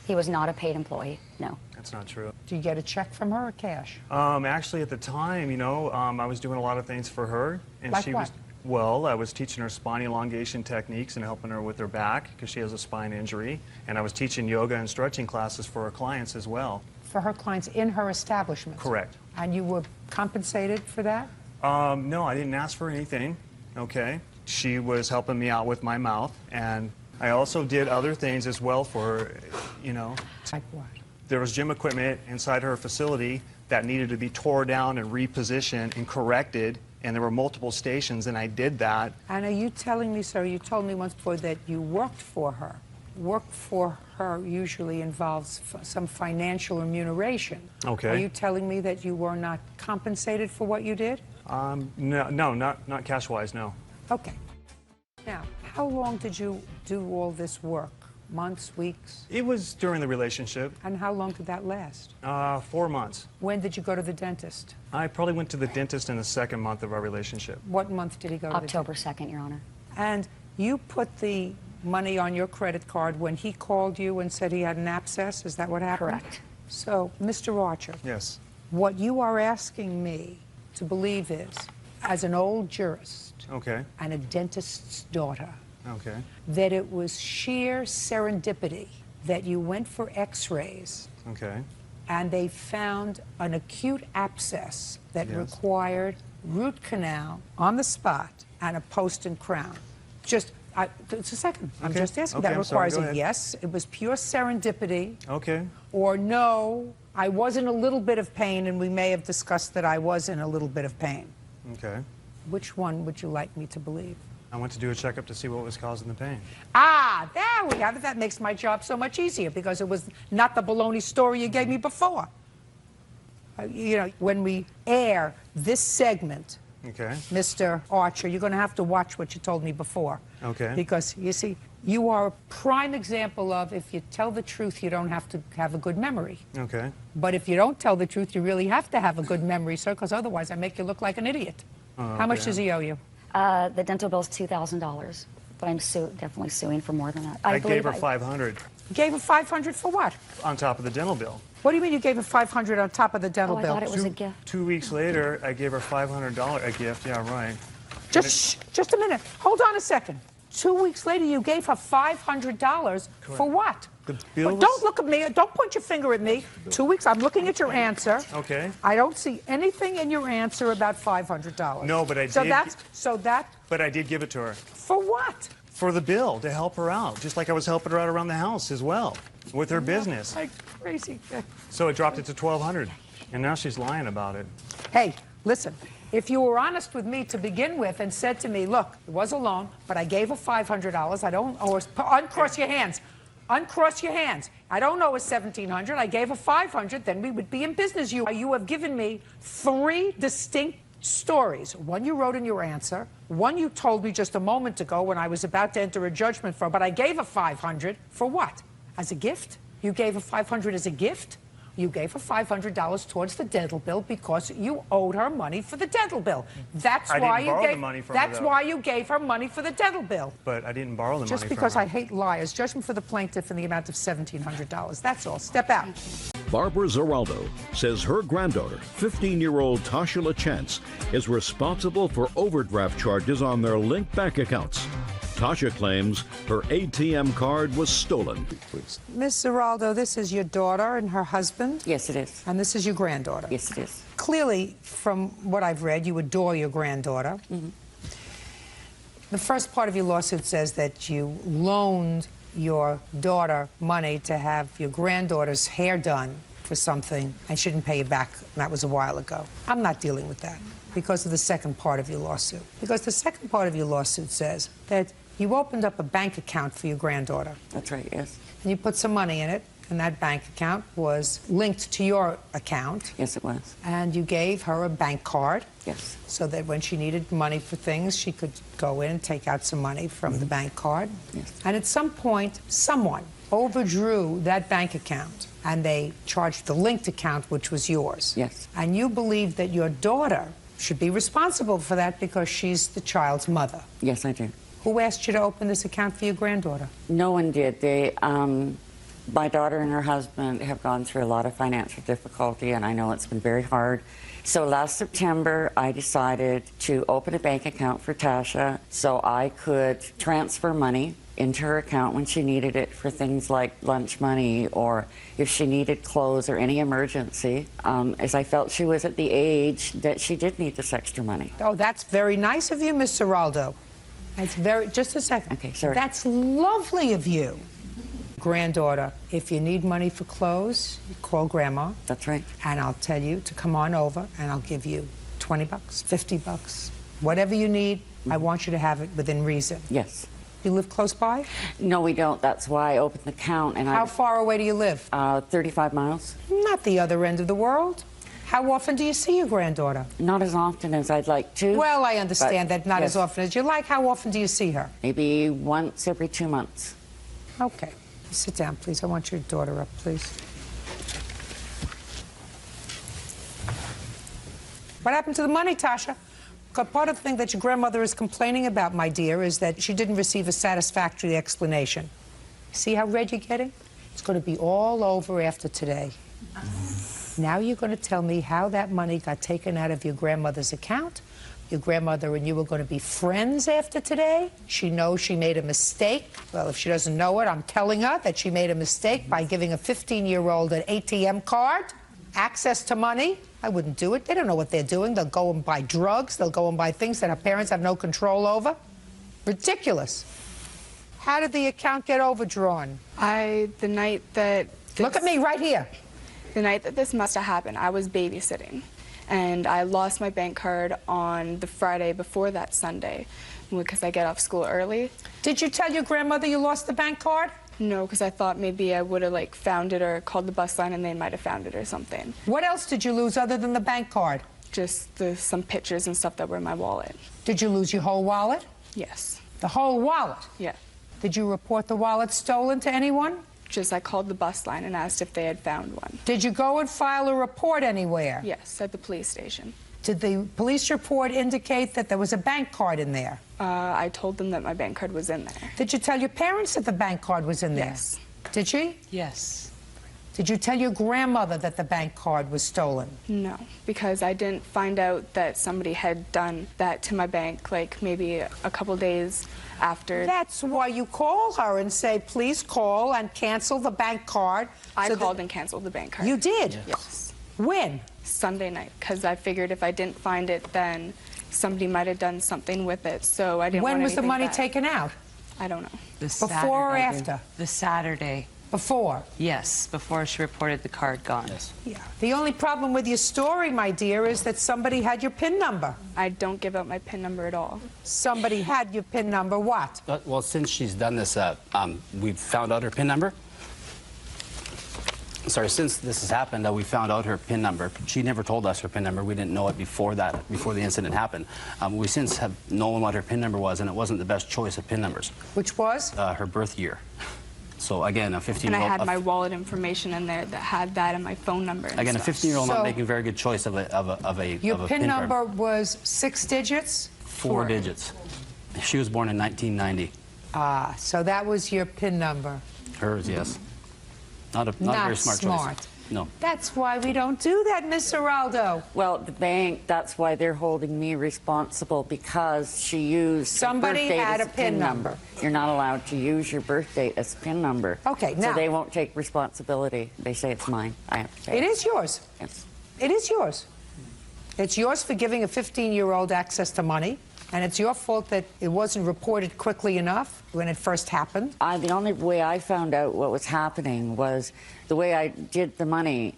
He was not a paid employee, no. That's not true. Do you get a check from her or cash? Actually, at the time, I was doing a lot of things for her. And Like she what? Well, I was teaching her spine elongation techniques and helping her with her back because she has a spine injury. And I was teaching yoga and stretching classes for her clients as well. For her clients in her establishment? Correct. And you were compensated for that? No, I didn't ask for anything, okay? She was helping me out with my mouth, and I also did other things as well for her, Like what? There was gym equipment inside her facility that needed to be tore down and repositioned and corrected, and there were multiple stations, and I did that. And are you telling me, sir, you told me once before that you worked for her. Work for her usually involves some financial remuneration. Okay. Are you telling me that you were not compensated for what you did? No, not cash-wise, no. Okay. Now, how long did you do all this work? Months, weeks? It was during the relationship. And how long did that last? 4 months. When did you go to the dentist? I probably went to the dentist in the second month of our relationship. What month did he go to the October 2nd, Your Honor. And you put the money on your credit card when he called you and said he had an abscess? Is that what happened? Correct. So, Mr. Archer, Yes. what you are asking me to believe is, as an old jurist Okay. and a dentist's daughter, Okay. that it was sheer serendipity that you went for x-rays Okay. and they found an acute abscess that Yes. required root canal on the spot and a post and crown. Just a second. I'm Okay. just asking. Okay, that I'm sorry. requires Go a ahead. yes. It was pure serendipity. Okay. Or no, I was in a little bit of pain, and we may have discussed that I was in a little bit of pain. Okay. Which one would you like me to believe? I went to do a checkup to see what was causing the pain. Ah, there we have it. That makes my job so much easier because it was not the baloney story you gave me before. When we air this segment, Okay. Mr. Archer, you're going to have to watch what you told me before. Okay. Because, you see, you are a prime example of if you tell the truth, you don't have to have a good memory. Okay. But if you don't tell the truth, you really have to have a good memory, sir, because otherwise I make you look like an idiot. How much okay. does he owe you? The dental bill's $2,000, but I'm definitely suing for more than that. I gave her $500. You gave her $500 for what? On top of the dental bill. What do you mean you gave her $500 on top of the dental bill? I thought it was a gift. 2 weeks later, I gave her $500 a gift. Yeah, right. Just a minute. Hold on a second. 2 weeks later, you gave her $500 for what? The bill. Don't look at me. Don't point your finger at me. 2 weeks. I'm looking at your answer. Okay. I don't see anything in your answer about $500. No, but I so did. But I did give it to her. For what? For the bill, to help her out, just like I was helping her out around the house as well, with her business. Like crazy. So it dropped it to $1,200, and now she's lying about it. Hey, listen. If you were honest with me to begin with and said to me, look, it was a loan, but I gave her $500. I don't owe her. Uncross your hands. Uncross your hands. I don't owe her $1,700. I gave her $500. Then we would be in business. You have given me 3 distinct stories. One you wrote in your answer. One you told me just a moment ago when I was about to enter a judgment for. But I gave her $500 for what? As a gift? You gave her $500 as a gift? You gave her $500 towards the dental bill because you owed her money for the dental bill. That's why you gave. That's why you gave her money for the dental bill. But I didn't borrow the money from her. Just because I hate liars. Judgment for the plaintiff in the amount of $1,700. That's all. Step out. Barbara Zeraldo says her granddaughter, 15-year-old Tasha LaChance, is responsible for overdraft charges on their linked bank accounts. Tasha claims her ATM card was stolen. Ms. Zeraldo, this is your daughter and her husband? Yes, it is. And this is your granddaughter? Yes, it is. Clearly, from what I've read, you adore your granddaughter. Mm-hmm. The first part of your lawsuit says that you loaned your daughter money to have your granddaughter's hair done for something and she didn't pay you back. That was a while ago. I'm not dealing with that because of the second part of your lawsuit. Because the second part of your lawsuit says that you opened up a bank account for your granddaughter. That's right, yes. And you put some money in it, and that bank account was linked to your account. Yes, it was. And you gave her a bank card. Yes. So that when she needed money for things, she could go in and take out some money from the bank card. Yes. And at some point, someone overdrew that bank account, and they charged the linked account, which was yours. Yes. And you believe that your daughter should be responsible for that because she's the child's mother. Yes, I do. Who asked you to open this account for your granddaughter? No one did. My daughter and her husband have gone through a lot of financial difficulty, and I know it's been very hard. So last September, I decided to open a bank account for Tasha so I could transfer money into her account when she needed it for things like lunch money or if she needed clothes or any emergency, as I felt she was at the age that she did need this extra money. Oh, that's very nice of you, Miss Zeraldo. That's just a second. Okay, sorry. That's lovely of you. Granddaughter, if you need money for clothes, you call Grandma. That's right. And I'll tell you to come on over, and I'll give you $20, $50, whatever you need. I want you to have it within reason. Yes. You live close by? No, we don't. That's why I opened the account. And How far away do you live? 35 miles. Not the other end of the world. How often do you see your granddaughter? Not as often as I'd like to. Well, I understand that not yes. as often as you like. How often do you see her? Maybe once every 2 months. Okay. Sit down, please. I want your daughter up, please. What happened to the money, Tasha? Part of the thing that your grandmother is complaining about, my dear, is that she didn't receive a satisfactory explanation. See how red you're getting? It's going to be all over after today. Now you're going to tell me how that money got taken out of your grandmother's account. Your grandmother and you are going to be friends after today. She knows she made a mistake. Well, if she doesn't know it, I'm telling her that she made a mistake by giving a 15-year-old an ATM card, access to money. I wouldn't do it. They don't know what they're doing. They'll go and buy drugs. They'll go and buy things that our parents have no control over. Ridiculous. How did the account get overdrawn? The night that... Look at me right here. The night that this must have happened, I was babysitting. And I lost my bank card on the Friday before that Sunday because I get off school early. Did you tell your grandmother you lost the bank card? No, because I thought maybe I would have found it or called the bus line and they might have found it or something. What else did you lose other than the bank card? Just some pictures and stuff that were in my wallet. Did you lose your whole wallet? Yes. The whole wallet? Yeah. Did you report the wallet stolen to anyone? Just I called the bus line and asked if they had found one. Did you go and file a report anywhere? Yes, at the police station. Did the police report indicate that there was a bank card in there? I told them that my bank card was in there. Did you tell your parents that the bank card was in there? Yes. Did she? Yes. Did you tell your grandmother that the bank card was stolen? No, because I didn't find out that somebody had done that to my bank, like maybe a couple days after. That's why you call her and say, please call and cancel the bank card. I called and canceled the bank card. You did? Yes. When? Sunday night, because I figured if I didn't find it, then somebody might have done something with it, so I didn't want When was the anything money back. taken out? I don't know. Before or after? The Saturday. Before? Yes, before she reported the card gone. Yeah. The only problem with your story, my dear, is that somebody had your PIN number. I don't give out my PIN number at all. Somebody had your PIN number, what? Well, since she's done this, we've found out her PIN number. Sorry, since this has happened, we found out her PIN number. She never told us her PIN number. We didn't know it before the incident happened. We since have known what her PIN number was, and it wasn't the best choice of PIN numbers. Which was? Her birth year. So again, a 15-year-old... And I had my wallet information in there that had that and my phone number and Again, a stuff. 15-year-old not making a very good choice of a Your of a PIN card. number was 6 digits? 4 digits. She was born in 1990. Ah, so that was your PIN number. Hers, yes. Not a Not very smart choice. No. That's why we don't do that, Miss Geraldo. Well, the bank, that's why they're holding me responsible, because she used Somebody birth date had as a PIN number. You're not allowed to use your birth date as PIN number. Okay, now... So they won't take responsibility. They say it's mine. I have to pay. It is yours. Yes. It is yours. It's yours for giving a 15-year-old access to money, and it's your fault that it wasn't reported quickly enough when it first happened. The only way I found out what was happening was the way I did the money.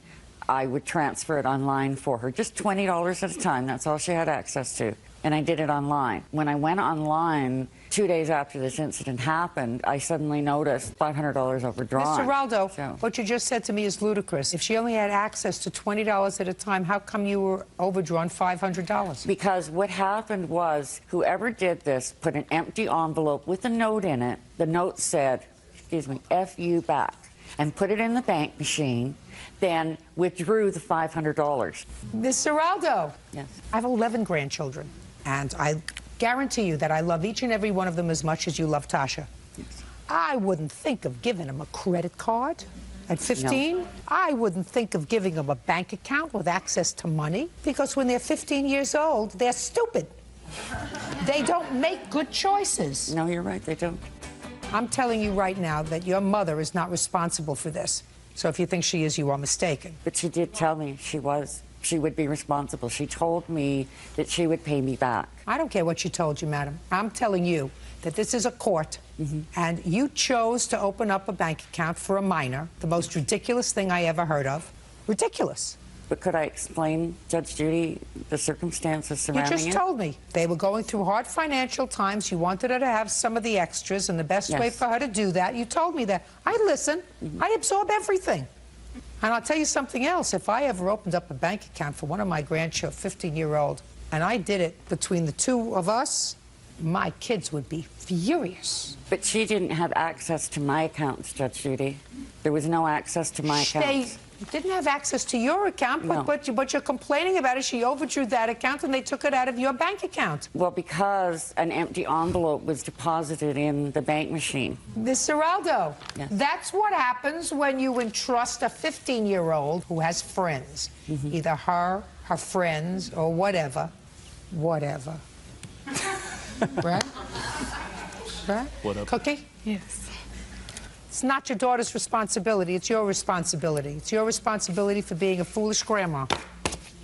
I would transfer it online for her, just $20 at a time. That's all she had access to. And I did it online. When I went online 2 days after this incident happened, I suddenly noticed $500 overdrawn. Mr. Geraldo, what you just said to me is ludicrous. If she only had access to $20 at a time, how come you were overdrawn $500? Because what happened was, whoever did this put an empty envelope with a note in it. The note said, excuse me, F you back, and put it in the bank machine, then withdrew the $500. Miss Geraldo. Yes. I have 11 grandchildren, and I guarantee you that I love each and every one of them as much as you love Tasha. Yes. I wouldn't think of giving them a credit card at 15. No. I wouldn't think of giving them a bank account with access to money, because when they're 15 years old, they're stupid. They don't make good choices. No, you're right, they don't. I'm telling you right now that your mother is not responsible for this. So if you think she is, you are mistaken. But she did tell me she would be responsible. She told me that she would pay me back. I don't care what she told you, madam. I'm telling you that this is a court, and you chose to open up a bank account for a minor, the most ridiculous thing I ever heard of. Ridiculous. But could I explain, Judge Judy, the circumstances surrounding it? You just told me. They were going through hard financial times. You wanted her to have some of the extras, and the best way for her to do that, you told me that. I listen. I absorb everything. And I'll tell you something else. If I ever opened up a bank account for one of my grandchildren, 15-year-old, and I did it between the two of us, my kids would be furious. But she didn't have access to my accounts, Judge Judy. There was no access to my accounts. They didn't have access to your account, but you're complaining about it. She overdrew that account, and they took it out of your bank account. Well, because an empty envelope was deposited in the bank machine. Miss Geraldo, yes. That's what happens when you entrust a 15-year-old who has friends, either her friends, or whatever. Whatever. Right? Right? Whatever. Cookie? Yes. It's not your daughter's responsibility. It's your responsibility. It's your responsibility for being a foolish grandma.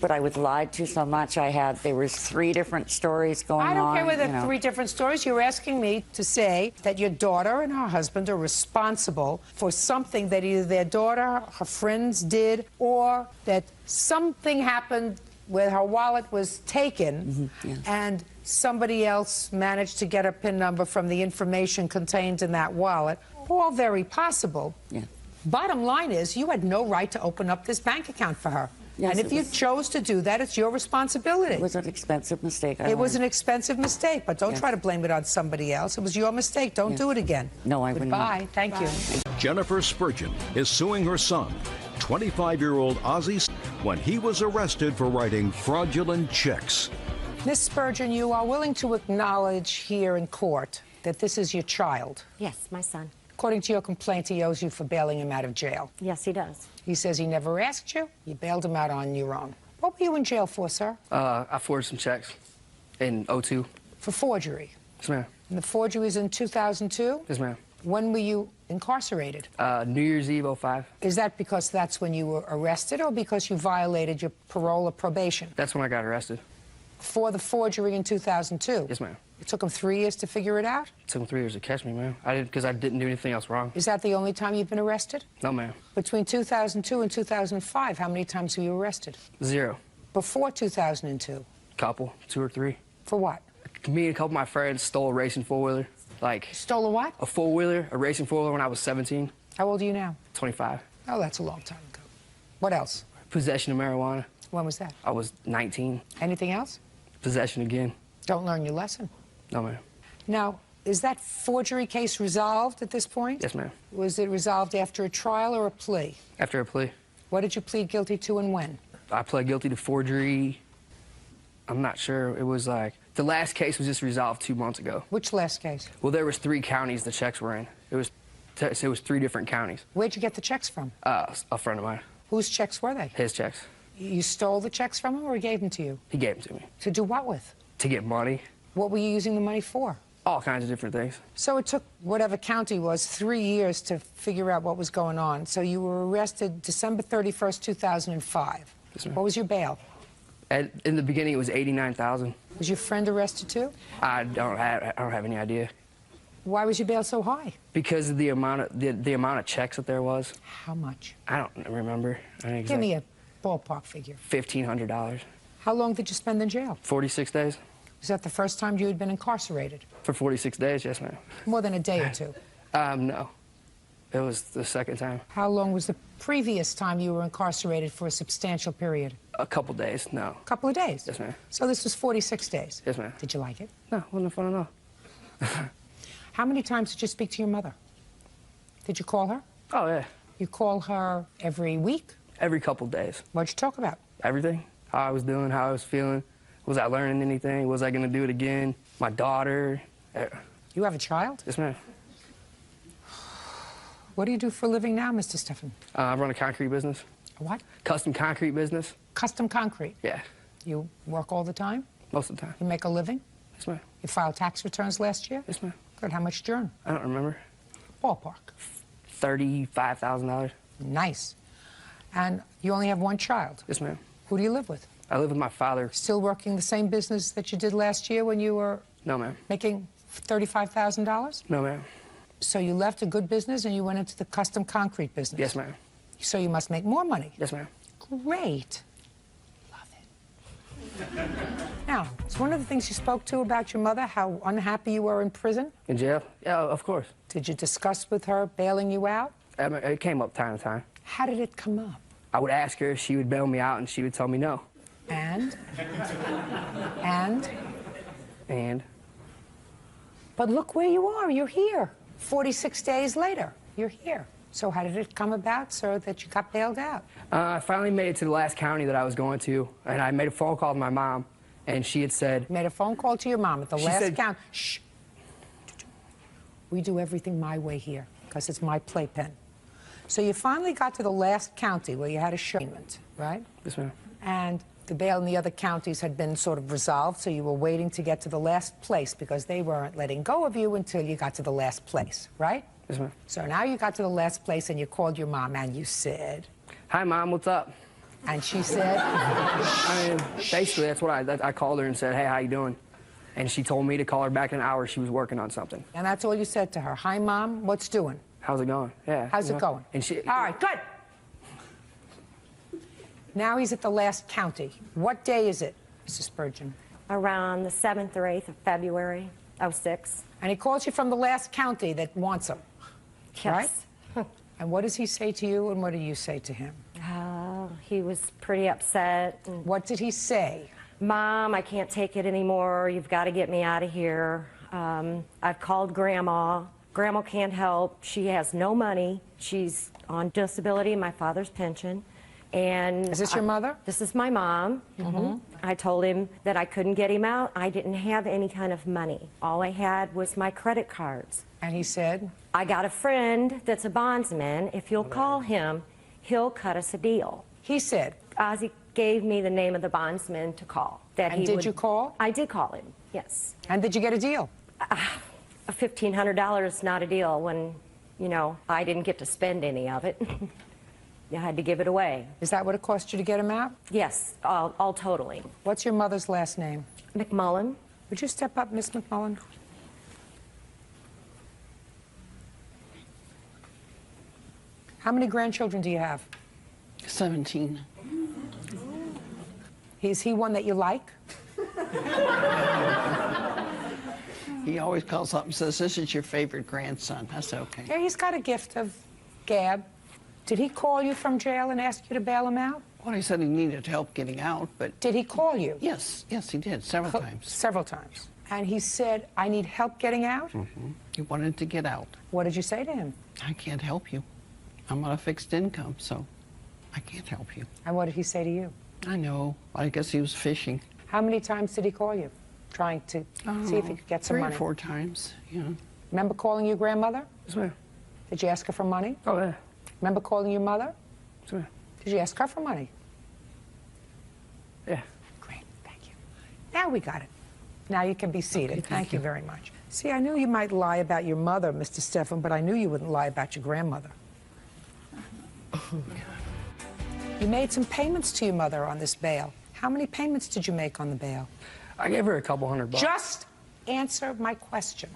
But I was lied to so much. There was 3 different stories going on. I don't care whether they're 3 different stories. You're asking me to say that your daughter and her husband are responsible for something that either their daughter, her friends did, or that something happened where her wallet was taken and somebody else managed to get her PIN number from the information contained in that wallet. All very possible. Yeah. Bottom line is, you had no right to open up this bank account for her. Yes, and if you chose to do that, it's your responsibility. It was an expensive mistake. It was an expensive mistake, but don't try to blame it on somebody else. It was your mistake. Don't do it again. No, I wouldn't. Goodbye. Thank you. Jennifer Spurgeon is suing her son. 25-year-old Ozzie when he was arrested for writing fraudulent checks. Miss Spurgeon, you are willing to acknowledge here in court that this is your child? Yes, my son. According to your complaint, he owes you for bailing him out of jail. Yes, he does. He says he never asked you. You bailed him out on your own. What were you in jail for, sir? I forged some checks in 02. For forgery? Yes, ma'am. And the forgery was in 2002? Yes, ma'am. When were you incarcerated? New Year's Eve, 05. Is that because that's when you were arrested or because you violated your parole or probation? That's when I got arrested. For the forgery in 2002? Yes, ma'am. It took him 3 years to figure it out? It took them 3 years to catch me, ma'am. Because I didn't do anything else wrong. Is that the only time you've been arrested? No, ma'am. Between 2002 and 2005, how many times were you arrested? 0. Before 2002? Couple, 2 or 3. For what? Me and a couple of my friends stole a racing four-wheeler. Stole a what? A four-wheeler, a racing four-wheeler when I was 17. How old are you now? 25. Oh, that's a long time ago. What else? Possession of marijuana. When was that? I was 19. Anything else? Possession again. Don't learn your lesson. No, ma'am. Now, is that forgery case resolved at this point? Yes, ma'am. Was it resolved after a trial or a plea? After a plea. What did you plead guilty to and when? I pled guilty to forgery. I'm not sure. It was the last case was just resolved 2 months ago. Which last case? Well, there was 3 counties the checks were in. It was 3 different counties. Where'd you get the checks from? A friend of mine. Whose checks were they? His checks. You stole the checks from him or he gave them to you? He gave them to me. To do what with? To get money. What were you using the money for? All kinds of different things. So it took whatever county was 3 years to figure out what was going on. So you were arrested December 31st, 2005. Yes, ma'am. What was your bail? In the beginning, it was $89,000. Was your friend arrested too? I don't have any idea. Why was your bail so high? Because of the amount of checks that there was. How much? I don't remember. Give me a ballpark figure. $1,500. How long did you spend in jail? 46 days. Was that the first time you had been incarcerated? For 46 days, yes, ma'am. More than a day or two? No. It was the second time. How long was the previous time you were incarcerated for a substantial period? A couple days, no. A couple of days? Yes, ma'am. So this was 46 days? Yes, ma'am. Did you like it? No, wasn't fun at all. How many times did you speak to your mother? Did you call her? Oh, yeah. You call her every week? Every couple days. What'd you talk about? Everything. How I was doing, how I was feeling. Was I learning anything? Was I going to do it again? My daughter. You have a child? Yes, ma'am. What do you do for a living now, Mr. Stephan? I run a concrete business. A what? Custom concrete business. Custom concrete? Yeah. You work all the time? Most of the time. You make a living? Yes, ma'am. You filed tax returns last year? Yes, ma'am. Good. How much did you earn? I don't remember. Ballpark. $35,000. Nice. And you only have one child? Yes, ma'am. Who do you live with? I live with my father. Still working the same business that you did last year when you were... No, ma'am. Making $35,000? No, ma'am. So you left a good business and you went into the custom concrete business? Yes, ma'am. So you must make more money? Yes, ma'am. Great. Love it. Now, it's one of the things you spoke to about your mother, how unhappy you were in prison? In jail? Yeah, of course. Did you discuss with her bailing you out? It came up time to time. How did it come up? I would ask her if she would bail me out, and she would tell me no. And? And? And? But look where you are. You're here. 46 days later, you're here. So how did it come about, sir, that you got bailed out? I finally made it to the last county that I was going to, and I made a phone call to my mom, and she had said... You made a phone call to your mom at the last county. Shh. We do everything my way here, because it's my playpen. So you finally got to the last county where you had a shipment, right? Yes, ma'am. And the bail in the other counties had been sort of resolved, so you were waiting to get to the last place because they weren't letting go of you until you got to the last place, right? Yes, ma'am. So now you got to the last place and you called your mom and you said... Hi, Mom, what's up? And she said... I mean, basically, that's what I called her and said, hey, how you doing? And she told me to call her back in an hour. She was working on something. And that's all you said to her. Hi, Mom, what's doing? How's it going? Yeah. How's it going? And she... All right, good. Now he's at the last county. What day is it, Mrs. Spurgeon? Around the 7th or 8th of February, 06. And he calls you from the last county that wants him, Yes. right? And what does he say to you, and what do you say to him? He was pretty upset. What did he say? Mom, I can't take it anymore. You've got to get me out of here. I've called Grandma. Grandma can't help. She has no money. She's on disability, my father's pension. And is this your mother? This is my mom. I told him that I couldn't get him out. I didn't have any kind of money. All I had was my credit cards. And he said? I got a friend that's a bondsman. If you'll call him, he'll cut us a deal. He said? Ozzy gave me the name of the bondsman to call. And did you call? I did call him, yes. And did you get a deal? $1,500 is not a deal when, you know, I didn't get to spend any of it. I had to give it away. Is that what it cost you to get him out? Yes, all totally. What's your mother's last name? McMullen. Would you step up, Miss McMullen? How many grandchildren do you have? 17. Is he one that you like? He always calls up and says, this is your favorite grandson. That's okay. Yeah, he's got a gift of gab. Did he call you from jail and ask you to bail him out? Well, he said he needed help getting out, but... Did he call you? Yes, he did, several times. Several times. And he said, I need help getting out? He wanted to get out. What did you say to him? I can't help you. I'm on a fixed income, so I can't help you. And what did he say to you? I know. I guess he was fishing. How many times did he call you? Trying to see if he could get some money? 3 or 4 times, yeah. Remember calling your grandmother? Yes, ma'am. Did you ask her for money? Oh, yeah. Remember calling your mother? Yes, ma'am. Did you ask her for money? Yeah. Great, thank you. Now we got it. Now you can be seated. Okay, thank you very much. See, I knew you might lie about your mother, Mr. Stephan, but I knew you wouldn't lie about your grandmother. You made some payments to your mother on this bail. How many payments did you make on the bail? I gave her a couple $100. Just answer my question.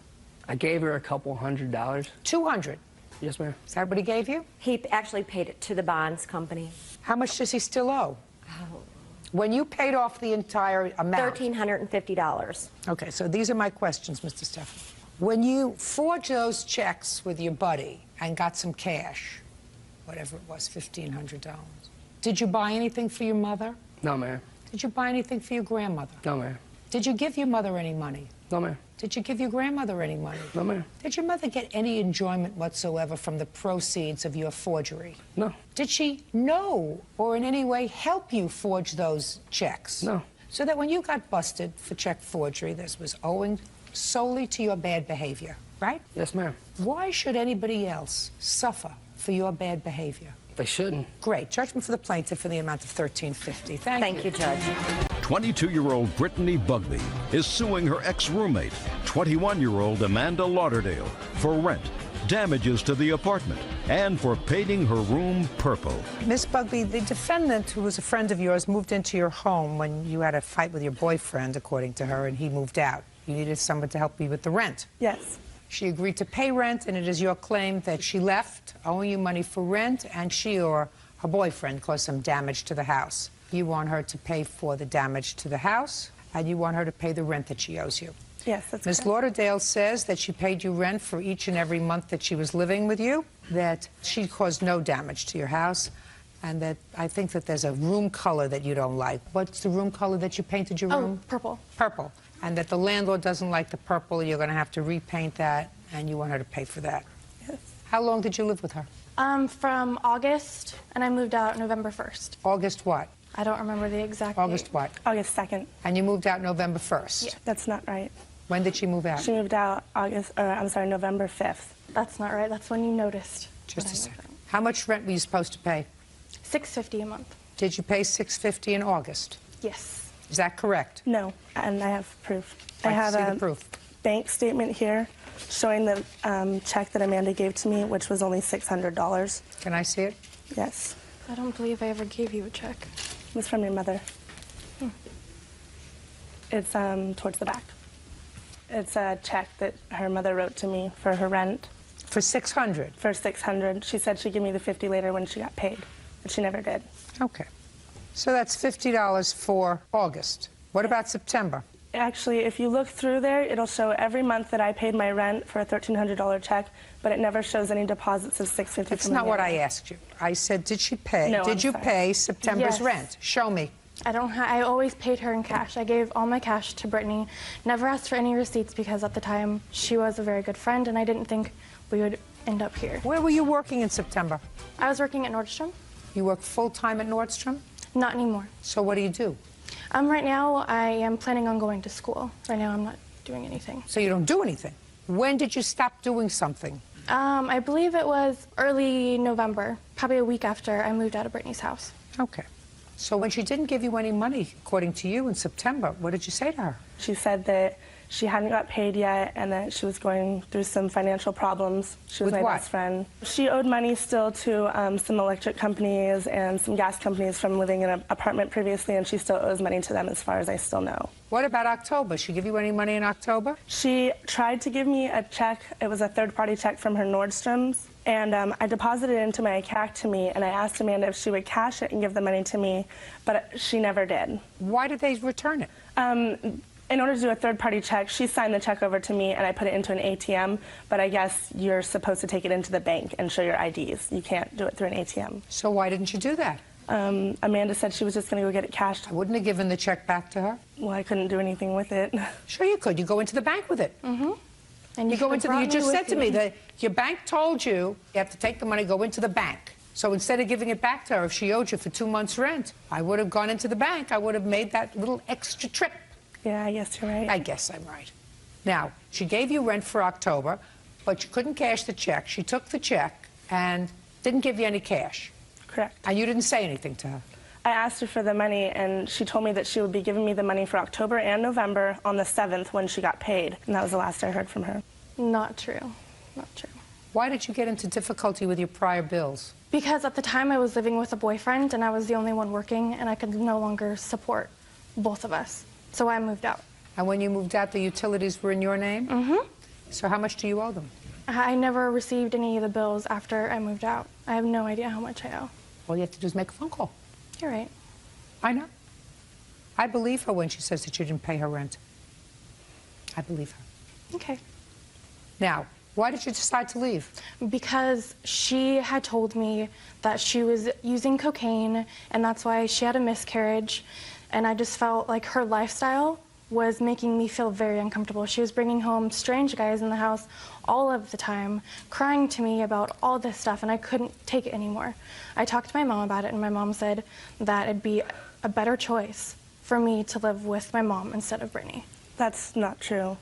I gave her a couple $100. $200. Yes, ma'am. Is that what he gave you? He actually paid it to the bonds company. How much does he still owe? When you paid off the entire amount? $1,350. Okay, so these are my questions, Mr. Stephan. When you forged those checks with your buddy and got some cash, whatever it was, $1,500, did you buy anything for your mother? No, ma'am. Did you buy anything for your grandmother? No, ma'am. Did you give your mother any money? No, ma'am. Did you give your grandmother any money? No, ma'am. Did your mother get any enjoyment whatsoever from the proceeds of your forgery? No. Did she know or in any way help you forge those checks? No. So that when you got busted for check forgery, this was owing solely to your bad behavior, right? Yes, ma'am. Why should anybody else suffer for your bad behavior? They shouldn't. Great. Judgment for the plaintiff in the amount of $1,350. Thank you, Judge. 22-year-old Brittany Bugbee is suing her ex-roommate, 21-year-old Amanda Lauderdale, for rent, damages to the apartment, and for painting her room purple. Miss Bugbee, the defendant, who was a friend of yours, moved into your home when you had a fight with your boyfriend, according to her, and he moved out. You needed someone to help you with the rent. Yes. She agreed to pay rent, and it is your claim that she left owing you money for rent, and she or her boyfriend caused some damage to the house. You want her to pay for the damage to the house, and you want her to pay the rent that she owes you. Yes, that's Ms. correct. Lauderdale says that she paid you rent for each and every month that she was living with you, that she caused no damage to your house, and that I think that there's a room color that you don't like. What's the room color that you painted your room? Oh, purple. Purple. And that the landlord doesn't like the purple, you're going to have to repaint that, and you want her to pay for that. Yes. How long did you live with her? From August, and I moved out November 1st. August what? I don't remember the exact August date. what? August 2nd. And you moved out November 1st? Yeah. That's not right. When did she move out? She moved out November 5th. That's not right. That's when you noticed. Just a second. How much rent were you supposed to pay? $650 a month. Did you pay $650 in August? Yes. Is that correct? No, and I have proof. I have see a the proof. bank statement here showing the check that Amanda gave to me, which was only $600. Can I see it? Yes. I don't believe I ever gave you a check. It was from your mother. It's towards the back. It's a check that her mother wrote to me for her rent. For $600? For $600. She said she'd give me the $50 later when she got paid, but she never did. Okay. So that's $50 for August. What about September? Actually, if you look through there, it'll show every month that I paid my rent for a $1,300 check, but it never shows any deposits of $650. That's not what I asked you. I said, did she pay? No, did I'm you sorry. pay September's Yes. rent? Show me. I always paid her in cash. I gave all my cash to Brittany, never asked for any receipts because at the time she was a very good friend and I didn't think we would end up here. Where were you working in September? I was working at Nordstrom. You work full-time at Nordstrom? Not anymore. So what do you do? Right now I am planning on going to school. Right now I'm not doing anything. So you don't do anything? When did you stop doing something? I believe it was early November, probably a week after I moved out of Brittany's house. Okay. So when she didn't give you any money, according to you, in September, what did you say to her? She said that she hadn't got paid yet and that she was going through some financial problems. She was With my what? best friend. She owed money still to some electric companies and some gas companies from living in an apartment previously, and she still owes money to them as far as I still know. What about October? She give you any money in October? She tried to give me a check. It was a third-party check from her Nordstrom's. And I deposited it into my account to me, and I asked Amanda if she would cash it and give the money to me, but she never did. Why did they return it? In order to do a third-party check, she signed the check over to me, and I put it into an ATM, but I guess you're supposed to take it into the bank and show your IDs. You can't do it through an ATM. So why didn't you do that? Amanda said she was just going to go get it cashed. I wouldn't have given the check back to her. Well, I couldn't do anything with it. Sure you could. You go into the bank with it. Mm-hmm. And You go into you just said to me that your bank told you you have to take the money, go into the bank. So instead of giving it back to her, if she owed you for 2 months' rent, I would have gone into the bank. I would have made that little extra trip. Yeah, I guess you're right. I guess I'm right. Now, she gave you rent for October, but you couldn't cash the check. She took the check and didn't give you any cash. Correct. And you didn't say anything to her. I asked her for the money, and she told me that she would be giving me the money for October and November on the 7th when she got paid. And that was the last I heard from her. Not true. Not true. Why did you get into difficulty with your prior bills? Because at the time I was living with a boyfriend, and I was the only one working, and I could no longer support both of us. So I moved out. And when you moved out, the utilities were in your name? Mm-hmm. So how much do you owe them? I never received any of the bills after I moved out. I have no idea how much I owe. All you have to do is make a phone call. You're right. I know. I believe her when she says that you didn't pay her rent. I believe her. Okay. Now, why did you decide to leave? Because she had told me that she was using cocaine, and that's why she had a miscarriage. And I just felt like her lifestyle was making me feel very uncomfortable. She was bringing home strange guys in the house all of the time, crying to me about all this stuff, and I couldn't take it anymore. I talked to my mom about it, and my mom said that it'd be a better choice for me to live with my mom instead of Brittany. That's not true.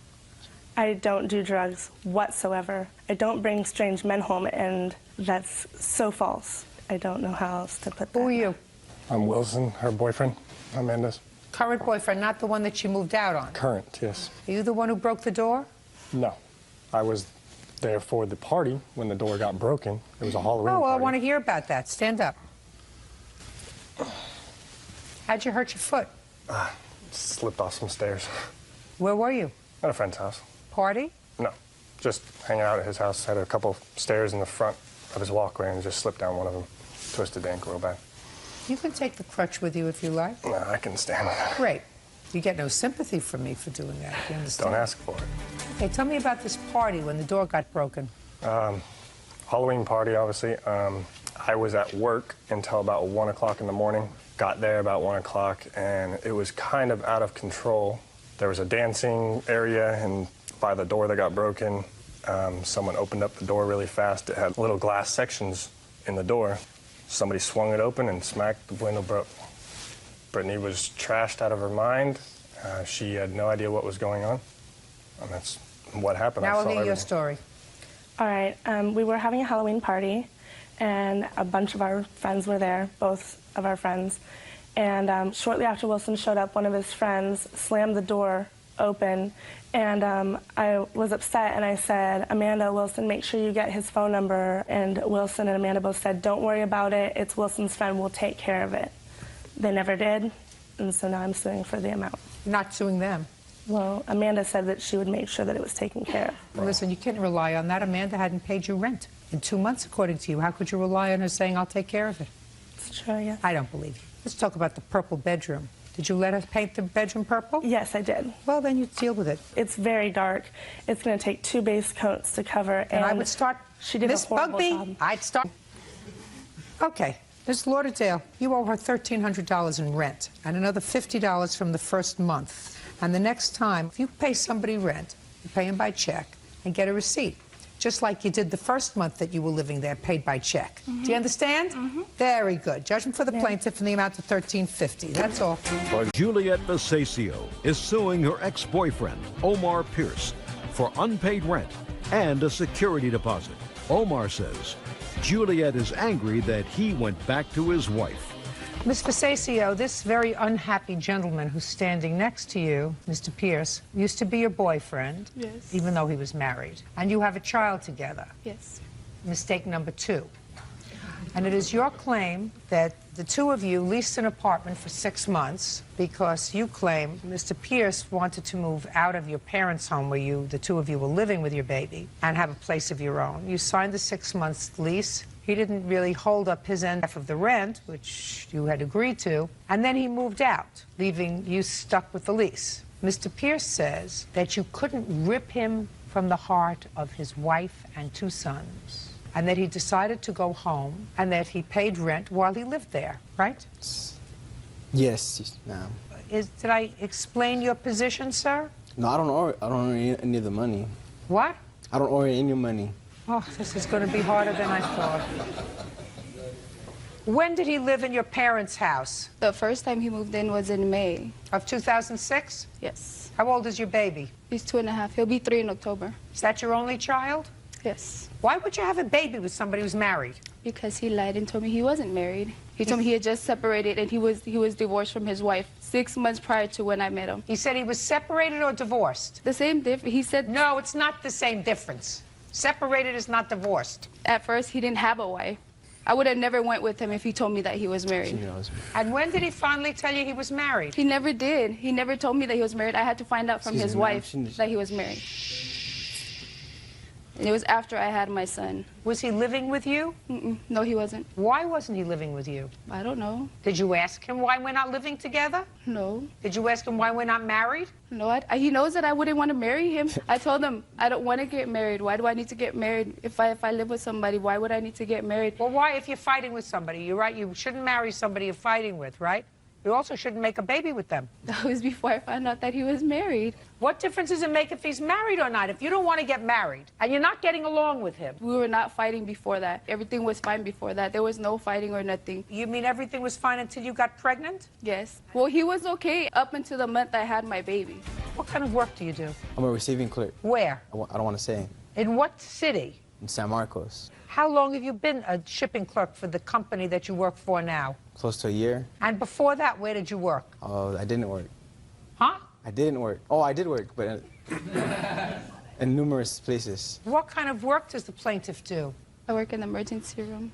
I don't do drugs whatsoever. I don't bring strange men home, and that's so false. I don't know how else to put that. Who are you? I'm Wilson, her boyfriend, Amanda's. Current boyfriend, not the one that she moved out on? Current, yes. Are you the one who broke the door? No. I was there for the party when the door got broken. It was a Halloween Oh, well, I party. want to hear about that. Stand up. How'd you hurt your foot? Slipped off some stairs. Where were you? At a friend's house. Party? No. Just hanging out at his house. Had a couple stairs in the front of his walkway and just slipped down one of them. Twisted the ankle real bad. You can take the crutch with you if you like. No, I can stand it. Great. You get no sympathy from me for doing that. You understand? Don't ask for it. Okay, tell me about this party when the door got broken. Halloween party, obviously. I was at work until about 1 o'clock in the morning. Got there about 1 o'clock, and it was kind of out of control. There was a dancing area, and by the door that got broken, someone opened up the door really fast. It had little glass sections in the door. Somebody swung it open and smacked, the window broke. Brittany was trashed out of her mind. She had no idea what was going on. And that's what happened. Now I I'll saw hear your everything. story. All right, we were having a Halloween party, and a bunch of our friends were there, both of our friends. And shortly after Wilson showed up, one of his friends slammed the door open, and I was upset, and I said, Amanda, Wilson, make sure you get his phone number. And Wilson and Amanda both said, don't worry about it. It's Wilson's friend. We'll take care of it. They never did, and so now I'm suing for the amount. You're not suing them. Well, Amanda said that she would make sure that it was taken care of. Well, listen, you can't rely on that. Amanda hadn't paid you rent in 2 months, according to you. How could you rely on her saying, I'll take care of it? It's true, yes. I don't believe you. Let's talk about the purple bedroom. Did you let us paint the bedroom purple? Yes, I did. Well, then you deal with it. It's very dark. It's going to take 2 base coats to cover. And I would start, She did Miss a horrible Bugby, job. I'd start. Okay, Ms. Lauderdale, you owe her $1,300 in rent and another $50 from the first month. And the next time, if you pay somebody rent, you pay them by check and get a receipt, just like you did the first month that you were living there, paid by check. Do you understand? Very good. Judgment for the plaintiff in the amount of $1,350. That's all. Juliet Basasio is suing her ex-boyfriend, Omar Pierce, for unpaid rent and a security deposit. Omar says Juliet is angry that he went back to his wife. Ms. Basasio, this very unhappy gentleman who's standing next to you, Mr. Pierce, used to be your boyfriend, Yes. even though he was married. And you have a child together. Yes. Mistake number 2. And it is your claim that the two of you leased an apartment for 6 months because you claim Mr. Pierce wanted to move out of your parents' home where the two of you were living with your baby and have a place of your own. You signed the 6 months lease. He didn't really hold up his end of the rent, which you had agreed to, and then he moved out, leaving you stuck with the lease. Mr. Pierce says that you couldn't rip him from the heart of his wife and 2 sons, and that he decided to go home, and that he paid rent while he lived there, right? Yes, ma'am. Did I explain your position, sir? No, I don't owe any of the money. What? I don't owe any money. Oh, this is going to be harder than I thought. When did he live in your parents' house? The first time he moved in was in May. Of 2006? Yes. How old is your baby? He's 2.5. He'll be 3 in October. Is that your only child? Yes. Why would you have a baby with somebody who's married? Because he lied and told me he wasn't married. He told me he had just separated and he was divorced from his wife 6 months prior to when I met him. He said he was separated or divorced? The same difference. He said... No, it's not the same difference. Separated is not divorced. At first, he didn't have a wife. I would have never went with him if he told me that he was married. And when did he finally tell you he was married? He never did. He never told me that he was married. I had to find out from his wife that he was married. And it was after I had my son. Was he living with you? No, he wasn't. Why wasn't he living with you? I don't know. Did you ask him why we're not living together? No. Did you ask him why we're not married? No, he knows that I wouldn't want to marry him. I told him, I don't want to get married. Why do I need to get married? If I live with somebody, why would I need to get married? Well, why if you're fighting with somebody? You're right, you shouldn't marry somebody you're fighting with, right? You also shouldn't make a baby with them. That was before I found out that he was married. What difference does it make if he's married or not? If you don't want to get married and you're not getting along with him. We were not fighting before that. Everything was fine before that. There was no fighting or nothing. You mean everything was fine until you got pregnant? Yes. Well, he was okay up until the month I had my baby. What kind of work do you do? I'm a receiving clerk. Where? I don't want to say. In what city? In San Marcos. How long have you been a shipping clerk for the company that you work for now? Close to a year. And before that, where did you work? Oh, I didn't work. Huh? I didn't work. Oh, I did work, but in numerous places. What kind of work does the plaintiff do? I work in the emergency room.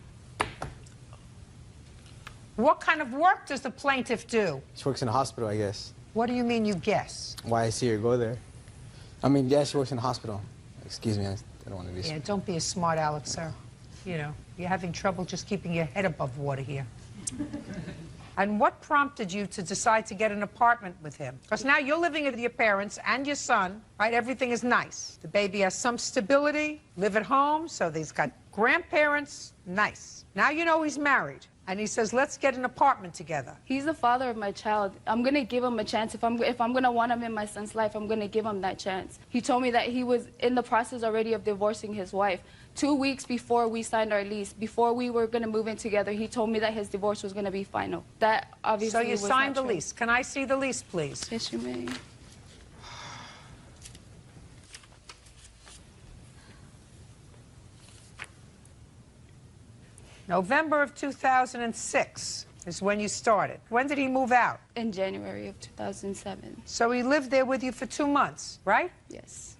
What kind of work does the plaintiff do? She works in a hospital, I guess. What do you mean you guess? Why I see her go there. I mean, yeah, she works in a hospital. Excuse me, I don't want to be... Yeah, don't be a smart aleck, sir. You know, you're having trouble just keeping your head above water here. And what prompted you to decide to get an apartment with him? Because now you're living with your parents and your son, right? Everything is nice. The baby has some stability, live at home, so he's got grandparents, nice. Now you know he's married. And he says, let's get an apartment together. He's the father of my child. I'm going to give him a chance. If I'm going to want him in my son's life, I'm going to give him that chance. He told me that he was in the process already of divorcing his wife. 2 weeks before we signed our lease, before we were going to move in together, he told me that his divorce was going to be final. That obviously So you was signed the not true. lease. Can I see the lease, please? Yes, you may. November of 2006 is when you started. When did he move out? In January of 2007. So he lived there with you for 2 months, right? Yes.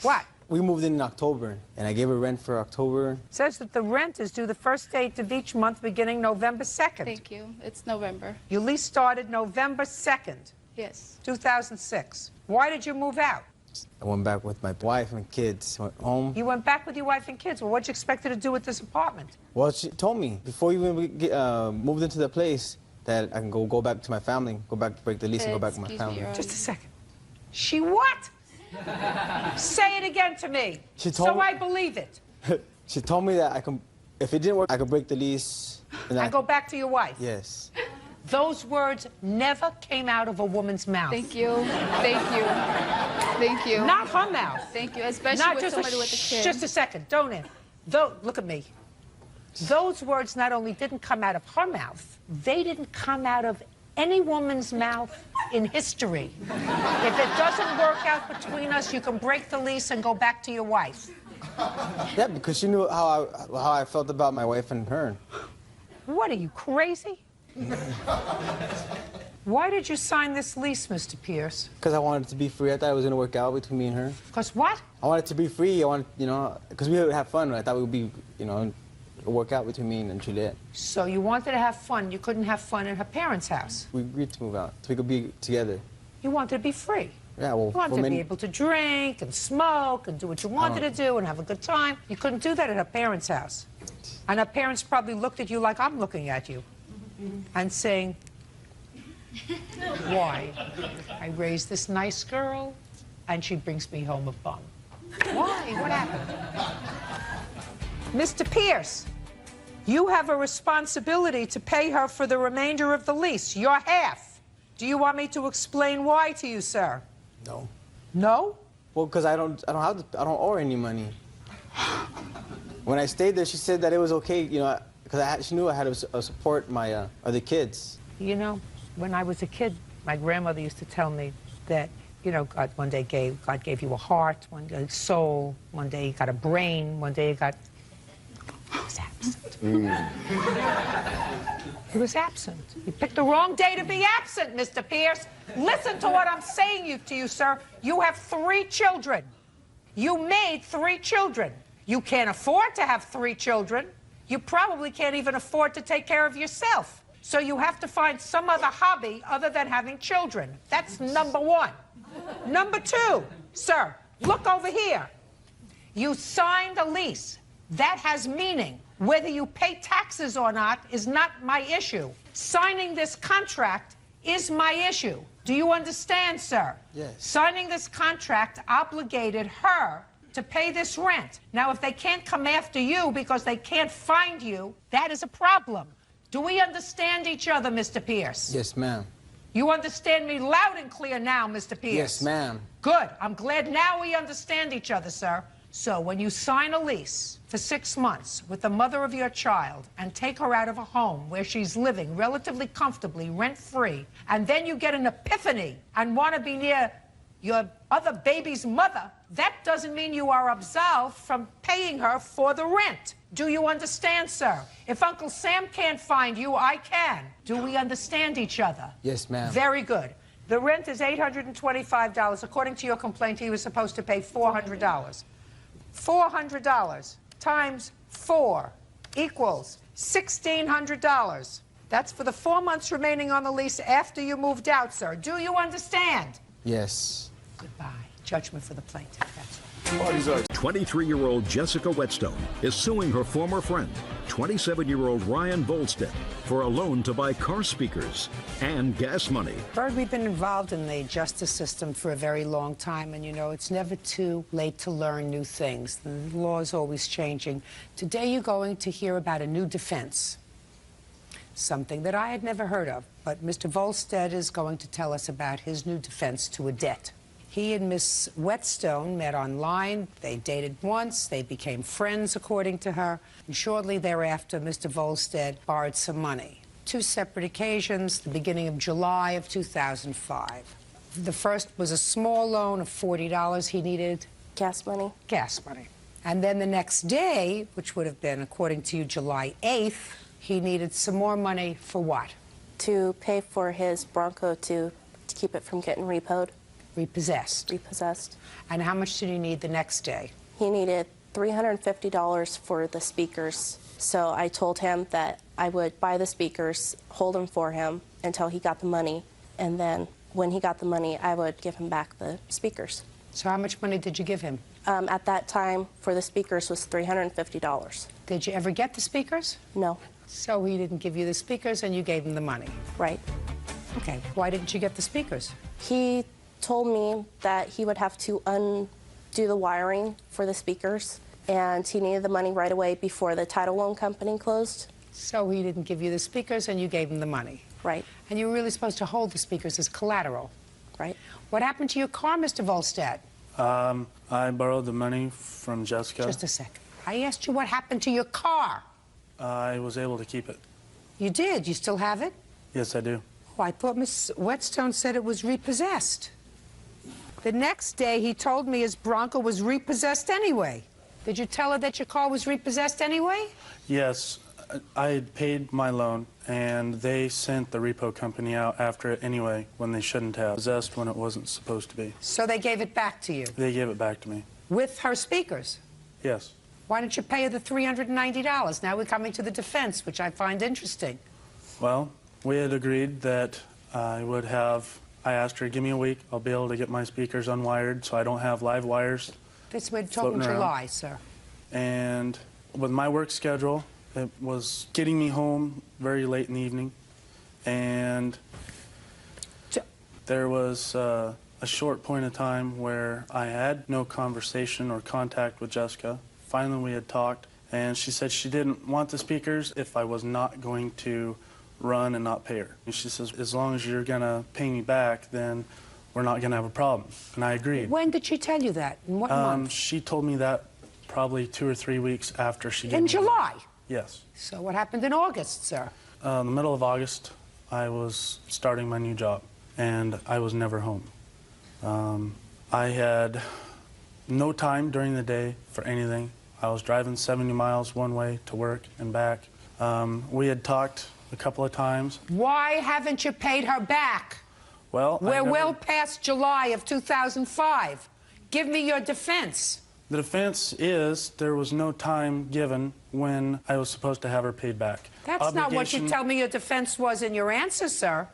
What? We moved in October, and I gave her rent for October. It says that the rent is due the first date of each month beginning November 2nd. Thank you. It's November. Your lease started November 2nd, Yes. 2006. Why did you move out? I went back with my wife and kids, went home. You went back with your wife and kids. Well, what you expect her to do with this apartment? Well, she told me before you even moved into the place that I can go back to my family, go back to break the lease and go back to my family. Just a second. She what? Say it again to me. She told so me- I believe it. She told me that I can If it didn't work, I could break the lease. And go back to your wife. Yes. Those words never came out of a woman's mouth. Thank you. Thank you. Thank you. Not her mouth. Thank you, especially Not with just somebody with a kid. Just a second. Don't. Look at me. Those words not only didn't come out of her mouth, they didn't come out of any woman's mouth in history. If it doesn't work out between us, you can break the lease and go back to your wife. Yeah, because she knew how I felt about my wife and her. What, are you crazy? Why did you sign this lease, Mr. Pierce? Because I wanted it to be free. I thought it was going to work out between me and her. Because what? I wanted it to be free. I wanted, because we would have fun. I thought it would be, work out between me and Juliet. So you wanted to have fun. You couldn't have fun in her parents' house. We agreed to move out so we could be together. You wanted to be free. Yeah, well, you wanted to be able to drink and smoke and do what you wanted to do and have a good time. You couldn't do that at her parents' house. And her parents probably looked at you like I'm looking at you and saying, why? I raised this nice girl and she brings me home a bum. Why? What happened? Mr. Pierce, you have a responsibility to pay her for the remainder of the lease, your half. Do you want me to explain why to you, sir? No. No? Well, because I don't owe her any money. When I stayed there, she said that it was okay, because she knew I had to support my other kids. You know, when I was a kid, my grandmother used to tell me that, God one day God gave you a heart, one day a soul, one day you got a brain, one day you got... It was absent. He was absent. You picked the wrong day to be absent, Mr. Pierce. Listen to what I'm saying to you, sir. You have 3 children. You made 3 children. You can't afford to have 3 children. You probably can't even afford to take care of yourself. So you have to find some other hobby other than having children. That's number 1. Number 2, sir, look over here. You signed a lease. That has meaning. Whether you pay taxes or not is not my issue. Signing this contract is my issue. Do you understand, sir? Yes. Signing this contract obligated her to pay this rent. Now, if they can't come after you because they can't find you, that is a problem. Do we understand each other, Mr. Pierce? Yes, ma'am. You understand me loud and clear now, Mr. Pierce? Yes, ma'am. Good. I'm glad now we understand each other, sir. So when you sign a lease for 6 months with the mother of your child and take her out of a home where she's living relatively comfortably, rent-free, and then you get an epiphany and want to be near your other baby's mother, that doesn't mean you are absolved from paying her for the rent. Do you understand, sir? If Uncle Sam can't find you, I can. Do we understand each other? Yes, ma'am. Very good. The rent is $825. According to your complaint, he was supposed to pay $400. $400 times 4 equals $1,600. That's for the 4 months remaining on the lease after you moved out, sir. Do you understand? Yes. Goodbye. Judgment for the plaintiff. That's all. 23-year-old Jessica Whetstone is suing her former friend, 27-year-old Ryan Volstead, for a loan to buy car speakers and gas money. Bird, we've been involved in the justice system for a very long time, and it's never too late to learn new things. The law is always changing. Today you're going to hear about a new defense, something that I had never heard of, but Mr. Volstead is going to tell us about his new defense to a debt. He and Miss Whetstone met online. They dated once. They became friends, according to her. And shortly thereafter, Mr. Volstead borrowed some money. 2 separate occasions, the beginning of July of 2005. The first was a small loan of $40 he needed. Gas money. Gas money. And then the next day, which would have been, according to you, July 8th, he needed some more money for what? To pay for his Bronco to keep it from getting repoed. Repossessed. Repossessed. And how much did he need the next day? He needed $350 for the speakers. So I told him that I would buy the speakers, hold them for him until he got the money, and then when he got the money, I would give him back the speakers. So how much money did you give him? At that time, for the speakers was $350. Did you ever get the speakers? No. So he didn't give you the speakers and you gave him the money? Right. Okay, why didn't you get the speakers? He told me that he would have to undo the wiring for the speakers and he needed the money right away before the title loan company closed. So he didn't give you the speakers and you gave him the money. Right. And you were really supposed to hold the speakers as collateral. Right. What happened to your car, Mr. Volstead? I borrowed the money from Jessica. Just a second. I asked you what happened to your car. I was able to keep it. You did? You still have it? Yes, I do. Oh, I thought Miss Whetstone said it was repossessed. The next day, he told me his Bronco was repossessed anyway. Did you tell her that your car was repossessed anyway? Yes, I had paid my loan, and they sent the repo company out after it anyway when they shouldn't have. Possessed when it wasn't supposed to be. So they gave it back to you? They gave it back to me. With her speakers? Yes. Why didn't you pay her the $390? Now we're coming to the defense, which I find interesting. Well, we had agreed that I asked her, give me a week, I'll be able to get my speakers unwired so I don't have live wires. This we're talking July, sir. And with my work schedule, it was getting me home very late in the evening. And there was a short point of time where I had no conversation or contact with Jessica. Finally, we had talked, and she said she didn't want the speakers if I was not going to run and not pay her. And she says, as long as you're going to pay me back, then we're not going to have a problem. And I agreed. When did she tell you that? In what month? She told me that probably 2 or 3 weeks after she gave me In July? Yes. So what happened in August, sir? In the middle of August, I was starting my new job, and I was never home. I had no time during the day for anything. I was driving 70 miles one way to work and back. We had talked a couple of times. Why haven't you paid her back? Well, we're well past July of 2005. Give me your defense. The defense is there was no time given when I was supposed to have her paid back. That's not what you tell me your defense was in your answer, sir.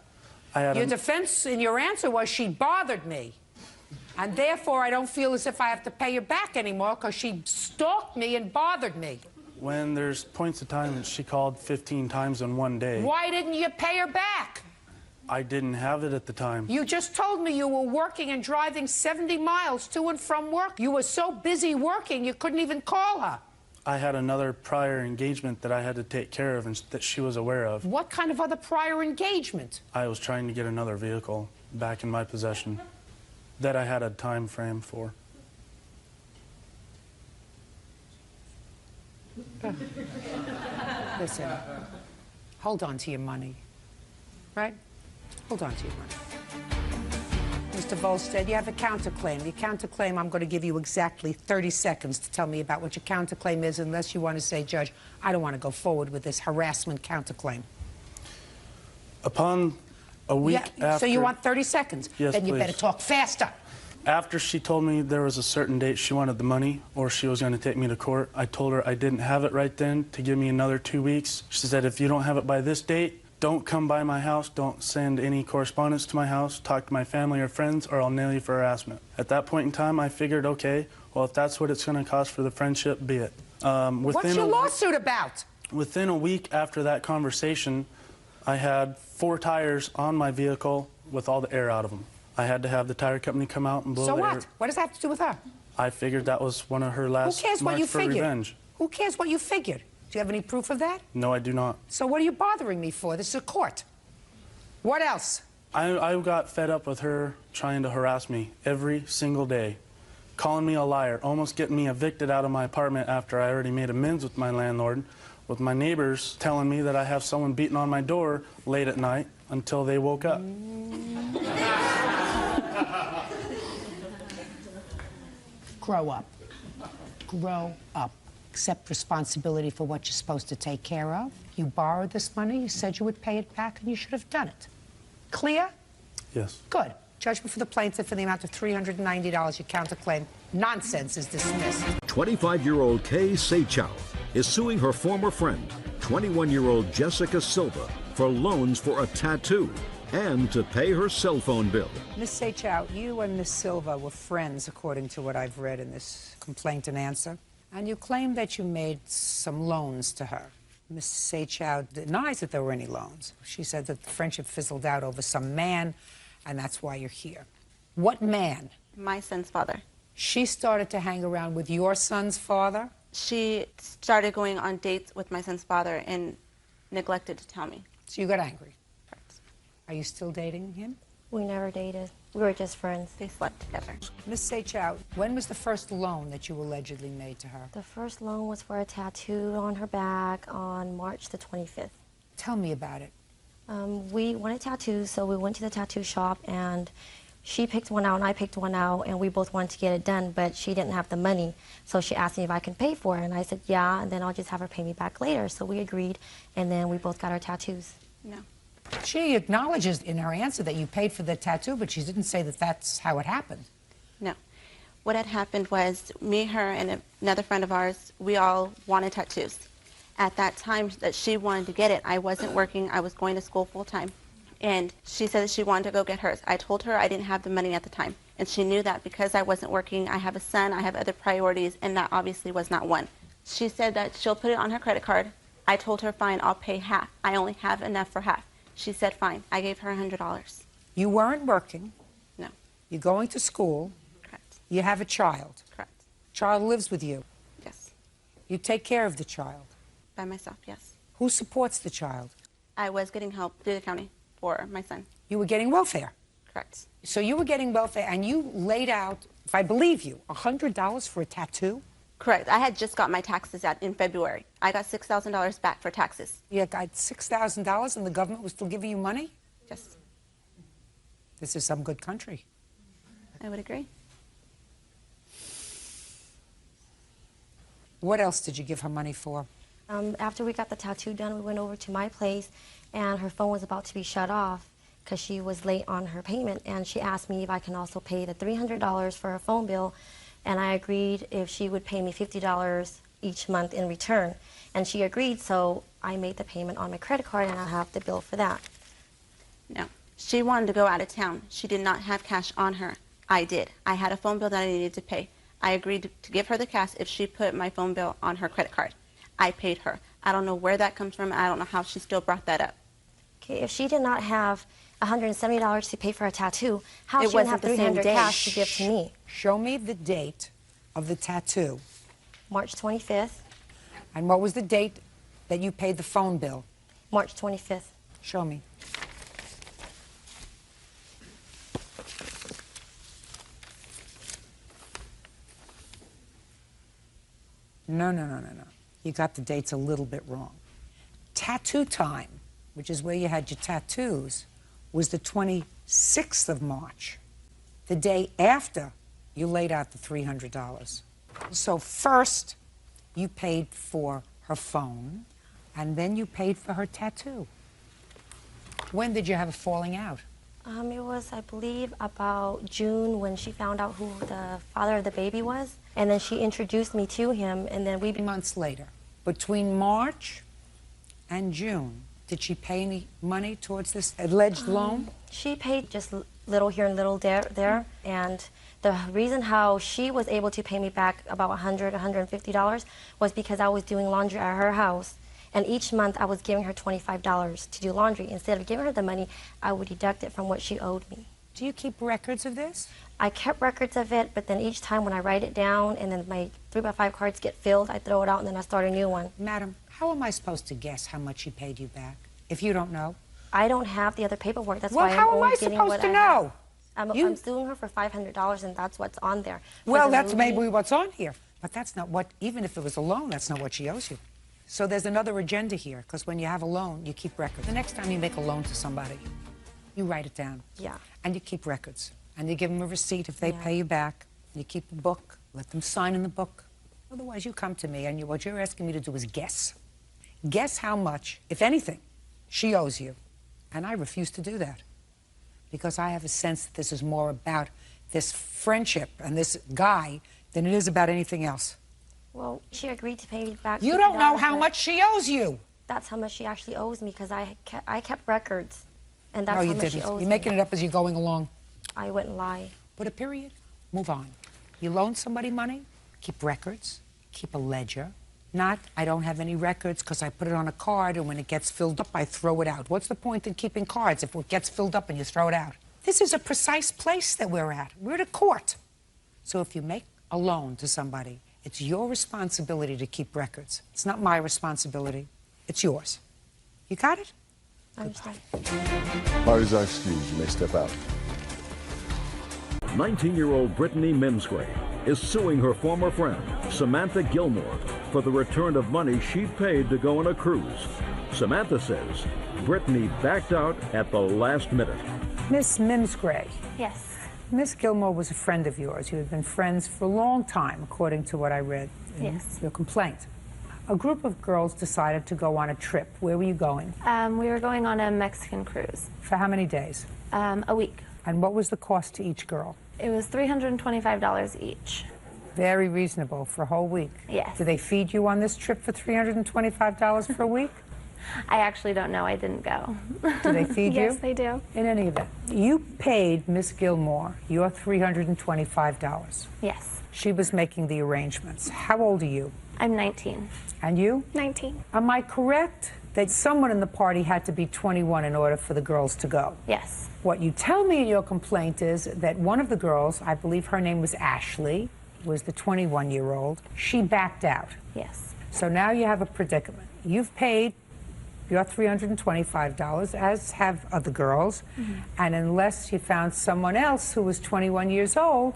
Your defense in your answer was she bothered me. And therefore, I don't feel as if I have to pay her back anymore because she stalked me and bothered me. When there's points of time that she called 15 times in one day. Why didn't you pay her back? I didn't have it at the time. You just told me you were working and driving 70 miles to and from work. You were so busy working, you couldn't even call her. I had another prior engagement that I had to take care of and that she was aware of. What kind of other prior engagement? I was trying to get another vehicle back in my possession that I had a time frame for. Listen, hold on to your money, right? Hold on to your money. Mr. Volstead, you have a counterclaim. Your counterclaim, I'm going to give you exactly 30 seconds to tell me about what your counterclaim is, unless you want to say, Judge, I don't want to go forward with this harassment counterclaim. Upon a week after... So you want 30 seconds? Yes, then you please. better talk faster. After she told me there was a certain date she wanted the money or she was going to take me to court, I told her I didn't have it right then to give me another 2 weeks. She said, if you don't have it by this date, don't come by my house, don't send any correspondence to my house, talk to my family or friends, or I'll nail you for harassment. At that point in time, I figured, okay, well, if that's what it's going to cost for the friendship, be it. What's your lawsuit about? Within a week after that conversation, I had 4 tires on my vehicle with all the air out of them. I had to have the tire company come out and blow the air. So what? What does that have to do with her? I figured that was one of her last marks for revenge. Who cares what you figured? Do you have any proof of that? No, I do not. So what are you bothering me for? This is a court. What else? I got fed up with her trying to harass me every single day, calling me a liar, almost getting me evicted out of my apartment after I already made amends with my landlord, with my neighbors telling me that I have someone beating on my door late at night until they woke up. Grow up. Grow up. Accept responsibility for what you're supposed to take care of. You borrowed this money, you said you would pay it back, and you should have done it. Clear? Yes. Good. Judgment for the plaintiff in the amount of $390. Your counterclaim, nonsense, is dismissed. 25-year-old Kay Seychow is suing her former friend, 21-year-old Jessica Silva, for loans for a tattoo and to pay her cell phone bill. Miss Seychow, you and Miss Silva were friends, according to what I've read in this complaint and answer. And you claim that you made some loans to her. Miss Seychow denies that there were any loans. She said that the friendship fizzled out over some man, and that's why you're here. What man? My son's father. She started to hang around with your son's father? She started going on dates with my son's father and neglected to tell me. So you got angry? Correct. Are you still dating him? We never dated. We were just friends. They slept together. Miss Seychow, when was the first loan that you allegedly made to her? The first loan was for a tattoo on her back on March the 25th. Tell me about it. We wanted tattoos, so we went to the tattoo shop, and she picked one out and I picked one out, and we both wanted to get it done, but she didn't have the money. So she asked me if I could pay for it, and I said, yeah, and then I'll just have her pay me back later. So we agreed, and then we both got our tattoos. No. She acknowledges in her answer that you paid for the tattoo, but she didn't say that that's how it happened. No. What had happened was me, her, and another friend of ours, we all wanted tattoos. At that time that she wanted to get it, I wasn't working. I was going to school full-time. And she said that she wanted to go get hers. I told her I didn't have the money at the time. And she knew that because I wasn't working, I have a son, I have other priorities, and that obviously was not one. She said that she'll put it on her credit card. I told her, fine, I'll pay half. I only have enough for half. She said, fine. I gave her $100. You weren't working. No. You're going to school. Correct. You have a child. Correct. Child lives with you. Yes. You take care of the child. By myself, yes. Who supports the child? I was getting help through the county for my son. You were getting welfare. Correct. So you were getting welfare, and you laid out, if I believe you, $100 for a tattoo? Correct. I had just got my taxes out in February. I got $6,000 back for taxes. You got $6,000 and the government was still giving you money? Yes. This is some good country. I would agree. What else did you give her money for? After we got the tattoo done, we went over to my place, and her phone was about to be shut off because she was late on her payment, and she asked me if I can also pay the $300 for her phone bill, and I agreed if she would pay me $50 each month in return. And she agreed, so I made the payment on my credit card, and I have the bill for that. No. She wanted to go out of town. She did not have cash on her. I did. I had a phone bill that I needed to pay. I agreed to give her the cash if she put my phone bill on her credit card. I paid her. I don't know where that comes from. I don't know how she still brought that up. Okay, if she did not have $170 to pay for a tattoo, how It she didn't have wasn't the same $300 day. cash to give to me? Show me the date of the tattoo. March 25th. And what was the date that you paid the phone bill? March 25th. Show me. No. You got the dates a little bit wrong. Tattoo time, which is where you had your tattoos, was the 26th of March, the day after you laid out the $300. So first, you paid for her phone, and then you paid for her tattoo. When did you have a falling out? It was, I believe, about June when she found out who the father of the baby was. And then she introduced me to him, and then we... Months later, between March and June, did she pay any money towards this alleged loan? She paid just little here and little there. And the reason how she was able to pay me back about $100, $150 was because I was doing laundry at her house. And each month I was giving her $25 to do laundry. Instead of giving her the money, I would deduct it from what she owed me. Do you keep records of this? I kept records of it, but then each time when I write it down and then my 3x5 cards get filled, I throw it out and then I start a new one. Madam, how am I supposed to guess how much she paid you back if you don't know? I don't have the other paperwork. That's well, why how I'm am only I getting supposed what to I know? have. I'm suing her for $500, and that's what's on there. Well, that's maybe what's on here. But that's not what, even if it was a loan, that's not what she owes you. So there's another agenda here, because when you have a loan, you keep records. The next time you make a loan to somebody, you write it down. Yeah. And you keep records. And you give them a receipt if they pay you back. You keep a book, let them sign in the book. Otherwise, you come to me, and what you're asking me to do is guess. Guess how much, if anything, she owes you. And I refuse to do that, because I have a sense that this is more about this friendship and this guy than it is about anything else. Well, she agreed to pay me back. You don't know how much she owes you. That's how much she actually owes me, because I kept records, and that's no, how you much didn't. she owes You're making it up as you're going along. I wouldn't lie. Put a period. Move on. You loan somebody money, keep records, keep a ledger. Not, I don't have any records because I put it on a card, and when it gets filled up, I throw it out. What's the point in keeping cards if it gets filled up and you throw it out? This is a precise place that we're at. We're at a court. So if you make a loan to somebody, It's your responsibility to keep records. It's not my responsibility. It's yours. You got it? I understand. Parties are excused. You may step out. 19-year-old Brittany Mimsgray is suing her former friend, Samantha Gilmore, for the return of money she paid to go on a cruise. Samantha says Brittany backed out at the last minute. Miss Mimsgray. Yes. Miss Gilmore was a friend of yours. You had been friends for a long time, according to what I read in Yes. your complaint. A group of girls decided to go on a trip. Where were you going? We were going on a Mexican cruise. For how many days? A week. And what was the cost to each girl? It was $325 each. Very reasonable for a whole week. Yes. Do they feed you on this trip for $325 for a week? I actually don't know. I didn't go. Do they feed you? Yes, they do. In any event, you paid Miss Gilmore your $325. Yes. She was making the arrangements. How old are you? I'm 19. And you? 19. Am I correct that someone in the party had to be 21 in order for the girls to go? Yes. What you tell me in your complaint is that one of the girls, I believe her name was Ashley, was the 21-year-old, she backed out. Yes. So now you have a predicament. You've paid your $325, as have other girls, and unless you found someone else who was 21 years old,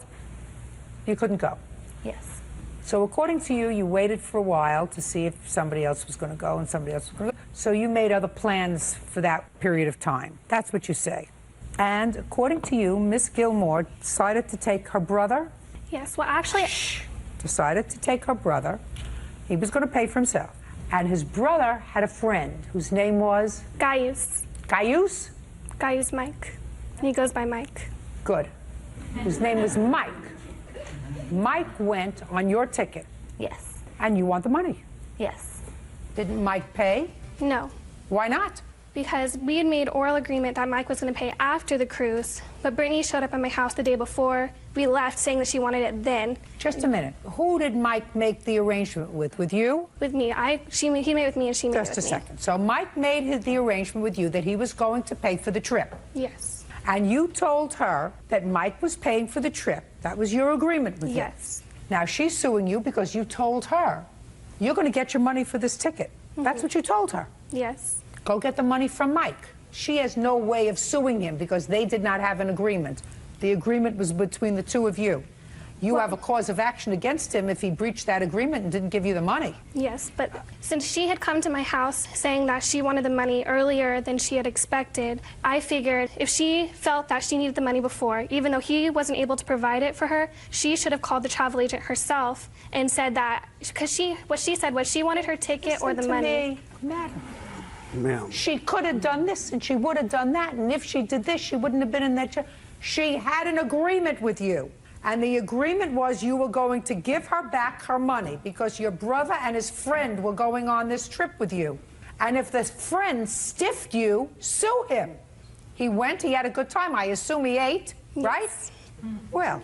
you couldn't go. Yes. So according to you, you waited for a while to see if somebody else was going to go and somebody else was going to go. So you made other plans for that period of time. That's what you say. And according to you, Miss Gilmore decided to take her brother. Yes, well, actually... Decided to take her brother. He was going to pay for himself. And his brother had a friend whose name was? Gaius. Gaius? Gaius Mike. He goes by Mike. Good. Whose name was Mike. Mike went on your ticket. Yes. And you want the money. Yes. Didn't Mike pay? No. Why not? Because we had made oral agreement that Mike was going to pay after the cruise, but Brittany showed up at my house the day before we left saying that she wanted it then. Just a minute. Who did Mike make the arrangement with? With you? With me. He made with me and she made Just with a me. second. So Mike made the arrangement with you that he was going to pay for the trip. Yes. And you told her that Mike was paying for the trip. That was your agreement with him. Yes. Now she's suing you because you told her you're going to get your money for this ticket. That's what you told her. Yes. Go get the money from Mike. She has no way of suing him because they did not have an agreement. The agreement was between the two of you. You have a cause of action against him if he breached that agreement and didn't give you the money. Yes, but since she had come to my house saying that she wanted the money earlier than she had expected, I figured if she felt that she needed the money before, even though he wasn't able to provide it for her, she should have called the travel agent herself and said that, because what she said was she wanted her ticket or the money. Madam. Ma'am. She could have done this and she would have done that, and if she did this, she wouldn't have been in that chair. She had an agreement with you, and the agreement was you were going to give her back her money because your brother and his friend were going on this trip with you. And if the friend stiffed you, sue him. He went, he had a good time. I assume he ate, right? Well,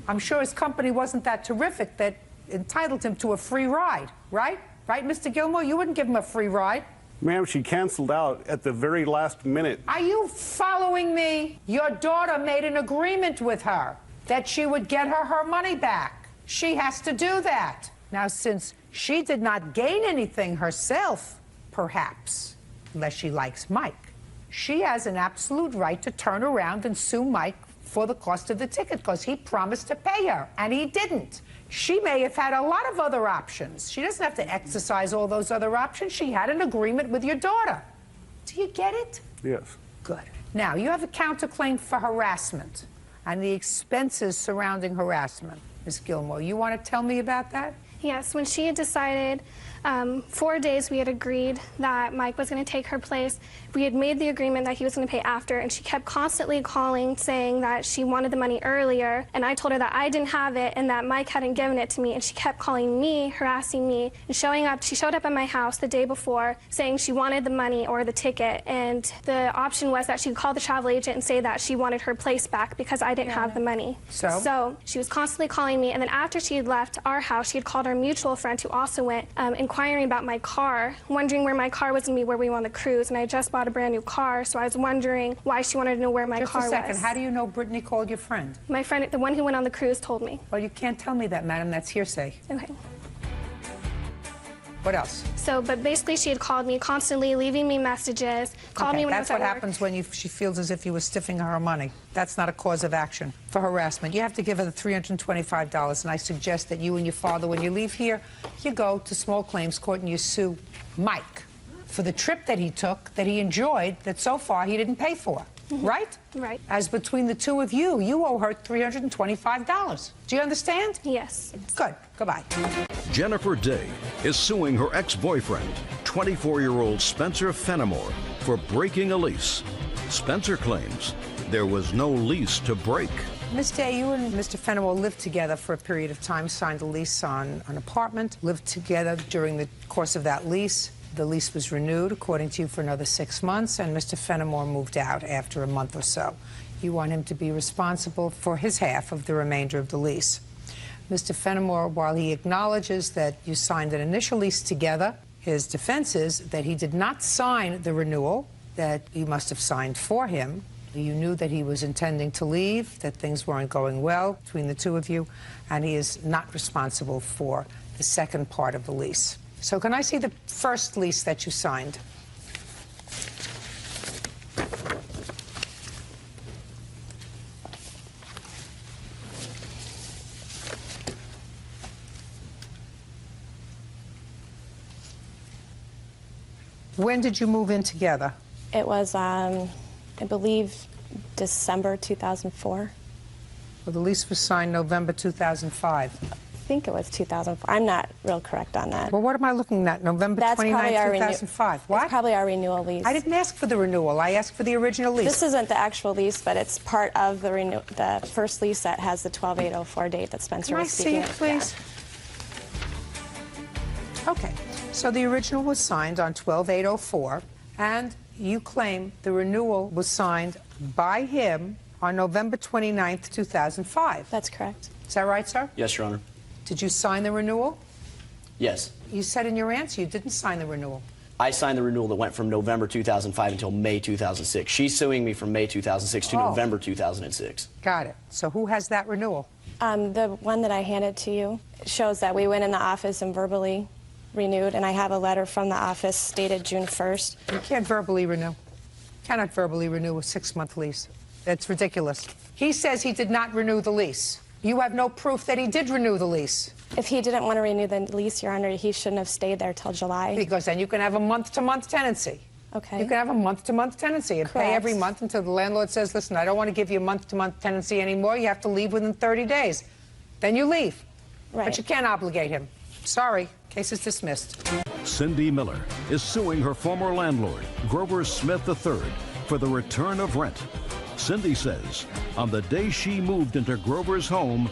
I'm sure his company wasn't that terrific that entitled him to a free ride, right? Right, Mr. Gilmore? You wouldn't give him a free ride. Ma'am, she canceled out at the very last minute. Are you following me? Your daughter made an agreement with her that she would get her money back. She has to do that. Now, since she did not gain anything herself, perhaps, unless she likes Mike, she has an absolute right to turn around and sue Mike for the cost of the ticket because he promised to pay her, and he didn't. She may have had a lot of other options. She doesn't have to exercise all those other options. She had an agreement with your daughter. Do you get it? Yes. Good. Now, you have a counterclaim for harassment and the expenses surrounding harassment. Ms. Gilmore, you want to tell me about that? Yes, when she had decided 4 days we had agreed that Mike was going to take her place. We had made the agreement that he was going to pay after, and she kept constantly calling saying that she wanted the money earlier, and I told her that I didn't have it and that Mike hadn't given it to me, and she kept calling me, harassing me, and showing up. She showed up at my house the day before saying she wanted the money or the ticket, and the option was that she could call the travel agent and say that she wanted her place back because I didn't have the money. So? So she was constantly calling me, and then after she had left our house, she had called her our mutual friend who also went, inquiring about my car, wondering where my car was going to be where we went on the cruise. And I just bought a brand new car, so I was wondering why she wanted to know where my car was. Just a second. How do you know Brittany called your friend? My friend, the one who went on the cruise, told me. Well, you can't tell me that, madam. That's hearsay. Okay. What else? So, but basically she had called me constantly, leaving me messages, called me when I was That's what at work. happens when she feels as if you were stiffing her money. That's not a cause of action for harassment. You have to give her the $325, and I suggest that you and your father, when you leave here, you go to small claims court and you sue Mike for the trip that he took, that he enjoyed, that so far he didn't pay for. Right? Right. As between the two of you, you owe her $325. Do you understand? Yes. Good. Goodbye. Jennifer Day is suing her ex-boyfriend, 24-year-old Spencer Fenimore, for breaking a lease. Spencer claims there was no lease to break. Miss Day, you and Mr. Fenimore lived together for a period of time, signed a lease on an apartment, lived together during the course of that lease. The lease was renewed, according to you, for another 6 months, and Mr. Fenimore moved out after a month or so. You want him to be responsible for his half of the remainder of the lease. Mr. Fenimore, while he acknowledges that you signed an initial lease together, his defense is that he did not sign the renewal, that you must have signed for him. You knew that he was intending to leave, that things weren't going well between the two of you, and he is not responsible for the second part of the lease. So can I see the first lease that you signed? When did you move in together? It was, I believe, December 2004. Well, the lease was signed November 2005. I think it was 2004. I'm not real correct on that. Well, what am I looking at? November 29, 2005. What? It's probably our renewal lease. I didn't ask for the renewal. I asked for the original lease. This isn't the actual lease, but it's part of the first lease that has the 12/8/04 date that Spencer was speaking of. Can I see it, please? Yeah. Okay. So the original was signed on 12/8/04, and you claim the renewal was signed by him on November 29th, 2005. That's correct. Is that right, sir? Yes, Your Honor. Did you sign the renewal? Yes. You said in your answer you didn't sign the renewal. I signed the renewal that went from November 2005 until May 2006. She's suing me from May 2006 to November 2006. Got it. So who has that renewal? The one that I handed to you shows that we went in the office and verbally renewed, and I have a letter from the office dated June 1st. You can't verbally renew. Cannot verbally renew a 6-month lease. That's ridiculous. He says he did not renew the lease. You have no proof that he did renew the lease. If he didn't want to renew the lease, Your Honor, he shouldn't have stayed there till July. Because then you can have a month-to-month tenancy. Okay. You can have a month-to-month tenancy and pay every month until the landlord says, listen, I don't want to give you a month-to-month tenancy anymore. You have to leave within 30 days. Then you leave. Right. But you can't obligate him. Sorry. Case is dismissed. Cindy Miller is suing her former landlord, Grover Smith III, for the return of rent. Cindy says on the day she moved into Grover's home,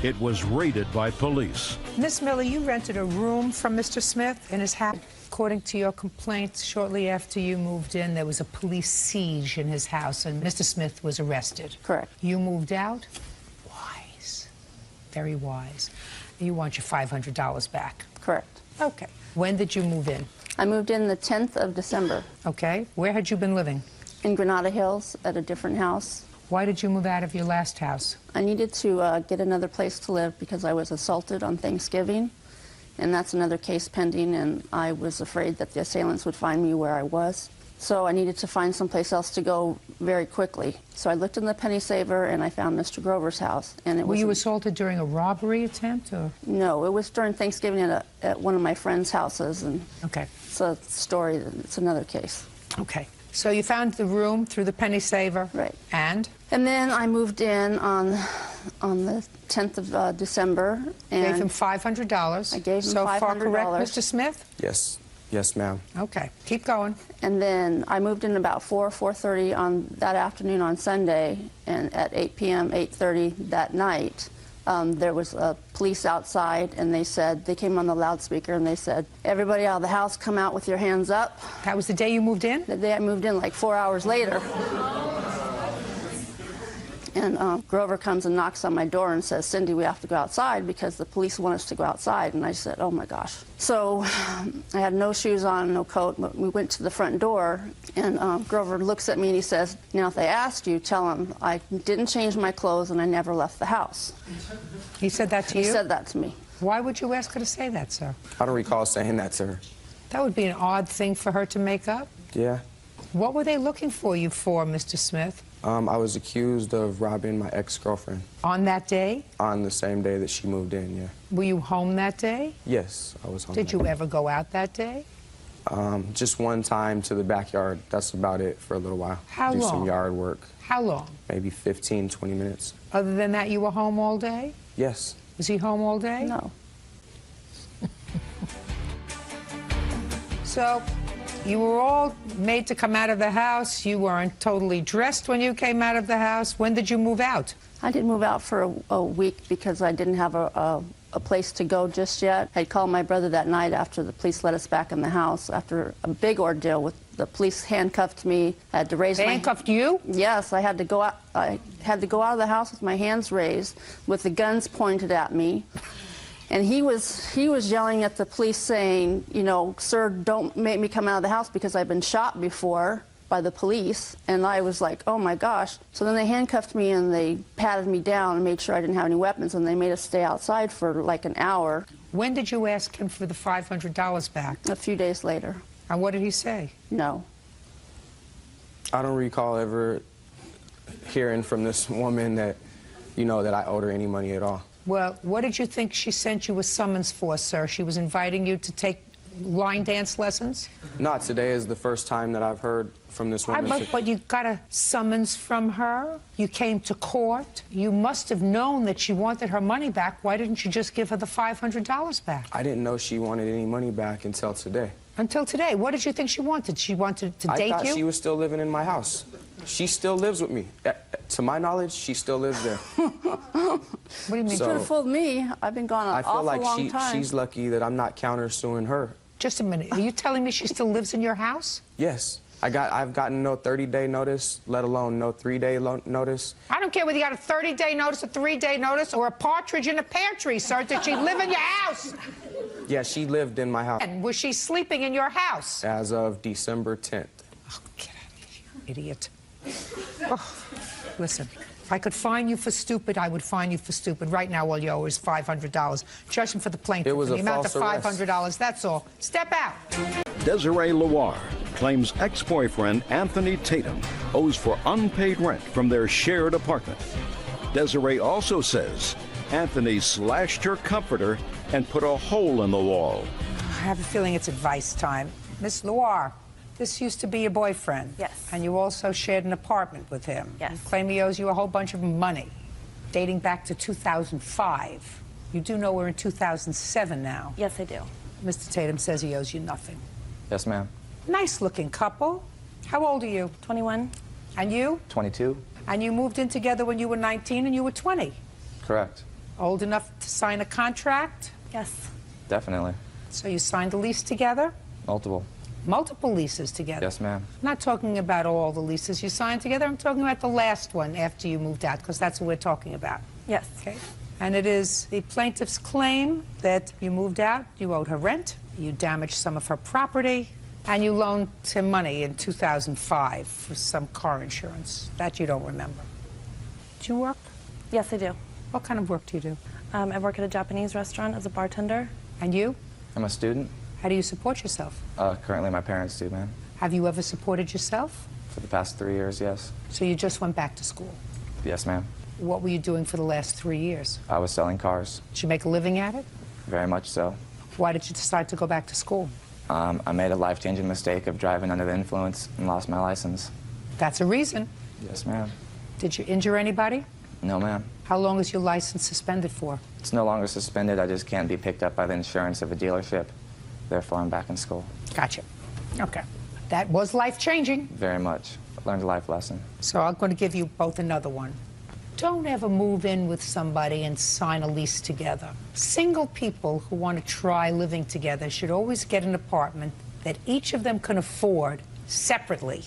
it was raided by police. Miss Miller, you rented a room from Mr. Smith in his house. According to your complaints, shortly after you moved in, there was a police siege in his house, and Mr. Smith was arrested. Correct. You moved out? Wise. Very wise. You want your $500 back. Correct. Okay. When did you move in? I moved in the 10th of December. Okay. Where had you been living? In Granada Hills at a different house. Why did you move out of your last house? I needed to get another place to live because I was assaulted on Thanksgiving, and that's another case pending, and I was afraid that the assailants would find me where I was. So I needed to find someplace else to go very quickly. So I looked in the Penny Saver and I found Mr. Grover's house. And it Were you assaulted during a robbery attempt, or? No, it was during Thanksgiving at one of my friend's houses, and okay. It's a story. It's another case. Okay. So you found the room through the Penny Saver, right? And then I moved in on the 10th of December. And gave him $500. I gave him so $500. So far correct, Mr. Smith? Yes. Yes, ma'am. Okay. Keep going. And then I moved in about 4:30 on that afternoon on Sunday, and at 8 p.m., 8:30 that night, there was police outside, and they came on the loudspeaker, and they said, everybody out of the house, come out with your hands up. That was the day you moved in? The day I moved in, like 4 hours later. And Grover comes and knocks on my door and says, Cindy, we have to go outside because the police want us to go outside. And I said, oh my gosh. So I had no shoes on, no coat, but we went to the front door, and Grover looks at me and he says, now if they ask you, tell them I didn't change my clothes and I never left the house. He said that to you? He said that to me. Why would you ask her to say that, sir? I don't recall saying that to her. That would be an odd thing for her to make up. Yeah. What were they looking for you for, Mr. Smith? I was accused of robbing my ex-girlfriend. On that day? On the same day that she moved in, yeah. Were you home that day? Yes, I was home. Did you ever go out that day? Just one time to the backyard. That's about it for a little while. How Do long? some yard work. How long? Maybe 15, 20 minutes. Other than that, you were home all day? Yes. Was he home all day? No. So, you were all made to come out of the house. You weren't totally dressed when you came out of the house. When did you move out? I didn't move out for a week because I didn't have a place to go just yet. I called my brother that night after the police let us back in the house, after a big ordeal with the police handcuffed me. I had to raise They handcuffed you? Yes, I had to go out. I had to go out of the house with my hands raised, with the guns pointed at me. And he was yelling at the police saying, you know, sir, don't make me come out of the house because I've been shot before by the police. And I was like, oh my gosh. So then they handcuffed me and they patted me down and made sure I didn't have any weapons, and they made us stay outside for like an hour. When did you ask him for the $500 back? A few days later. And what did he say? No. I don't recall ever hearing from this woman that, you know, that I owed her any money at all. Well, what did you think she sent you a summons for, sir? She was inviting you to take line dance lessons? Not today is the first time that I've heard from this woman. But you got a summons from her? You came to court? You must have known that she wanted her money back. Why didn't you just give her the $500 back? I didn't know she wanted any money back until today. Until today? What did you think she wanted? She wanted to date you? I thought she was still living in my house. She still lives with me. To my knowledge, she still lives there. What do you mean? So, you could have fooled me. I've been gone an awful long time. She's lucky that I'm not countersuing her. Just a minute. Are you telling me she still lives in your house? Yes. I've gotten no 30-day notice, let alone no 3-day notice. I don't care whether you got a 30-day notice, a 3-day notice, or a partridge in a pear tree, sir. Did she live in your house? Yeah, she lived in my house. And was she sleeping in your house? As of December 10th. Oh, get out of here, you idiot. Oh, listen, if I could fine you for stupid, I would fine you for stupid. Right now, all you owe is $500. Judgment for the plaintiff. It was the amount of false arrest. $500. That's all. Step out. Desiree Loire claims ex-boyfriend Anthony Tatum owes for unpaid rent from their shared apartment. Desiree also says Anthony slashed her comforter and put a hole in the wall. I have a feeling it's advice time. Miss Loire, this used to be your boyfriend. Yes. And you also shared an apartment with him. Yes. You claim he owes you a whole bunch of money, dating back to 2005. You do know we're in 2007 now. Yes, I do. Mr. Tatum says he owes you nothing. Yes, ma'am. Nice-looking couple. How old are you? 21. And you? 22. And you moved in together when you were 19 and you were 20. Correct. Old enough to sign a contract? Yes. Definitely. So you signed a lease together? Multiple. Multiple leases together? Yes, ma'am. I'm not talking about all the leases you signed together. I'm talking about the last one after you moved out, because that's what we're talking about. Yes. Okay. And it is the plaintiff's claim that you moved out, you owed her rent, you damaged some of her property, and you loaned him money in 2005 for some car insurance. That you don't remember. Do you work? Yes, I do. What kind of work do you do? I work at a Japanese restaurant as a bartender. And you? I'm a student. How do you support yourself? Currently, my parents do, ma'am. Have you ever supported yourself? For the past 3 years, yes. So you just went back to school? Yes, ma'am. What were you doing for the last 3 years? I was selling cars. Did you make a living at it? Very much so. Why did you decide to go back to school? I made a life-changing mistake of driving under the influence and lost my license. That's a reason. Yes, ma'am. Did you injure anybody? No, ma'am. How long is your license suspended for? It's no longer suspended. I just can't be picked up by the insurance of a dealership. Therefore, I'm back in school. Gotcha. Okay. That was life-changing. Very much. Learned a life lesson. So I'm going to give you both another one. Don't ever move in with somebody and sign a lease together. Single people who want to try living together should always get an apartment that each of them can afford separately.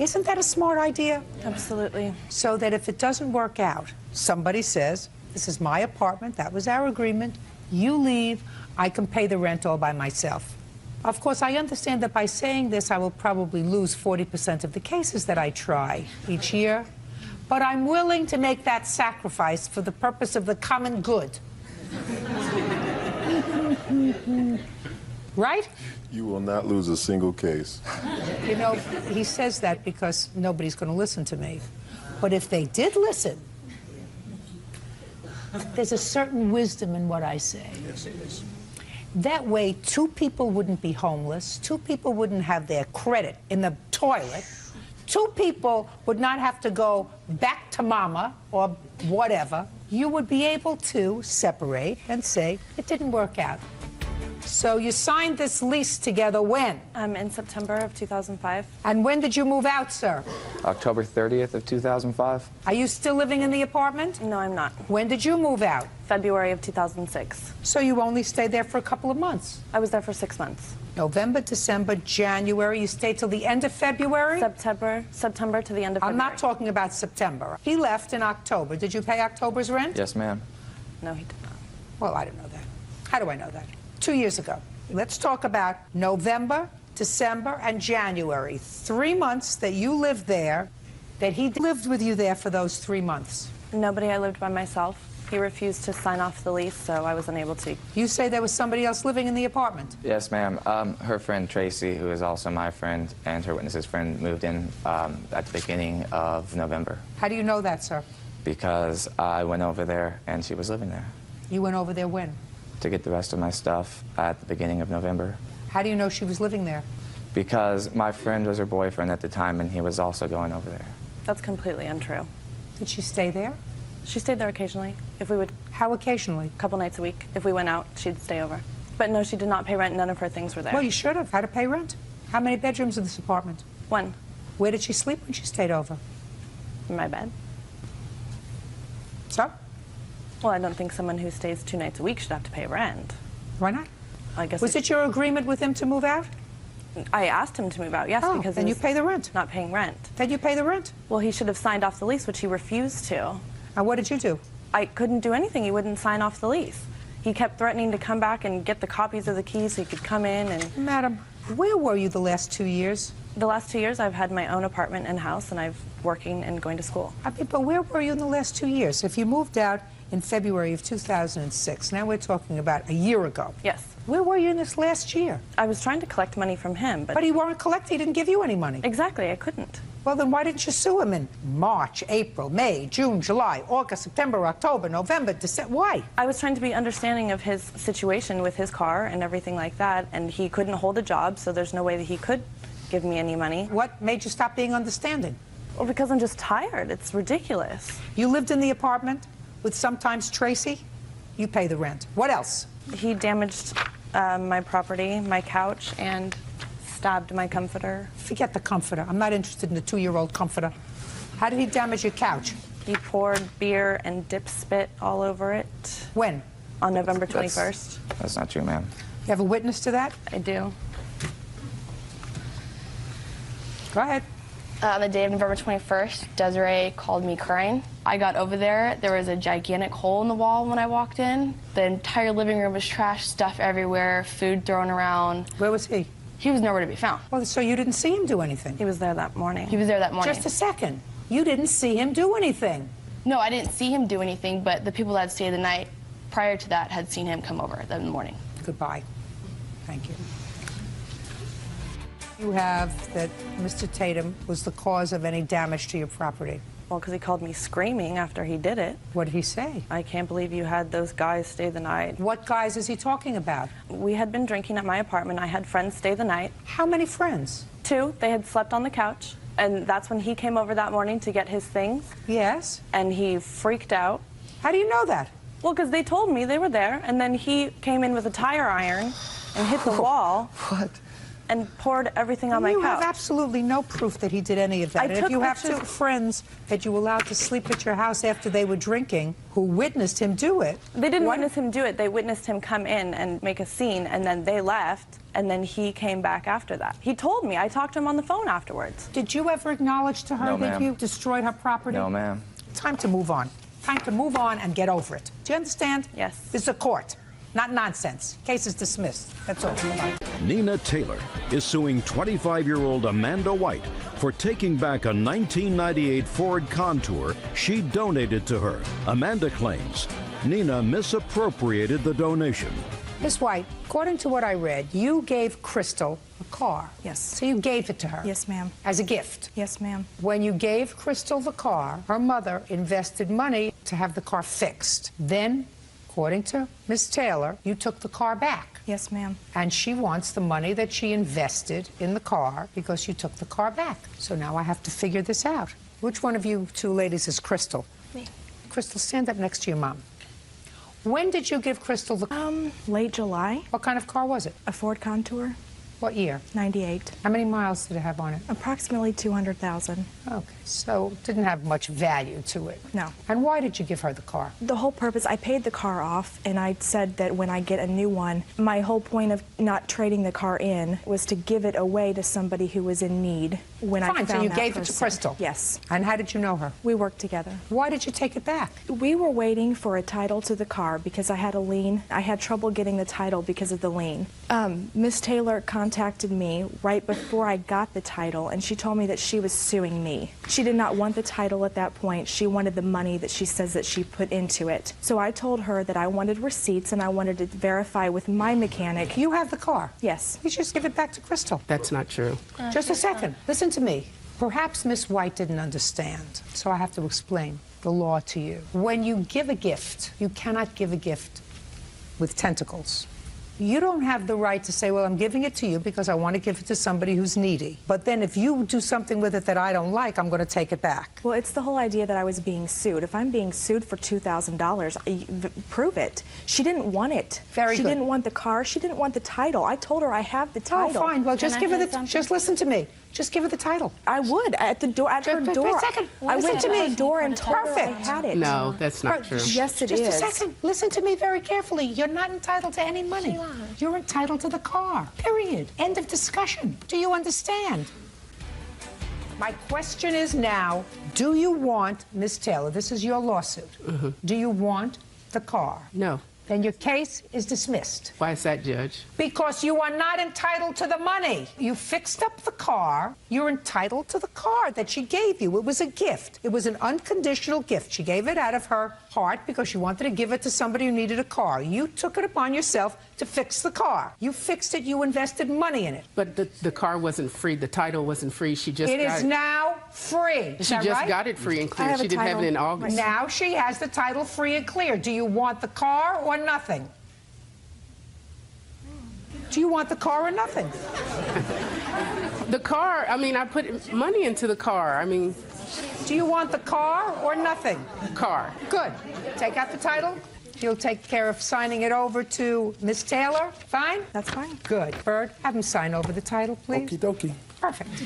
Isn't that a smart idea? Absolutely. So that if it doesn't work out, somebody says, this is my apartment, that was our agreement, you leave, I can pay the rent all by myself. Of course, I understand that by saying this, I will probably lose 40% of the cases that I try each year, but I'm willing to make that sacrifice for the purpose of the common good. Right? You will not lose a single case. You know, he says that because nobody's going to listen to me. But if they did listen, there's a certain wisdom in what I say. Yes, it is. That way, 2 people wouldn't be homeless, 2 people wouldn't have their credit in the toilet, 2 people would not have to go back to mama or whatever. You would be able to separate and say, it didn't work out. So you signed this lease together when? In September of 2005. And when did you move out, sir? October 30th of 2005. Are you still living in the apartment? No, I'm not. When did you move out? February of 2006. So you only stayed there for a couple of months? I was there for 6 months. November, December, January. You stayed till the end of February? September to the end of February. I'm not talking about September. He left in October. Did you pay October's rent? Yes, ma'am. No, he did not. Well, I don't know that. How do I know that? 2 years ago. Let's talk about November, December, and January. 3 months that you lived there, that he lived with you there for those 3 months. Nobody. I lived by myself. He refused to sign off the lease, so I was unable to. You say there was somebody else living in the apartment? Yes, ma'am. Her friend Tracy, who is also my friend, and her witness's friend moved in at the beginning of November. How do you know that, sir? Because I went over there and she was living there. You went over there when? To get the rest of my stuff at the beginning of November. How do you know she was living there? Because my friend was her boyfriend at the time and he was also going over there. That's completely untrue. Did she stay there? She stayed there occasionally. If we would. How occasionally? A couple nights a week. If we went out, she'd stay over. But no, she did not pay rent. None of her things were there. Well, you should have. How to pay rent? How many bedrooms in this apartment? 1. Where did she sleep when she stayed over? In my bed. So? Well, I don't think someone who stays 2 nights a week should have to pay rent. Why not? I guess. Was it your agreement with him to move out? I asked him to move out, yes, because then you pay the rent. Not paying rent. Then you pay the rent. Well, he should have signed off the lease, which he refused to. And what did you do? I couldn't do anything. He wouldn't sign off the lease. He kept threatening to come back and get the copies of the keys so he could come in and... Madam, where were you the last 2 years? The last 2 years, I've had my own apartment and house, and I've working and going to school. I mean, but where were you in the last 2 years? If you moved out in February of 2006, now we're talking about a year ago. Yes. Where were you in this last year? I was trying to collect money from him, but... But he weren't collecting. He didn't give you any money. Exactly. I couldn't. Well, then why didn't you sue him in March, April, May, June, July, August, September, October, November, December? Why? I was trying to be understanding of his situation with his car and everything like that, and he couldn't hold a job, so there's no way that he could give me any money. What made you stop being understanding? Well, because I'm just tired. It's ridiculous. You lived in the apartment with sometimes Tracy? You pay the rent. What else? He damaged my property, my couch, and stabbed my comforter. Forget the comforter. I'm not interested in the 2-year-old comforter. How did he damage your couch? He poured beer and dip spit all over it. When? On November 21st. That's not true, ma'am. You have a witness to that? I do. Go ahead. On the day of November 21st, Desiree called me crying. I got over there. There was a gigantic hole in the wall when I walked in. The entire living room was trashed, stuff everywhere, food thrown around. Where was he? He was nowhere to be found. Well, so you didn't see him do anything? He was there that morning. He was there that morning. Just a second. You didn't see him do anything? No, I didn't see him do anything, but the people that had stayed the night prior to that had seen him come over in the morning. Goodbye. Thank you. You have that Mr. Tatum was the cause of any damage to your property. Well, because he called me screaming after he did it. What did he say? I can't believe you had those guys stay the night. What guys is he talking about? We had been drinking at my apartment. I had friends stay the night. How many friends? 2. They had slept on the couch. And that's when he came over that morning to get his things. Yes. And he freaked out. How do you know that? Well, because they told me they were there. And then he came in with a tire iron and hit the wall. What? and poured everything on my couch. couch. You have absolutely no proof that he did any of that. And if you have two friends that you allowed to sleep at your house after they were drinking who witnessed him do it. They didn't witness him do it. They witnessed him come in and make a scene, and then they left, and then he came back after that. He told me. I talked to him on the phone afterwards. Did you ever acknowledge to her No, that ma'am. you destroyed her property? No, ma'am. Time to move on. Time to move on and get over it. Do you understand? Yes. This is a court, not nonsense. Case is dismissed. That's all. Bye-bye. Nina Taylor is suing 25-year-old Amanda White for taking back a 1998 Ford Contour she donated to her. Amanda claims Nina misappropriated the donation. Miss White, according to what I read, you gave Crystal a car. Yes. So you gave it to her. Yes, ma'am. As a gift. Yes, ma'am. When you gave Crystal the car, her mother invested money to have the car fixed. Then, according to Miss Taylor, you took the car back. Yes, ma'am. And she wants the money that she invested in the car because you took the car back. So now I have to figure this out. Which one of you two ladies is Crystal? Me. Crystal, stand up next to your mom. When did you give Crystal the... Late July. What kind of car was it? A Ford Contour. What year? 98. How many miles did it have on it? Approximately 200,000. Okay, so it didn't have much value to it. No. And why did you give her the car? The whole purpose, I paid the car off, and I said that when I get a new one, my whole point of not trading the car in was to give it away to somebody who was in need when I Fine, found so you that gave it to person. Crystal? Yes. And how did you know her? We worked together. Why did you take it back? We were waiting for a title to the car because I had a lien. I had trouble getting the title because of the lien. Miss Taylor contacted me right before I got the title, and she told me that she was suing me. She did not want the title at that point. She wanted the money that she says that she put into it. So I told her that I wanted receipts and I wanted to verify with my mechanic. You have the car? Yes. You just give it back to Crystal. That's not true. Just a second. Listen to me. Perhaps Miss White didn't understand, so I have to explain the law to you. When you give a gift, you cannot give a gift with tentacles. You don't have the right to say, well, I'm giving it to you because I want to give it to somebody who's needy. But then if you do something with it that I don't like, I'm going to take it back. Well, it's the whole idea that I was being sued. If I'm being sued for $2,000, prove it. She didn't want it. Very She good. didn't want the car. She didn't want the title. I told her I have the title. Oh, fine. Well, just give her the... Just listen to me. Just give her the title. I would. At the door, at her Just door. a second. I Listen went to to me. her door and told her I Perfect. had it. No, that's not true. Yes, it is. Just a second. Listen to me very carefully. You're not entitled to any money. You're entitled to the car. Period. End of discussion. Do you understand? My question is now, do you want, Miss Taylor, this is your lawsuit, do you want the car? No. Then your case is dismissed. Why is that, Judge? Because you are not entitled to the money. You fixed up the car. You're entitled to the car that she gave you. It was a gift. It was an unconditional gift. She gave it out of her heart because she wanted to give it to somebody who needed a car. You took it upon yourself to fix the car. You fixed it. You invested money in it. But the car wasn't free. The title wasn't free. She just It got is now free. She just got it free and clear. She didn't have it in August. Now she has the title free and clear. Do you want the car or nothing? Do you want the car or nothing? The car, I mean, I put money into the car. I mean... Do you want the car or nothing? Car. Good. Take out the title. You'll take care of signing it over to Miss Taylor. Fine? That's fine. Good. Bird, have him sign over the title, please. Okie dokie. Perfect.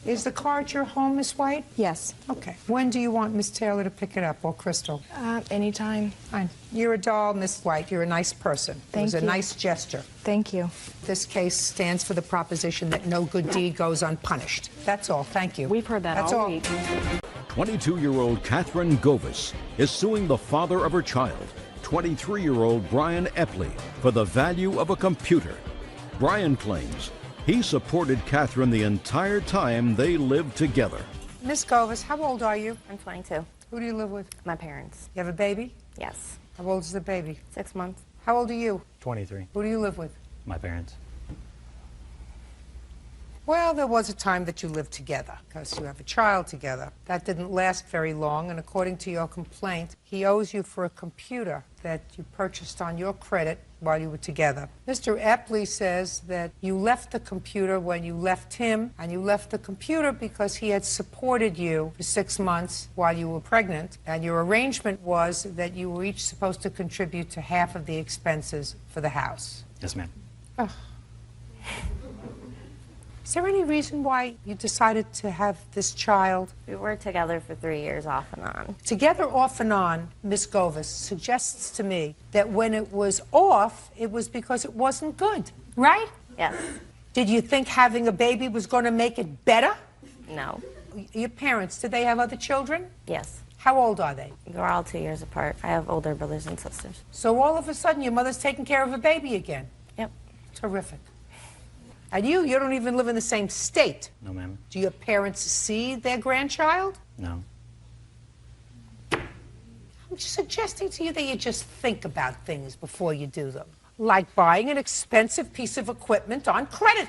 Is the car at your home, Miss White? Yes. Okay. When do you want Miss Taylor to pick it up, or Crystal? Anytime. Fine. You're a doll, Miss White. You're a nice person. It was a nice gesture. Thank you. This case stands for the proposition that no good deed goes unpunished. That's all. Thank you. We've heard that That's all all. week. 22-year-old Catherine Govis is suing the father of her child, 23-year-old Brian Epley, for the value of a computer. Brian claims he supported Catherine the entire time they lived together. Miss Govis, how old are you? I'm 22. Who do you live with? My parents. You have a baby? Yes. How old is the baby? 6 months. How old are you? 23. Who do you live with? My parents. Well, there was a time that you lived together because you have a child together. That didn't last very long, and according to your complaint, he owes you for a computer that you purchased on your credit while you were together. Mr. Epley says that you left the computer when you left him, and you left the computer because he had supported you for 6 months while you were pregnant, and your arrangement was that you were each supposed to contribute to half of the expenses for the house. Yes, ma'am. Oh. Is there any reason why you decided to have this child? We were together for 3 years off and on. Together off and on, Miss Govis suggests to me that when it was off, it was because it wasn't good, right? Yes. Did you think having a baby was going to make it better? No. Your parents, did they have other children? Yes. How old are they? We're all 2 years apart. I have older brothers and sisters. So all of a sudden, your mother's taking care of a baby again? Yep. Terrific. And you don't even live in the same state. No, ma'am. Do your parents see their grandchild? No. I'm just suggesting to you that you just think about things before you do them. Like buying an expensive piece of equipment on credit.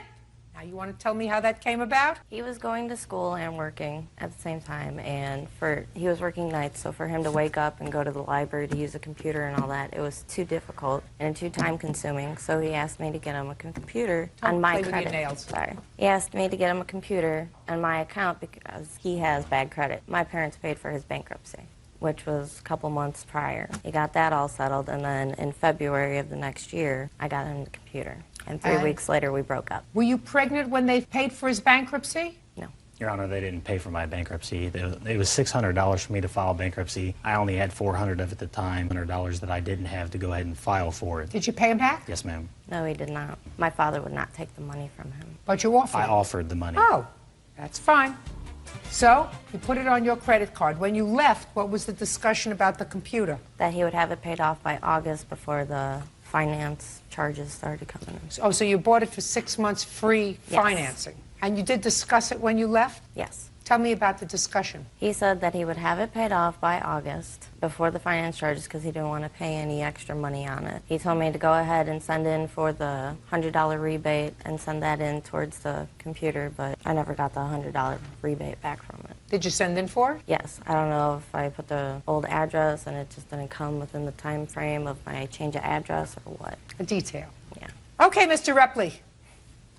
Now, you want to tell me how that came about? He was going to school and working at the same time, and he was working nights, so for him to wake up and go to the library to use a computer and all that, it was too difficult and too time-consuming, so he asked me to get him a computer on my play credit. with your nails. Sorry. He asked me to get him a computer on my account because he has bad credit. My parents paid for his bankruptcy, which was a couple months prior. He got that all settled, and then in February of the next year, I got him the computer. And 3 weeks later, we broke up. Were you pregnant when they paid for his bankruptcy? No. Your Honor, they didn't pay for my bankruptcy. It was $600 for me to file bankruptcy. I only had $400 of it at the time, $100 that I didn't have to go ahead and file for it. Did you pay him back? Yes, ma'am. No, he did not. My father would not take the money from him. But you offered I it. offered the money. Oh, that's fine. So, you put it on your credit card. When you left, what was the discussion about the computer? That he would have it paid off by August before the finance charges started coming in. Oh, so you bought it for 6 months free Yes. financing. And you did discuss it when you left? Yes. Tell me about the discussion. He said that he would have it paid off by August before the finance charges because he didn't want to pay any extra money on it. He told me to go ahead and send in for the $100 rebate and send that in towards the computer, but I never got the $100 rebate back from it. Did you send in for it? Yes. I don't know if I put the old address and it just didn't come within the time frame of my change of address or what. A detail. Yeah. Okay, Mr. Repley.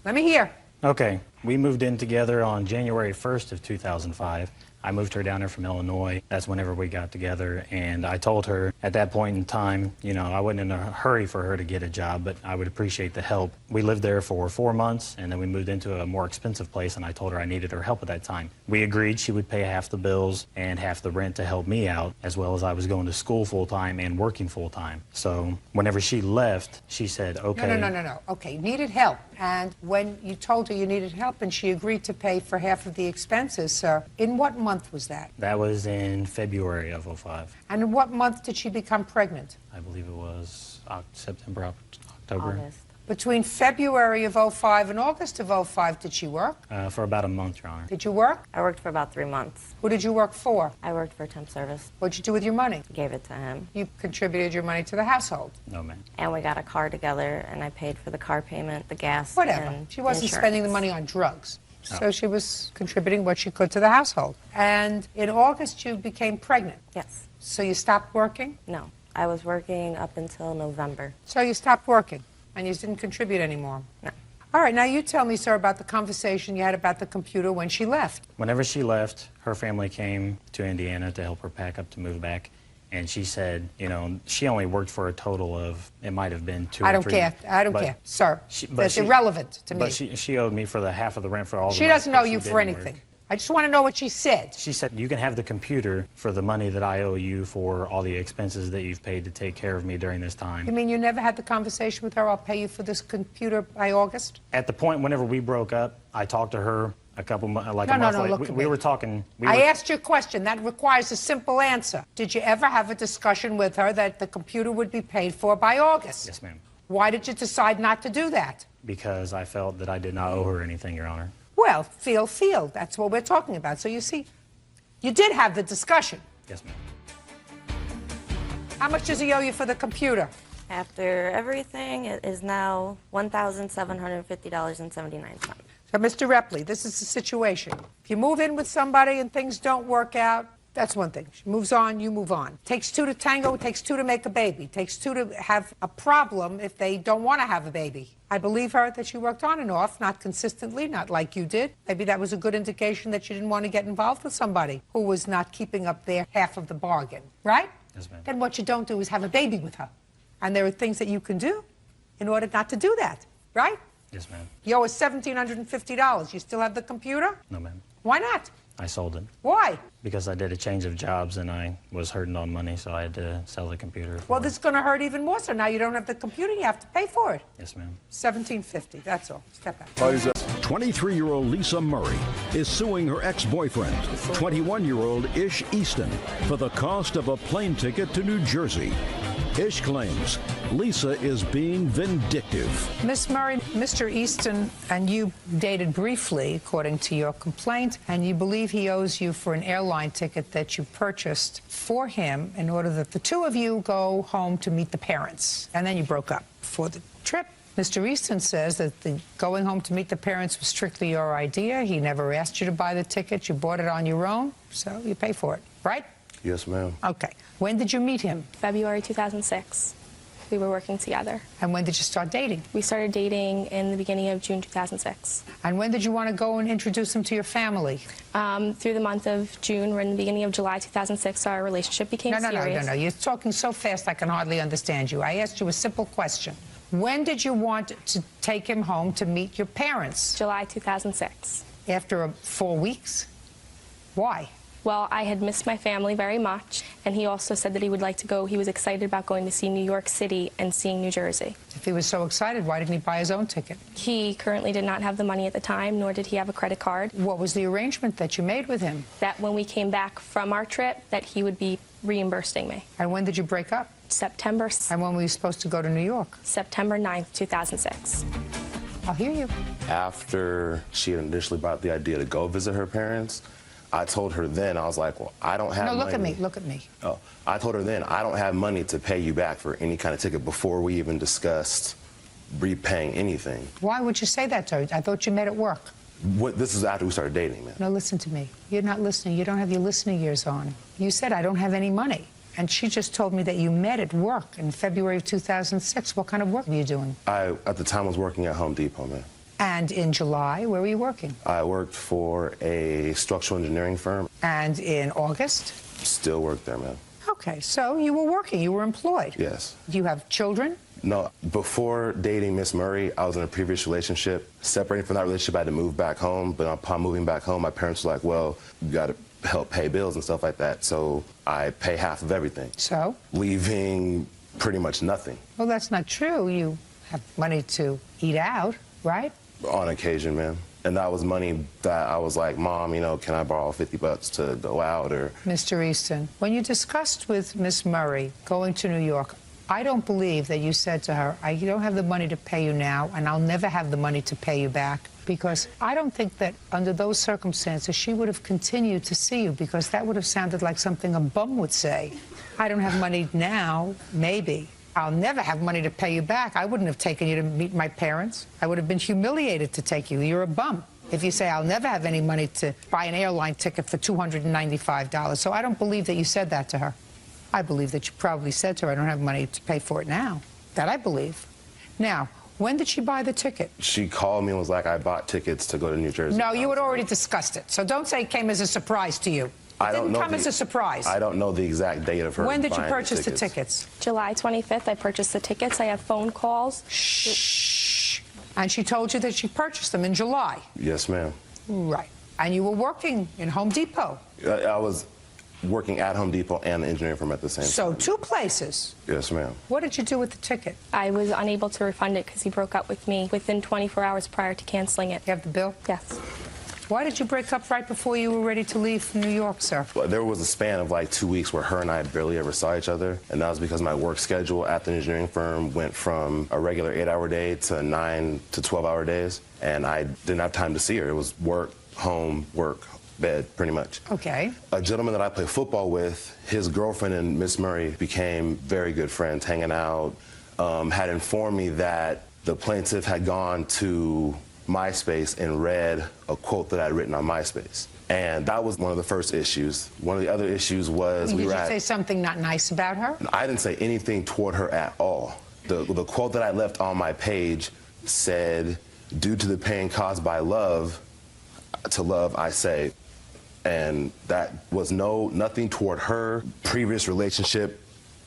Let me hear. Okay, we moved in together on January 1st of 2005. I moved her down there from Illinois. That's whenever we got together, and I told her at that point in time, you know, I wasn't in a hurry for her to get a job, but I would appreciate the help. We lived there for 4 months, and then we moved into a more expensive place, and I told her I needed her help at that time. We agreed she would pay half the bills and half the rent to help me out, as well as I was going to school full-time and working full-time. So whenever she left, she said, okay. No. Okay, you needed help. And when you told her you needed help and she agreed to pay for half of the expenses, sir, in what month was that? That was in February of 05. And in what month did she become pregnant? I believe it was September, October. August. Between February of 05 and August of 05, did she work? For about a month, Your Honor. Did you work? I worked for about 3 months. Who did you work for? I worked for temp service. What'd you do with your money? Gave it to him. You contributed your money to the household. No, ma'am. And we got a car together, and I paid for the car payment, the gas, Whatever. and She wasn't insurance. spending the money on drugs. Oh. So she was contributing what she could to the household. And in August, you became pregnant. Yes. So you stopped working? No. I was working up until November. So you stopped working and you didn't contribute anymore? No. All right, now you tell me, sir, about the conversation you had about the computer when she left. Whenever she left, her family came to Indiana to help her pack up to move back. And she said, you know, she only worked for a total of, it might have been 2 I or don't 3. care. I don't but care, sir. she- but That's she- irrelevant to me. But she owed me for the half of the rent for all the She months doesn't that owe she you for didn't anything. work. I just want to know what she said. She said, you can have the computer for the money that I owe you for all the expenses that you've paid to take care of me during this time. You mean you never had the conversation with her, I'll pay you for this computer by August? At the point whenever we broke up, I talked to her a couple months, like No, a month no, later. look at We me. were talking. I asked you a question. That requires a simple answer. Did you ever have a discussion with her that the computer would be paid for by August? Yes, ma'am. Why did you decide not to do that? Because I felt that I did not owe her anything, Your Honor. Well, feel. That's what we're talking about. So you see, you did have the discussion. Yes, ma'am. How much does he owe you for the computer? After everything, it is now $1,750.79. So, Mr. Repley, this is the situation. If you move in with somebody and things don't work out, that's one thing. She moves on, you move on. Takes two to tango, it takes two to make a baby. Takes two to have a problem if they don't want to have a baby. I believe her that she worked on and off, not consistently, not like you did. Maybe that was a good indication that you didn't want to get involved with somebody who was not keeping up their half of the bargain, right? Yes, ma'am. Then what you don't do is have a baby with her. And there are things that you can do in order not to do that, right? Yes, ma'am. You owe us $1,750. You still have the computer? No, ma'am. Why not? I sold it. Why? Because I did a change of jobs and I was hurting on money, so I had to sell the computer. Well, this is going to hurt even more. So now you don't have the computer, you have to pay for it. Yes, ma'am. $1,750. That's all. Step back. 23-year-old Lisa Murray is suing her ex-boyfriend, 21-year-old Ish Easton, for the cost of a plane ticket to New Jersey. Ish claims Lisa is being vindictive. Miss Murray, Mr. Easton and you dated briefly, according to your complaint, and you believe he owes you for an airline ticket that you purchased for him in order that the two of you go home to meet the parents. And then you broke up for the trip. Mr. Easton says that the going home to meet the parents was strictly your idea. He never asked you to buy the ticket. You bought it on your own, so you pay for it, right? Yes, ma'am. Okay. When did you meet him? February 2006. We were working together. And when did you start dating? We started dating in the beginning of June 2006. And when did you want to go and introduce him to your family? Through the month of June, or in the beginning of July 2006, our relationship became serious. No. You're talking so fast I can hardly understand you. I asked you a simple question. When did you want to take him home to meet your parents? July 2006. After 4 weeks? Why? Well, I had missed my family very much, and he also said that he would like to go. He was excited about going to see New York City and seeing New Jersey. If he was so excited, why didn't he buy his own ticket? He currently did not have the money at the time, nor did he have a credit card. What was the arrangement that you made with him? That when we came back from our trip, that he would be reimbursing me. And when did you break up? September. And when were you supposed to go to New York? September 9th, 2006. I'll hear you. After she had initially brought the idea to go visit her parents, I told her then, I was like, well, I don't have money. No, look at me, look at me. Oh, I told her then, I don't have money to pay you back for any kind of ticket before we even discussed repaying anything. Why would you say that to her? I thought you met at work. This is after we started dating, man. No, listen to me. You're not listening. You don't have your listening ears on. You said, I don't have any money. And she just told me that you met at work in February of 2006. What kind of work were you doing? I, at the time, was working at Home Depot, man. And in July, where were you working? I worked for a structural engineering firm. And in August? Still work there, man. Okay, so you were working, you were employed. Yes. Do you have children? No, before dating Miss Murray, I was in a previous relationship. Separating from that relationship, I had to move back home. But upon moving back home, my parents were like, well, you got to help pay bills and stuff like that. So I pay half of everything. So? Leaving pretty much nothing. Well, that's not true. You have money to eat out, right? On occasion, man. And that was money that I was like, Mom, you know, can I borrow $50 to go out? Or Mr. Easton, when you discussed with Miss Murray going to New York, I don't believe that you said to her, I don't have the money to pay you now, and I'll never have the money to pay you back. Because I don't think that under those circumstances she would have continued to see you, because that would have sounded like something a bum would say. I don't have money now, maybe. I'll never have money to pay you back. I wouldn't have taken you to meet my parents. I would have been humiliated to take you. You're a bum. If you say, I'll never have any money to buy an airline ticket for $295. So I don't believe that you said that to her. I believe that you probably said to her, I don't have money to pay for it now. That I believe. Now, when did she buy the ticket? She called me and was like, I bought tickets to go to New Jersey. No, you had already discussed it. So don't say it came as a surprise to you. I don't know. It didn't come as a surprise. I don't know the exact date of her. When did you buying purchase the tickets? July 25th, I purchased the tickets. I have phone calls. Shh. And she told you that she purchased them in July? Yes, ma'am. Right. And you were working in Home Depot? I was working at Home Depot and the engineering firm at the same time. So 2 places? Yes, ma'am. What did you do with the ticket? I was unable to refund it because he broke up with me within 24 hours prior to canceling it. You have the bill? Yes. Why did you break up right before you were ready to leave for New York, sir? Well, there was a span of like 2 weeks where her and I barely ever saw each other. And that was because my work schedule at the engineering firm went from a regular 8-hour day to 9 to 12-hour days. And I didn't have time to see her. It was work, home, work, bed, pretty much. Okay. A gentleman that I play football with, his girlfriend and Miss Murray became very good friends, hanging out, had informed me that the plaintiff had gone to MySpace and read a quote that I'd written on MySpace. And that was one of the first issues. One of the other issues was Did you say something not nice about her? I didn't say anything toward her at all. The quote that I left on my page said, "Due to the pain caused by love, to love I say." And that was nothing toward her previous relationship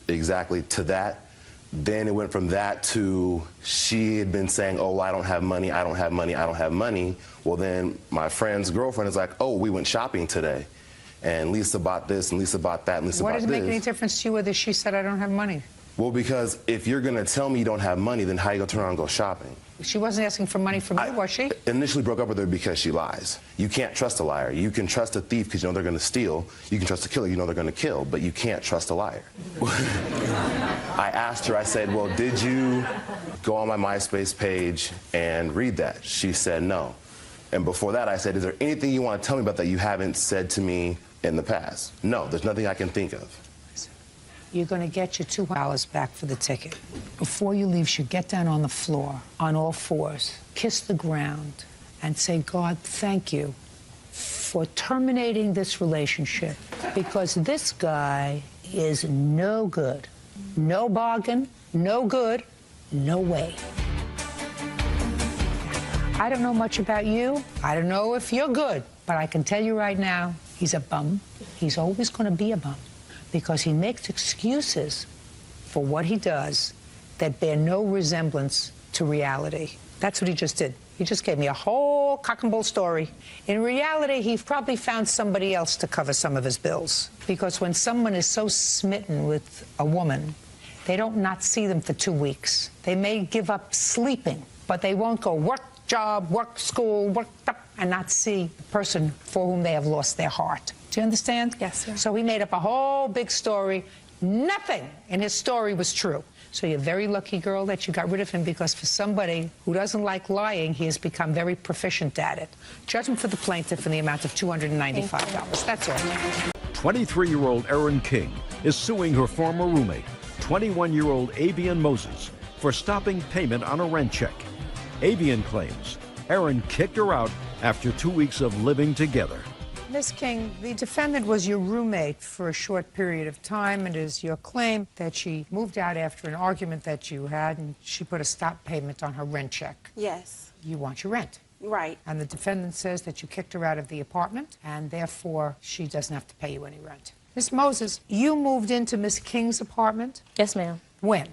exactly to that. Then it went from that to she had been saying, "Oh, I don't have money, I don't have money, I don't have money." Well, then my friend's girlfriend is like, "Oh, we went shopping today. And Lisa bought this, and Lisa bought that, and Lisa bought this." What does it make any difference to you whether she said, "I don't have money"? Well, because if you're going to tell me you don't have money, then how are you going to turn around and go shopping? She wasn't asking for money from you, was she? Initially broke up with her because she lies. You can't trust a liar. You can trust a thief because you know they're going to steal. You can trust a killer, you know they're going to kill, but you can't trust a liar. I asked her, I said, "Well, did you go on my MySpace page and read that?" She said no. And before that, I said, "Is there anything you want to tell me about that you haven't said to me in the past?" "No, there's nothing I can think of." You're going to get your $2 back for the ticket. Before you leave, you get down on the floor, on all fours, kiss the ground, and say, "God, thank you for terminating this relationship, because this guy is no good. No bargain, no good, no way." I don't know much about you. I don't know if you're good, but I can tell you right now, he's a bum. He's always going to be a bum, because he makes excuses for what he does that bear no resemblance to reality. That's what he just did. He just gave me a whole cock and bull story. In reality, he probably found somebody else to cover some of his bills, because when someone is so smitten with a woman, they don't not see them for 2 weeks. They may give up sleeping, but they won't go work, job, work, school, work, and not see the person for whom they have lost their heart. Do you understand? Yes, sir. So he made up a whole big story. Nothing in his story was true. So you're a very lucky, girl, that you got rid of him, because for somebody who doesn't like lying, he has become very proficient at it. Judgment for the plaintiff in the amount of $295. That's all. 23-year-old Erin King is suing her former roommate, 21-year-old Avian Moses, for stopping payment on a rent check. Avian claims Erin kicked her out after 2 weeks of living together. Ms. King, the defendant was your roommate for a short period of time. It is your claim that she moved out after an argument that you had, and she put a stop payment on her rent check. Yes. You want your rent. Right. And the defendant says that you kicked her out of the apartment, and therefore she doesn't have to pay you any rent. Ms. Moses, you moved into Ms. King's apartment? Yes, ma'am. When?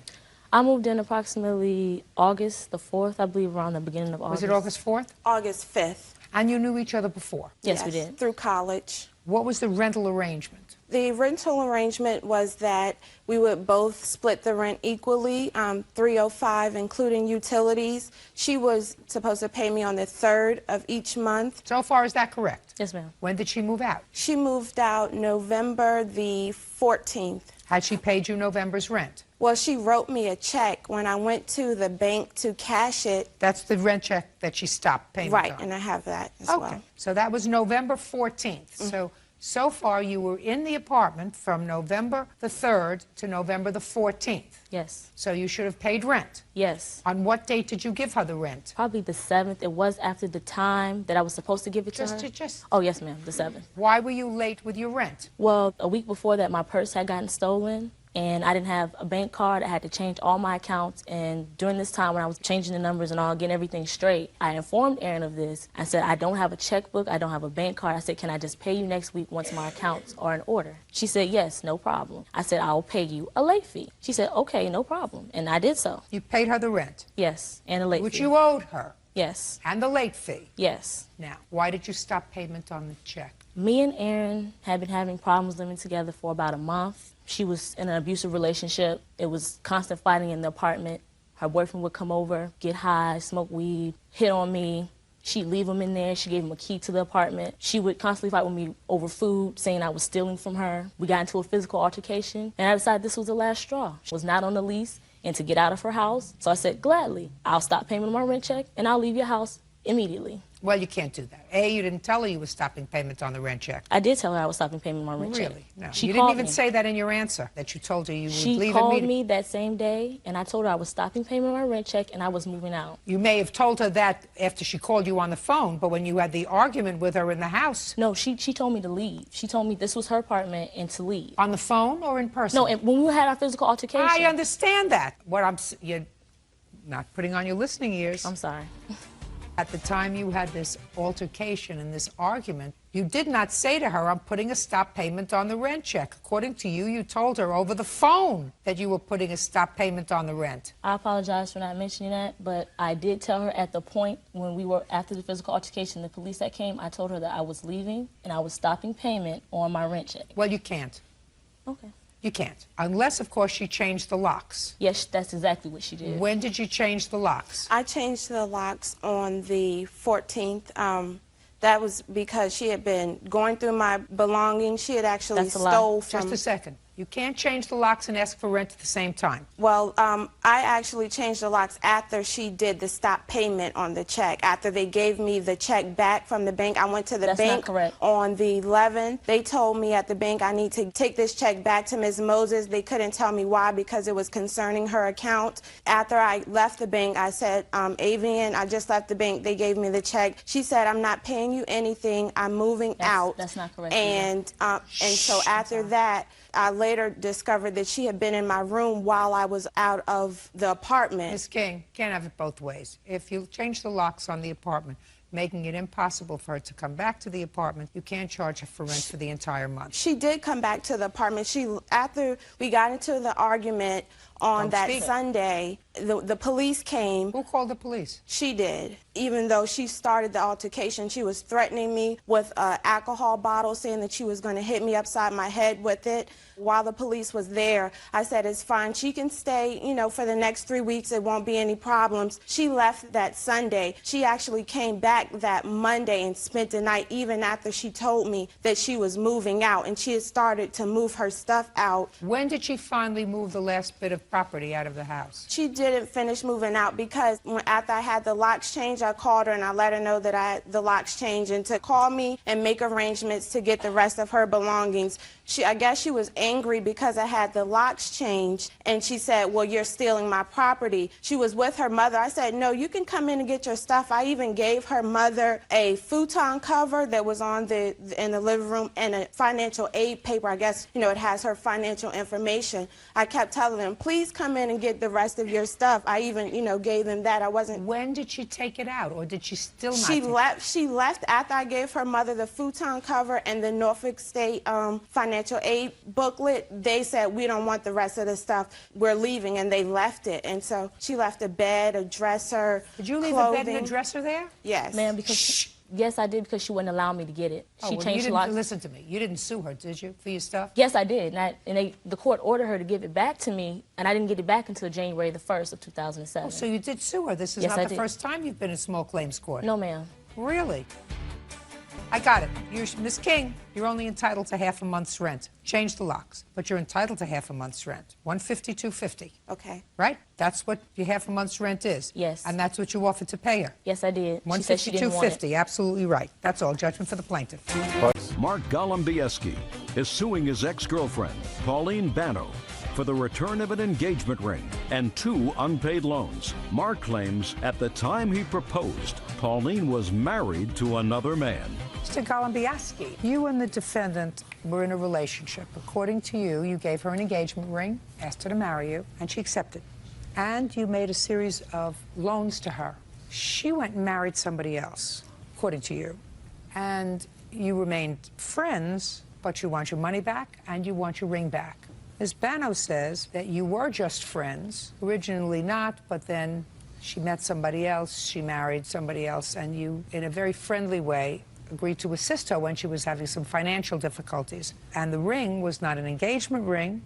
I moved in approximately August the 4th, I believe, around the beginning of August. Was it August 4th? August 5th. And you knew each other before? Yes, we did. Through college. What was the rental arrangement? The rental arrangement was that we would both split the rent equally, $305, including utilities. She was supposed to pay me on the 3rd of each month. So far, is that correct? Yes, ma'am. When did she move out? She moved out November the 14th. Had she paid you November's rent? Well, she wrote me a check when I went to the bank to cash it. That's the rent check that she stopped paying. Right, and I have that as well. Okay, so that was November 14th. So far you were in the apartment from November the 3rd to November the 14th. Yes. So you should have paid rent. Yes. On what date did you give her the rent? Probably the 7th. It was after the time that I was supposed to give it to her. Oh, yes, ma'am, the 7th. Why were you late with your rent? Well, a week before that, my purse had gotten stolen, and I didn't have a bank card. I had to change all my accounts, and during this time when I was changing the numbers and all, getting everything straight, I informed Erin of this. I said, I don't have a checkbook, I don't have a bank card. I said, can I just pay you next week once my accounts are in order? She said, yes, no problem. I said, I'll pay you a late fee. She said, okay, no problem, and I did so. You paid her the rent? Yes, and a late fee. Which you owed her? Yes. And the late fee? Yes. Now, why did you stop payment on the check? Me and Erin had been having problems living together for about a month. She was in an abusive relationship. It was constant fighting in the apartment. Her boyfriend would come over, get high, smoke weed, hit on me. She'd leave him in there. She gave him a key to the apartment. She would constantly fight with me over food, saying I was stealing from her. We got into a physical altercation, and I decided this was the last straw. She was not on the lease and to get out of her house. So I said, gladly, I'll stop paying my rent check, and I'll leave your house immediately. Well, you can't do that. A, you didn't tell her you were stopping payment on the rent check. I did tell her I was stopping payment on my rent check. Really? No. She You didn't called even me. say that in your answer, that you told her you would She leave called immediately. me that same day, and I told her I was stopping payment on my rent check and I was moving out. You may have told her that after she called you on the phone, but when you had the argument with her in the house... No, she told me to leave. She told me this was her apartment and to leave. On the phone or in person? No, when we had our physical altercation. I understand that. You're not putting on your listening ears. I'm sorry. At the time you had this altercation and this argument, you did not say to her, I'm putting a stop payment on the rent check. According to you, you told her over the phone that you were putting a stop payment on the rent. I apologize for not mentioning that, but I did tell her at the point when we were after the physical altercation, the police that came, I told her that I was leaving and I was stopping payment on my rent check. Well, you can't. Okay. You can't. Unless, of course, she changed the locks. Yes, that's exactly what she did. When did you change the locks? I changed the locks on the 14th. That was because she had been going through my belongings. She had actually stole from... Just a second. You can't change the locks and ask for rent at the same time. Well, I actually changed the locks after she did the stop payment on the check. After they gave me the check back from the bank, I went to the bank on the 11th. They told me at the bank I need to take this check back to Ms. Moses. They couldn't tell me why because it was concerning her account. After I left the bank, I said, Avian, I just left the bank. They gave me the check. She said, I'm not paying you anything. I'm moving out. That's not correct. And so after that, I later discovered that she had been in my room while I was out of the apartment. Ms. King, can't have it both ways. If you change the locks on the apartment, making it impossible for her to come back to the apartment, you can't charge her for rent for the entire month. She did come back to the apartment. After we got into the argument on that Sunday, the police came. Who called the police? She did. Even though she started the altercation, she was threatening me with an alcohol bottle, saying that she was going to hit me upside my head with it. While the police was there, I said, it's fine. She can stay, for the next 3 weeks. It won't be any problems. She left that Sunday. She actually came back that Monday and spent the night, even after she told me that she was moving out, and she had started to move her stuff out. When did she finally move the last bit of property out of the house? She didn't finish moving out because after I had the locks changed, I called her and I let her know that I had the locks changed and to call me and make arrangements to get the rest of her belongings. I guess she was angry because I had the locks changed, and she said, well, you're stealing my property. She was with her mother. I said, no, you can come in and get your stuff. I even gave her mother a futon cover that was in the living room and a financial aid paper. I guess, it has her financial information. I kept telling them, please come in and get the rest of your stuff. I even, gave them that. I wasn't... When did she take it out, or did she still not? She left after I gave her mother the futon cover and the Norfolk State financial aid booklet. They said, we don't want the rest of the stuff. We're leaving, and they left it. And so she left a bed, a dresser, Did you leave clothing. a bed and a dresser there? Yes. Ma'am, because... Yes, I did, because she wouldn't allow me to get it. She changed the locks. Listen to me. You didn't sue her, did you, for your stuff? Yes, I did. The court ordered her to give it back to me, and I didn't get it back until January the 1st of 2007. Oh, so you did sue her. This is not the first time you've been in small claims court. No, ma'am. Really? I got it. Miss King, you're only entitled to half a month's rent. Change the locks, but you're entitled to half a month's rent. $150, $250. Okay. Right? That's what your half a month's rent is. Yes. And that's what you offered to pay her. Yes, I did. $150, $250. Absolutely right. That's all. Judgment for the plaintiff. Mark Golombieski is suing his ex-girlfriend, Pauline Bano, for the return of an engagement ring and 2 unpaid loans. Mark claims at the time he proposed, Pauline was married to another man. Mr. Golombieski, you and the defendant were in a relationship. According to you, you gave her an engagement ring, asked her to marry you, and she accepted. And you made a series of loans to her. She went and married somebody else, according to you. And you remained friends, but you want your money back and you want your ring back. Ms. Bano says that you were just friends, originally not, but then she met somebody else, she married somebody else, and you, in a very friendly way, agreed to assist her when she was having some financial difficulties. And the ring was not an engagement ring,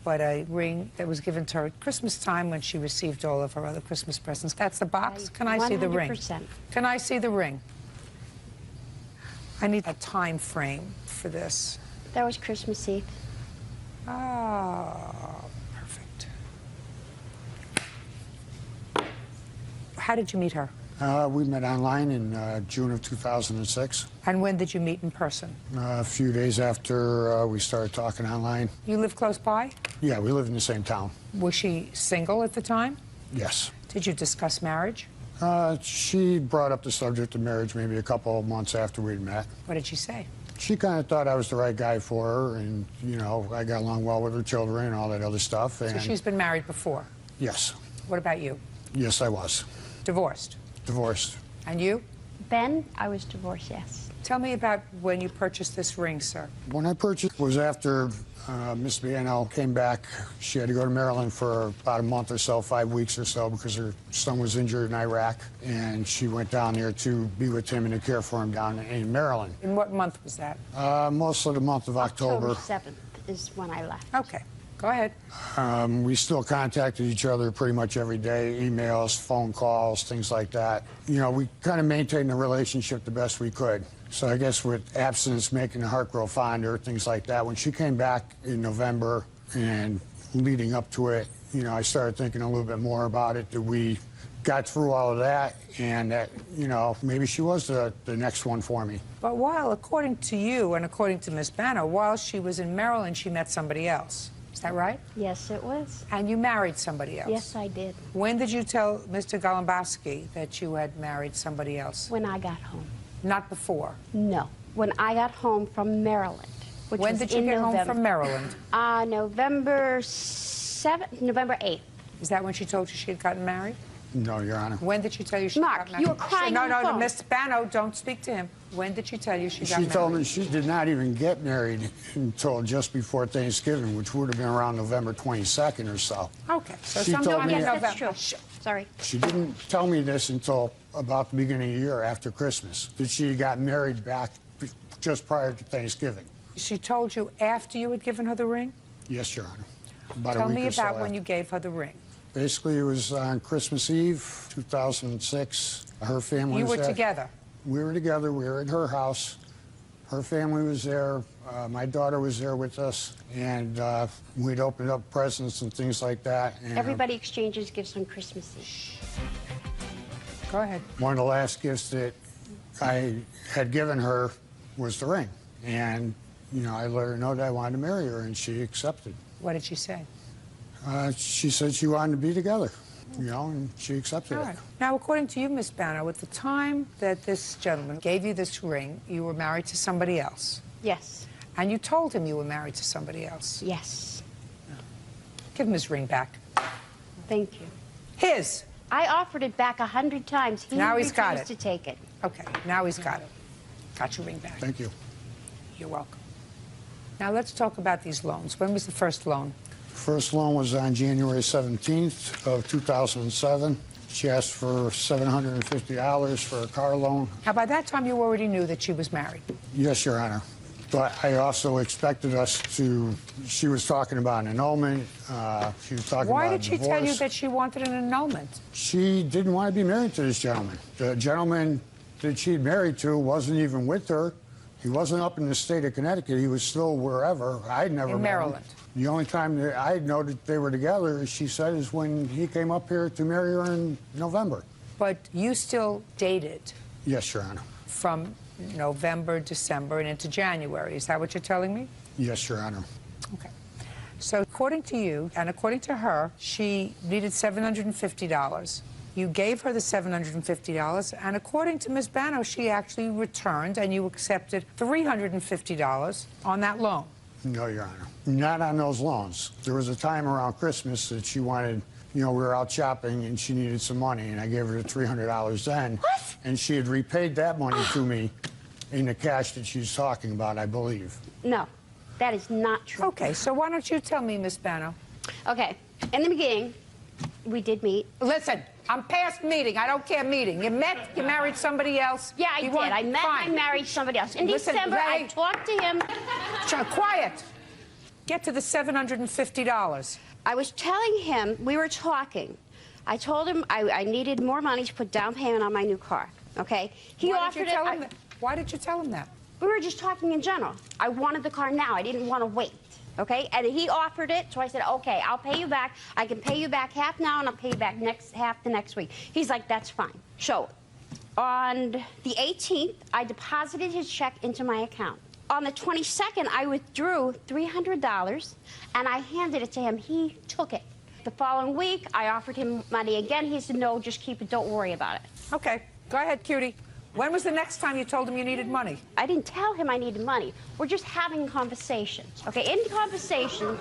but a ring that was given to her at Christmas time when she received all of her other Christmas presents. That's the box. Can I see the ring? 100%. Can I see the ring? I need a time frame for this. That was Christmas Eve. Oh, perfect. How did you meet her? We met online in June of 2006. And when did you meet in person? A few days after we started talking online. You live close by? Yeah, we live in the same town. Was she single at the time? Yes. Did you discuss marriage? She brought up the subject of marriage maybe a couple of months after we'd met. What did she say? She kind of thought I was the right guy for her, and, you know, I got along well with her children and all that other stuff. And So she's been married before? Yes. What about you? Yes, I was. Divorced? Divorced. And you? Ben, I was divorced, yes. Tell me about when you purchased this ring, sir. When I purchased was after Miss Biano came back. She had to go to Maryland for about a month or so, 5 weeks or so, because her son was injured in Iraq. And she went down there to be with him and to care for him down in Maryland. In what month was that? Most of the month of October. October 7th is when I left. Okay. Go ahead. We still contacted each other pretty much every day, emails, phone calls, things like that. You know, we kind of maintained the relationship the best we could. So I guess with abstinence making the heart grow fonder, things like that. When she came back in November and leading up to it, you know, I started thinking a little bit more about it, that we got through all of that and that, you know, maybe she was the next one for me. But while, according to you and according to Miss Bano, while she was in Maryland, she met somebody else. Is that right? Yes, it was. And you married somebody else? Yes, I did. When did you tell Mr. Golombowski that you had married somebody else? When I got home. Not before? No. When I got home from Maryland. Which When was did you in get November. home from Maryland? November 7th, November 8th. Is that when she told you she had gotten married? No, Your Honor. When did she tell you she Mark, got married? you were crying No, on the no, no, phone. Mr. Bano, don't speak to him. When did she tell you she got married? She told me she did not even get married until just before Thanksgiving, which would have been around November 22nd or so. Okay, so She sometime told me- in Yes, November. that's true. Sorry. She didn't tell me this until about the beginning of the year after Christmas, that she got married back just prior to Thanksgiving. She told you after you had given her the ring? Yes, Your Honor. About a Tell week me or so about when after. you gave her the ring. Basically, it was on Christmas Eve, 2006. Her family You was were there. together? We were together. We were at her house. Her family was there. My daughter was there with us. And we'd opened up presents and things like that. And Everybody exchanges gifts on Christmas Eve. Go ahead. one of the last gifts that I had given her was the ring. And, you know, I let her know that I wanted to marry her, and she accepted. What did she say? She said she wanted to be together, you know, and she accepted All it. right. Now, according to you, Miss Bano, at the time that this gentleman gave you this ring, you were married to somebody else. Yes. And you told him you were married to somebody else. Yes. Give him his ring back. Thank you. His. I offered it back 100 times. He Now he's got refused it. to take it. Okay, now he's got it. Got your ring back. Thank you. You're welcome. Now let's talk about these loans. When was the first loan? First loan was on January 17th of 2007. She asked for $750 for a car loan. Now, by that time, you already knew that she was married. Yes, Your Honor. But I also expected us to, she was talking about an annulment. She was talking Why about did she tell you that she wanted an annulment? She didn't want to be married to this gentleman. The gentleman that she'd married to wasn't even with her. He wasn't up in the state of Connecticut. He was still wherever. I'd never In met him. Maryland. The only time that I'd know that they were together, she said, is when he came up here to marry her in November. But you still dated Yes, Your Honor. from November, December, and into January. Is that what you're telling me? Yes, Your Honor. Okay. So according to you, and according to her, she needed $750. You gave her the $750, and according to Ms. Bano, she actually returned, and you accepted $350 on that loan. No, Your Honor. Not on those loans. There was a time around Christmas that she wanted, you know, we were out shopping and she needed some money, and I gave her the $300 then. What? And she had repaid that money to me in the cash that she's talking about, I believe. No, that is not true. Okay, so why don't you tell me, Ms. Bano? Okay, in the beginning, we did meet. Listen, I'm past meeting. I don't care meeting. You met, you married somebody else. Yeah, I You did. want- I met Fine. and I married somebody else. In Listen, December, I Ray- talked to him. Quiet. Get to the $750. I was telling him, we were talking. I told him I needed more money to put down payment on my new car, okay? He Why did offered you tell it. him that? Why did you tell him that? We were just talking in general. I wanted the car now. I didn't want to wait, okay? And he offered it, so I said, okay, I'll pay you back. I can pay you back half now, and I'll pay you back half the next week. He's like, that's fine. Show it. On the 18th, I deposited his check into my account. On the 22nd, I withdrew $300, and I handed it to him. He took it. The following week, I offered him money again. He said, no, just keep it. Don't worry about it. Okay. Go ahead, cutie. When was the next time you told him you needed money? I didn't tell him I needed money. We're just having conversation. Okay, in conversation,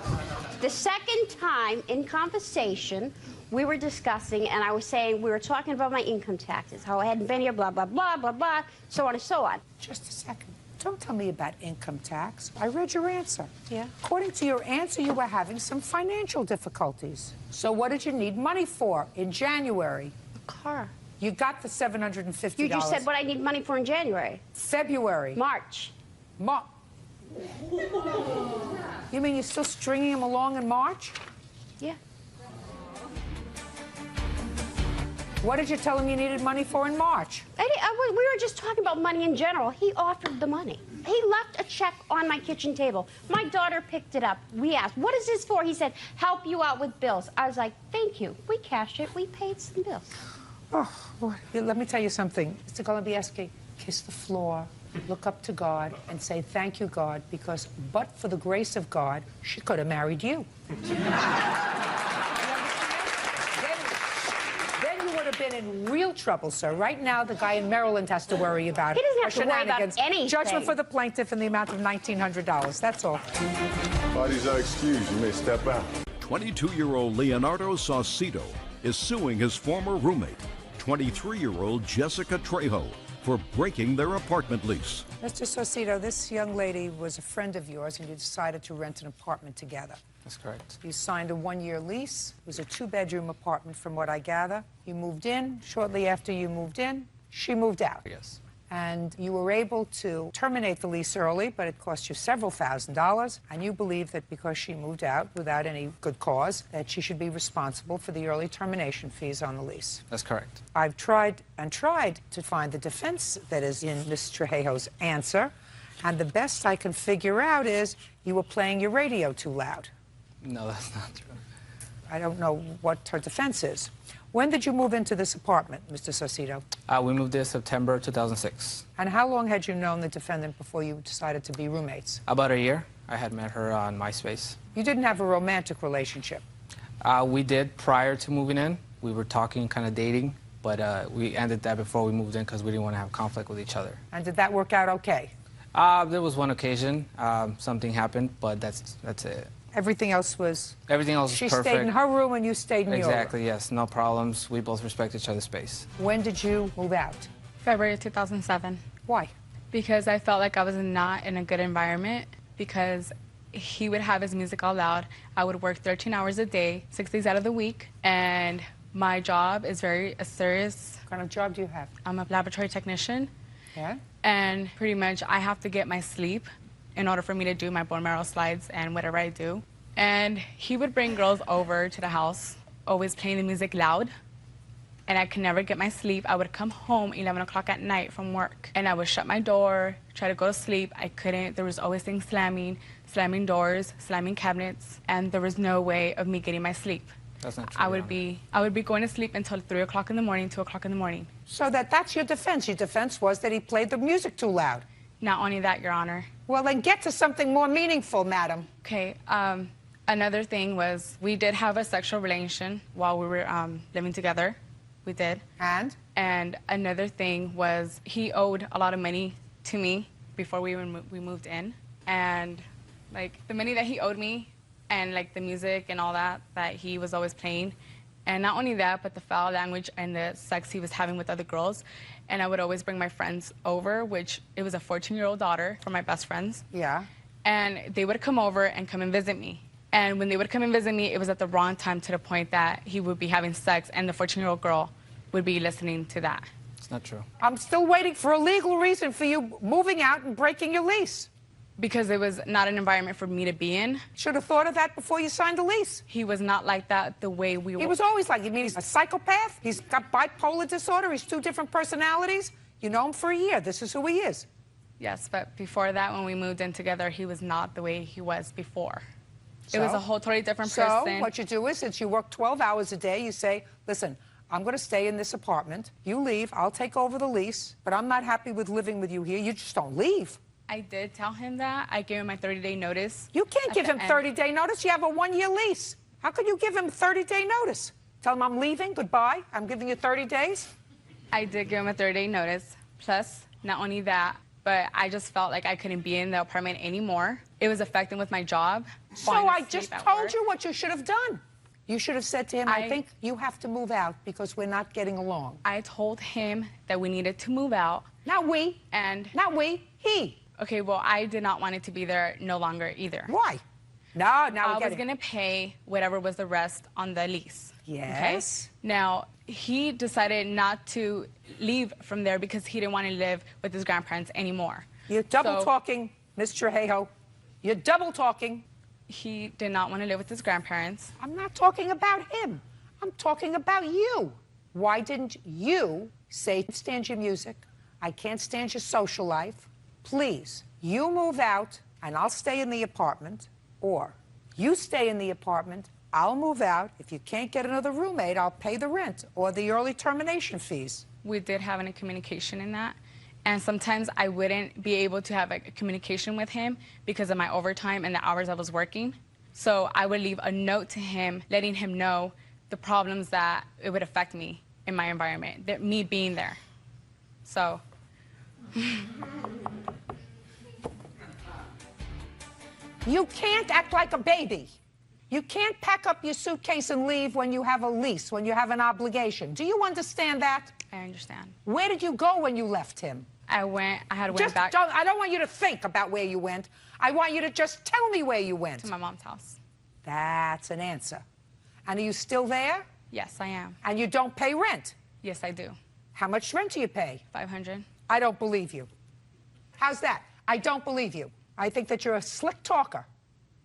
the second time in conversation, we were discussing, and I was saying, we were talking about my income taxes, how I hadn't been here, blah, blah, blah, blah, blah, so on and so on. Just a second. Don't tell me about income tax. I read your answer. Yeah? According to your answer, you were having some financial difficulties. So what did you need money for in January? A car. You got the $750. You just said what I need money for in January. February. March. You mean you're still stringing him along in March? Yeah. What did you tell him you needed money for in March? We were just talking about money in general. He offered the money. He left a check on my kitchen table. My daughter picked it up. We asked, what is this for? He said, help you out with bills. I was like, thank you. We cashed it. We paid some bills. Oh, Lord. Let me tell you something. Mr. Golubieski, kiss the floor, look up to God, and say, thank you, God, because but for the grace of God, she could have married you. Then you would have been in real trouble, sir. Right now, the guy in Maryland has to worry about it. He doesn't have to worry about anything. Judgment for the plaintiff in the amount of $1,900. That's all. Parties are excused. You may step out. 22-year-old Leonardo Saucedo is suing his former roommate, 23-year-old Jessica Trejo, for breaking their apartment lease. Mr. Saucedo, this young lady was a friend of yours, and you decided to rent an apartment together. That's correct. You signed a one-year lease. It was a two-bedroom apartment, from what I gather. You moved in. Shortly after you moved in, she moved out. Yes. And you were able to terminate the lease early, but it cost you several $1,000s. And you believe that because she moved out without any good cause, that she should be responsible for the early termination fees on the lease. That's correct. I've tried and tried to find the defense that is in Ms. Trejo's answer, and the best I can figure out is you were playing your radio too loud. No, that's not true. I don't know what her defense is. When did you move into this apartment, Mr. Saucedo? We moved there September 2006. And how long had you known the defendant before you decided to be roommates? About a year. I had met her on MySpace. You didn't have a romantic relationship? We did prior to moving in. We were talking, kind of dating, but we ended that before we moved in because we didn't want to have conflict with each other. And did that work out okay? There was one occasion. Something happened, but that's it. Everything else was... Everything else was perfect. She stayed in her room and you stayed in yours. Exactly, yes. No problems. We both respect each other's space. When did you move out? February 2007. Why? Because I felt like I was not in a good environment, because he would have his music all loud. I would work 13 hours a day, 6 days out of the week, and my job is very serious. What kind of job do you have? I'm a laboratory technician. Yeah? And pretty much I have to get my sleep in order for me to do my bone marrow slides and whatever I do. And he would bring girls over to the house, always playing the music loud, and I could never get my sleep. I would come home 11 o'clock at night from work, and I would shut my door, try to go to sleep. I couldn't. There was always things slamming doors, slamming cabinets, and there was no way of me getting my sleep. That's not true. I would be going to sleep until 3 o'clock in the morning, 2 o'clock in the morning. So that's your defense. Your defense was that he played the music too loud. Not only that, Your Honor. Well, then get to something more meaningful, madam. Okay, another thing was we did have a sexual relation while we were living together. We did. And? And another thing was he owed a lot of money to me before we moved in. And, like, the money that he owed me and, like, the music and all that he was always playing. And not only that, but the foul language and the sex he was having with other girls. And I would always bring my friends over, which it was a 14-year-old daughter from my best friends. Yeah. And they would come over and come and visit me. And when they would come and visit me, it was at the wrong time, to the point that he would be having sex and the 14-year-old girl would be listening to that. It's not true. I'm still waiting for a legal reason for you moving out and breaking your lease. Because it was not an environment for me to be in. Should have thought of that before you signed the lease. He was not like that the way we were. He was always like, you mean he's a psychopath? He's got bipolar disorder? He's two different personalities? You know him for a year. This is who he is. Yes, but before that, when we moved in together, he was not the way he was before. So? It was a whole totally different person. So what you do is, since you work 12 hours a day, you say, listen, I'm going to stay in this apartment. You leave. I'll take over the lease. But I'm not happy with living with you here. You just don't leave. I did tell him that. I gave him my 30-day notice. You can't give him 30-day notice. You have a 1-year lease. How could you give him 30-day notice? Tell him I'm leaving. Goodbye. I'm giving you 30 days. I did give him a 30-day notice. Plus, not only that, but I just felt like I couldn't be in the apartment anymore. It was affecting with my job. So I just told you what you should have done. You should have said to him, I think you have to move out because we're not getting along. I told him that we needed to move out. Not we. And not we. He. Okay, well, I did not want it to be there no longer either. Why? No, now I was going to pay whatever was the rest on the lease. Yes. Okay? Now, he decided not to leave from there because he didn't want to live with his grandparents anymore. You're double talking, Ms. Trejo. You're double talking. He did not want to live with his grandparents. I'm not talking about him. I'm talking about you. Why didn't you say, stand your music? I can't stand your social life. Please, you move out and I'll stay in the apartment, or you stay in the apartment, I'll move out. If you can't get another roommate, I'll pay the rent or the early termination fees. We did have a communication in that. And sometimes I wouldn't be able to have a communication with him because of my overtime and the hours I was working. So I would leave a note to him, letting him know the problems that it would affect me in my environment, that me being there. So. You can't act like a baby. You can't pack up your suitcase and leave when you have a lease, when you have an obligation. Do you understand that? I understand. Where did you go when you left him? I had went back. I don't want you to think about where you went. I want you to just tell me where you went. To my mom's house. That's an answer. And are you still there? Yes, I am. And you don't pay rent? Yes, I do. How much rent do you pay? $500. I don't believe you. How's that? I don't believe you. I think that you're a slick talker.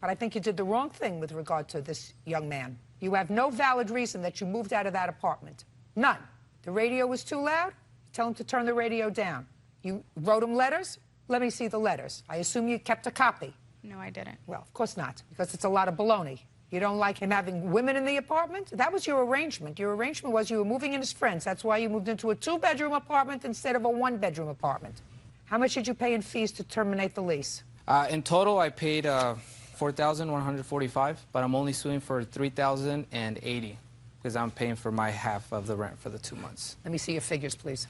But I think you did the wrong thing with regard to this young man. You have no valid reason that you moved out of that apartment. None. The radio was too loud? Tell him to turn the radio down. You wrote him letters? Let me see the letters. I assume you kept a copy. No, I didn't. Well, of course not, because it's a lot of baloney. You don't like him having women in the apartment? That was your arrangement. Your arrangement was you were moving in as friends. That's why you moved into a 2-bedroom apartment instead of a 1-bedroom apartment. How much did you pay in fees to terminate the lease? In total, I paid $4,145, but I'm only suing for $3,080 because I'm paying for my half of the rent for the 2 months. Let me see your figures, please.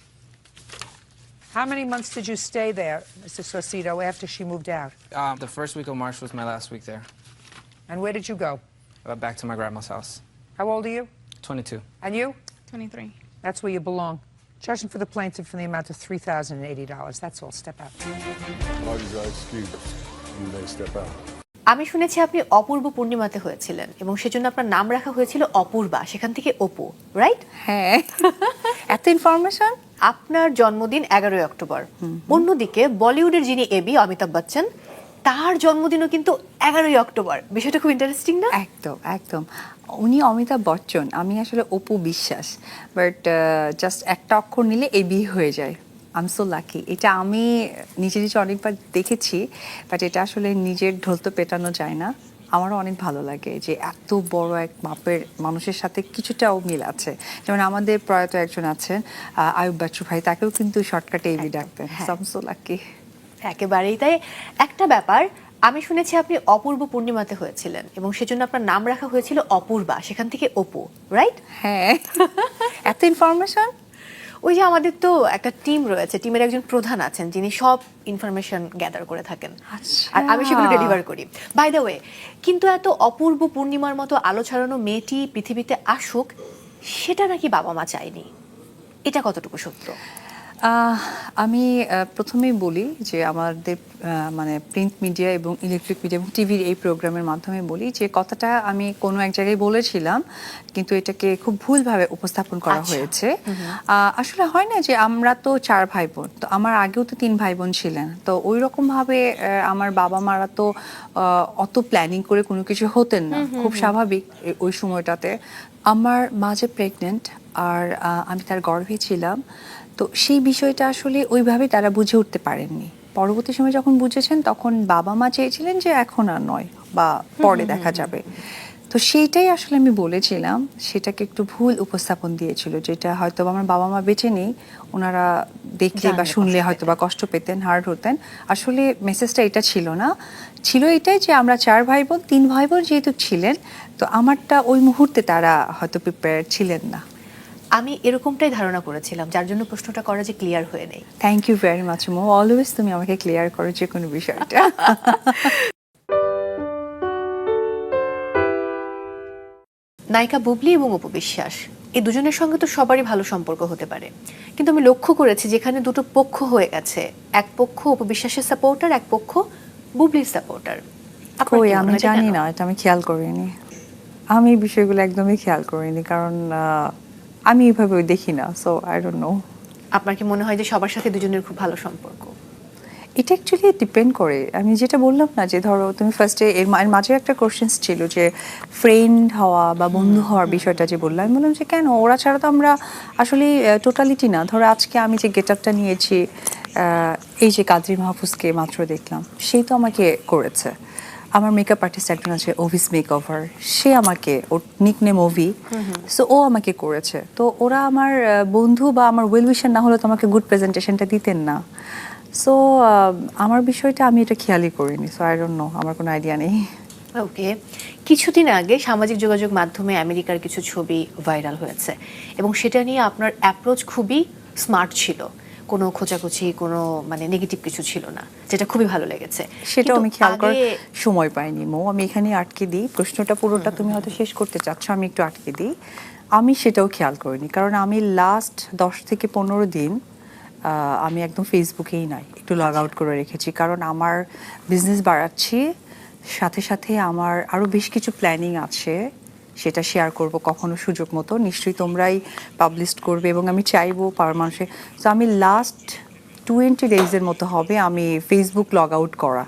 How many months did you stay there, Mr. Saucedo, after she moved out? The first week of March was my last week there. And where did you go? Back to my grandma's house. How old are you? 22. And you? 23. That's where you belong. Judging for the plaintiff in the amount of $3,080. That's all. Step out. Parties are excused. You may step out. আমি শুনেছি আপনি অপূর্ব পূর্ণিমাতে হয়েছিলেন এবং সেজন্য আপনার নাম রাখা হয়েছিল অপূর্বা, সেখান থেকে অপু, রাইট? হ্যাঁ। এত ইনফরমেশন। আপনার জন্মদিন 11 অক্টোবর। অন্যদিকে বলিউডের যিনি এবি অমিতাভ বচ্চন, তার জন্মদিনও কিন্তু 11 অক্টোবর। বিষয়টা খুব ইন্টারেস্টিং না? একদম একদম। উনি অমিতাভ বচ্চন, আমি আসলে অপু বিশ্বাস, বাট জাস্ট একটা অক্ষর নিলে এবি হয়ে যায়। I am so lucky. এটা আমি নিজে নিজে অনেকবার দেখেছি, বাট এটা আসলে নিজের ঢোল তো পেটানো যায় না। আমারও অনেক ভালো লাগে যে এত বড় এক মাপের মানুষের সাথে কিছুটাও মিল আছে। যেমন আমাদের প্রয়াত একজন আছেন আয়ুব বাচ্চু ভাই, তাকেও কিন্তু শর্টকাটে এবি ডাকতেন। I am so lucky. একেবারেই তাই। একটা ব্যাপার, আমি শুনেছি আপনি অপূর্ব পূর্ণিমাতে হয়েছিলেন এবং সেজন্য আপনার নাম রাখা হয়েছিল অপূর্বা, সেখান থেকে অপু, রাইট? হ্যাঁ। এত ইনফরমেশন। ওই যে আমাদের তো একটা টিম রয়েছে, টিমের একজন প্রধান আছেন যিনি সব ইনফরমেশন গ্যাদার করে থাকেন, আর আমি সেগুলো ডেলিভার করি। বাই দ্য ওয়ে, কিন্তু এত অপূর্ব পূর্ণিমার মতো আলো ছড়ানো মেয়েটি পৃথিবীতে আসুক, সেটা নাকি বাবা মা চায়নি। এটা কতটুকু সত্য? আমি প্রথমেই বলি যে আমাদের মানে প্রিন্ট মিডিয়া এবং ইলেকট্রিক মিডিয়া এবং টিভির এই প্রোগ্রামের মাধ্যমে বলি যে কথাটা আমি কোনো এক জায়গায় বলেছিলাম, কিন্তু এটাকে খুব ভুলভাবে উপস্থাপন করা হয়েছে। আসলে হয় না যে আমরা তো 4 ভাই বোন, তো আমার আগেও তো 3 ভাই বোন ছিলেন, তো ওই রকমভাবে আমার বাবা মারা তো অত প্ল্যানিং করে কোনো কিছু হতেন না, খুব স্বাভাবিক ওই সময়টাতে। আমার মা যে প্রেগনেন্ট আর আমি তার গর্ভে ছিলাম, তো সেই বিষয়টা আসলে ওইভাবে তারা বুঝে উঠতে পারেননি। পরবর্তী সময় যখন বুঝেছেন তখন বাবা মা চেয়েছিলেন যে এখন আর নয় বা পরে দেখা যাবে। তো তো সেইটাই আসলে আমি বলেছিলাম, সেটাকে একটু ভুল উপস্থাপন দিয়েছিল, যেটা হয়তো আমার বাবা মা বেঁচে নেই, ওনারা দেখলে বা শুনলে হয়তো বা কষ্ট পেতেন, হার্ট হতেন। আসলে মেসেজটা এটা ছিল না, ছিল এটাই যে আমরা 4 ভাই বোন, 3 ভাই বোন যেহেতু ছিলেন, তো আমারটা ওই মুহূর্তে তারা হয়তো প্রিপেয়ার ছিলেন না। আমি এরকমটাই ধারণা করেছিলাম, যার জন্য প্রশ্নটা করা যে ক্লিয়ার হয়ে নেই। থ্যাংক ইউ ভেরি মাচ মো, অলওয়েজ তুমি আমাকে ক্লিয়ার করো যে কোনো বিষয়টা। নায়িকা বুবলি এবং অপু বিশ্বাস, এই দুজনের সঙ্গে তো সবারই ভালো সম্পর্ক হতে পারে, কিন্তু আমি লক্ষ্য করেছি যেখানে দুটো পক্ষ হয়ে গেছে, এক পক্ষ অপু বিশ্বাসের সাপোর্টার, এক পক্ষ বুবলির সাপোর্টার। কই, আমি জানি না, এটা আমি খেয়াল করিনি। আমি বিষয়গুলো একদমই খেয়াল করিনি, কারণ আমি এভাবে দেখি না, সো আই ডোন্ট নো। আপনার কি মনে হয় যে সবার সাথে দুজনের খুব ভালো সম্পর্ক? এটা অ্যাকচুয়ালি ডিপেন্ড করে। আমি যেটা বললাম না, যে ধরো তুমি ফার্স্টে এর মাঝে একটা কোশ্চেন্স ছিল যে ফ্রেন্ড হওয়া বা বন্ধু হওয়ার বিষয়টা যে বললাম, আমি বললাম যে কেন, ওরা ছাড়া তো আমরা আসলে টোটালিটি না। ধরো আজকে আমি যে গেট আপটা নিয়েছি, এই যে কাদরি মাহফুজকে মাত্র দেখলাম, সেই তো আমাকে করেছে। আমার মেকআপ আর্টিস্ট একজন আছে, অভিস মেকওভার, সে আমাকে, ওর নিকনেম অভি, সো ও আমাকে করেছে। তো ওরা আমার বন্ধু বা আমার ওয়েল উইশার না হলে তো আমাকে গুড প্রেজেন্টেশনটা দিতেন না। সো আমার বিষয়টা আমি এটা খেয়ালই করিনি, সো আই ডোন্ট নো, আমার কোনো আইডিয়া নেই। ওকে, কিছুদিন আগে সামাজিক যোগাযোগ মাধ্যমে আমেরিকার কিছু ছবি ভাইরাল হয়েছে এবং সেটা নিয়ে আপনার অ্যাপ্রোচ খুবই স্মার্ট ছিল, কোনো খোঁচাখুচি, কোনো মানে নেগেটিভ কিছু ছিল না, যেটা খুবই ভালো লেগেছে। সেটাও আমি খেয়াল করার সময় পাইনি মো, আমি এখানে আটকে দিই। প্রশ্নটা পুরোটা তুমি হয়তো শেষ করতে চাচ্ছ, আমি একটু আটকে দিই। আমি সেটাও খেয়াল করিনি, কারণ আমি লাস্ট 10 থেকে 15 দিন আমি একদম ফেসবুকেই নাই, একটু লগ আউট করে রেখেছি, কারণ আমার বিজনেস বাড়াচ্ছি, সাথে সাথে আমার আরও বেশ কিছু প্ল্যানিং আছে, সেটা শেয়ার করব কখনো সুযোগ মতো, নিশ্চয়ই তোমরাই পাবলিশ করবে এবং আমি চাইবো পাওয়ার মানুষে। তো আমি লাস্ট 20 ডেজের মতো হবে আমি ফেসবুক লগ আউট করা,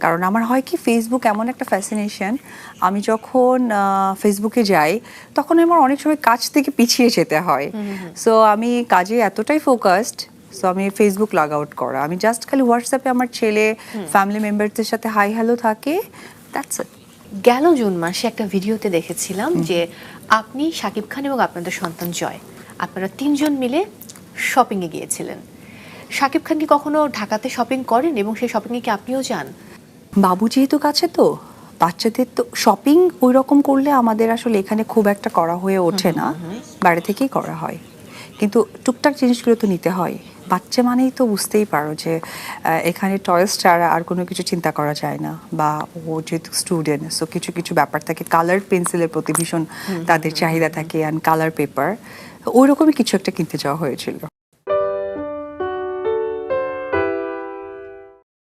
কারণ আমার হয় কি, ফেসবুক এমন একটা ফ্যাসিনেশন, আমি যখন ফেসবুকে যাই তখন আমার অনেক সময় কাজ থেকে পিছিয়ে যেতে হয়। সো আমি কাজে এতটাই ফোকাসড, সো আমি ফেসবুক লগ আউট করা, আমি জাস্ট খালি হোয়াটসঅ্যাপে আমার ছেলে ফ্যামিলি মেম্বারদের সাথে হাই হ্যালো থাকে, দ্যাটস ইট। গেল জুন মাসে একটা ভিডিওতে দেখেছিলাম যে আপনি, শাকিব খান এবং আপনাদের সন্তান জয়, আপনারা 3 জন মিলে শপিংয়ে গিয়েছিলেন। শাকিব খান কি কখনো ঢাকাতে শপিং করেন এবং সেই শপিংয়ে কি আপনিও যান? বাবু যেহেতু কাছে, তো বাচ্চাদের তো শপিং ওই রকম করলে আমাদের আসলে এখানে খুব একটা করা হয়ে ওঠে না, বাইরে থেকেই করা হয়, কিন্তু টুকটাক জিনিসগুলো তো নিতে হয়। বাচ্চা মানেই তো বুঝতেই পারো যে এখানে টয়েস ছাড়া আর কোনো কিছু চিন্তা করা যায় না, বা ও যেহেতু স্টুডেন্ট, সো কিছু কিছু ব্যাপার থাকে, কালার পেন্সিলের প্রতি ভীষণ তাদের চাহিদা থাকে, অ্যান্ড কালার পেপার, ওই রকমই কিছু একটা কিনতে যাওয়া হয়েছিল।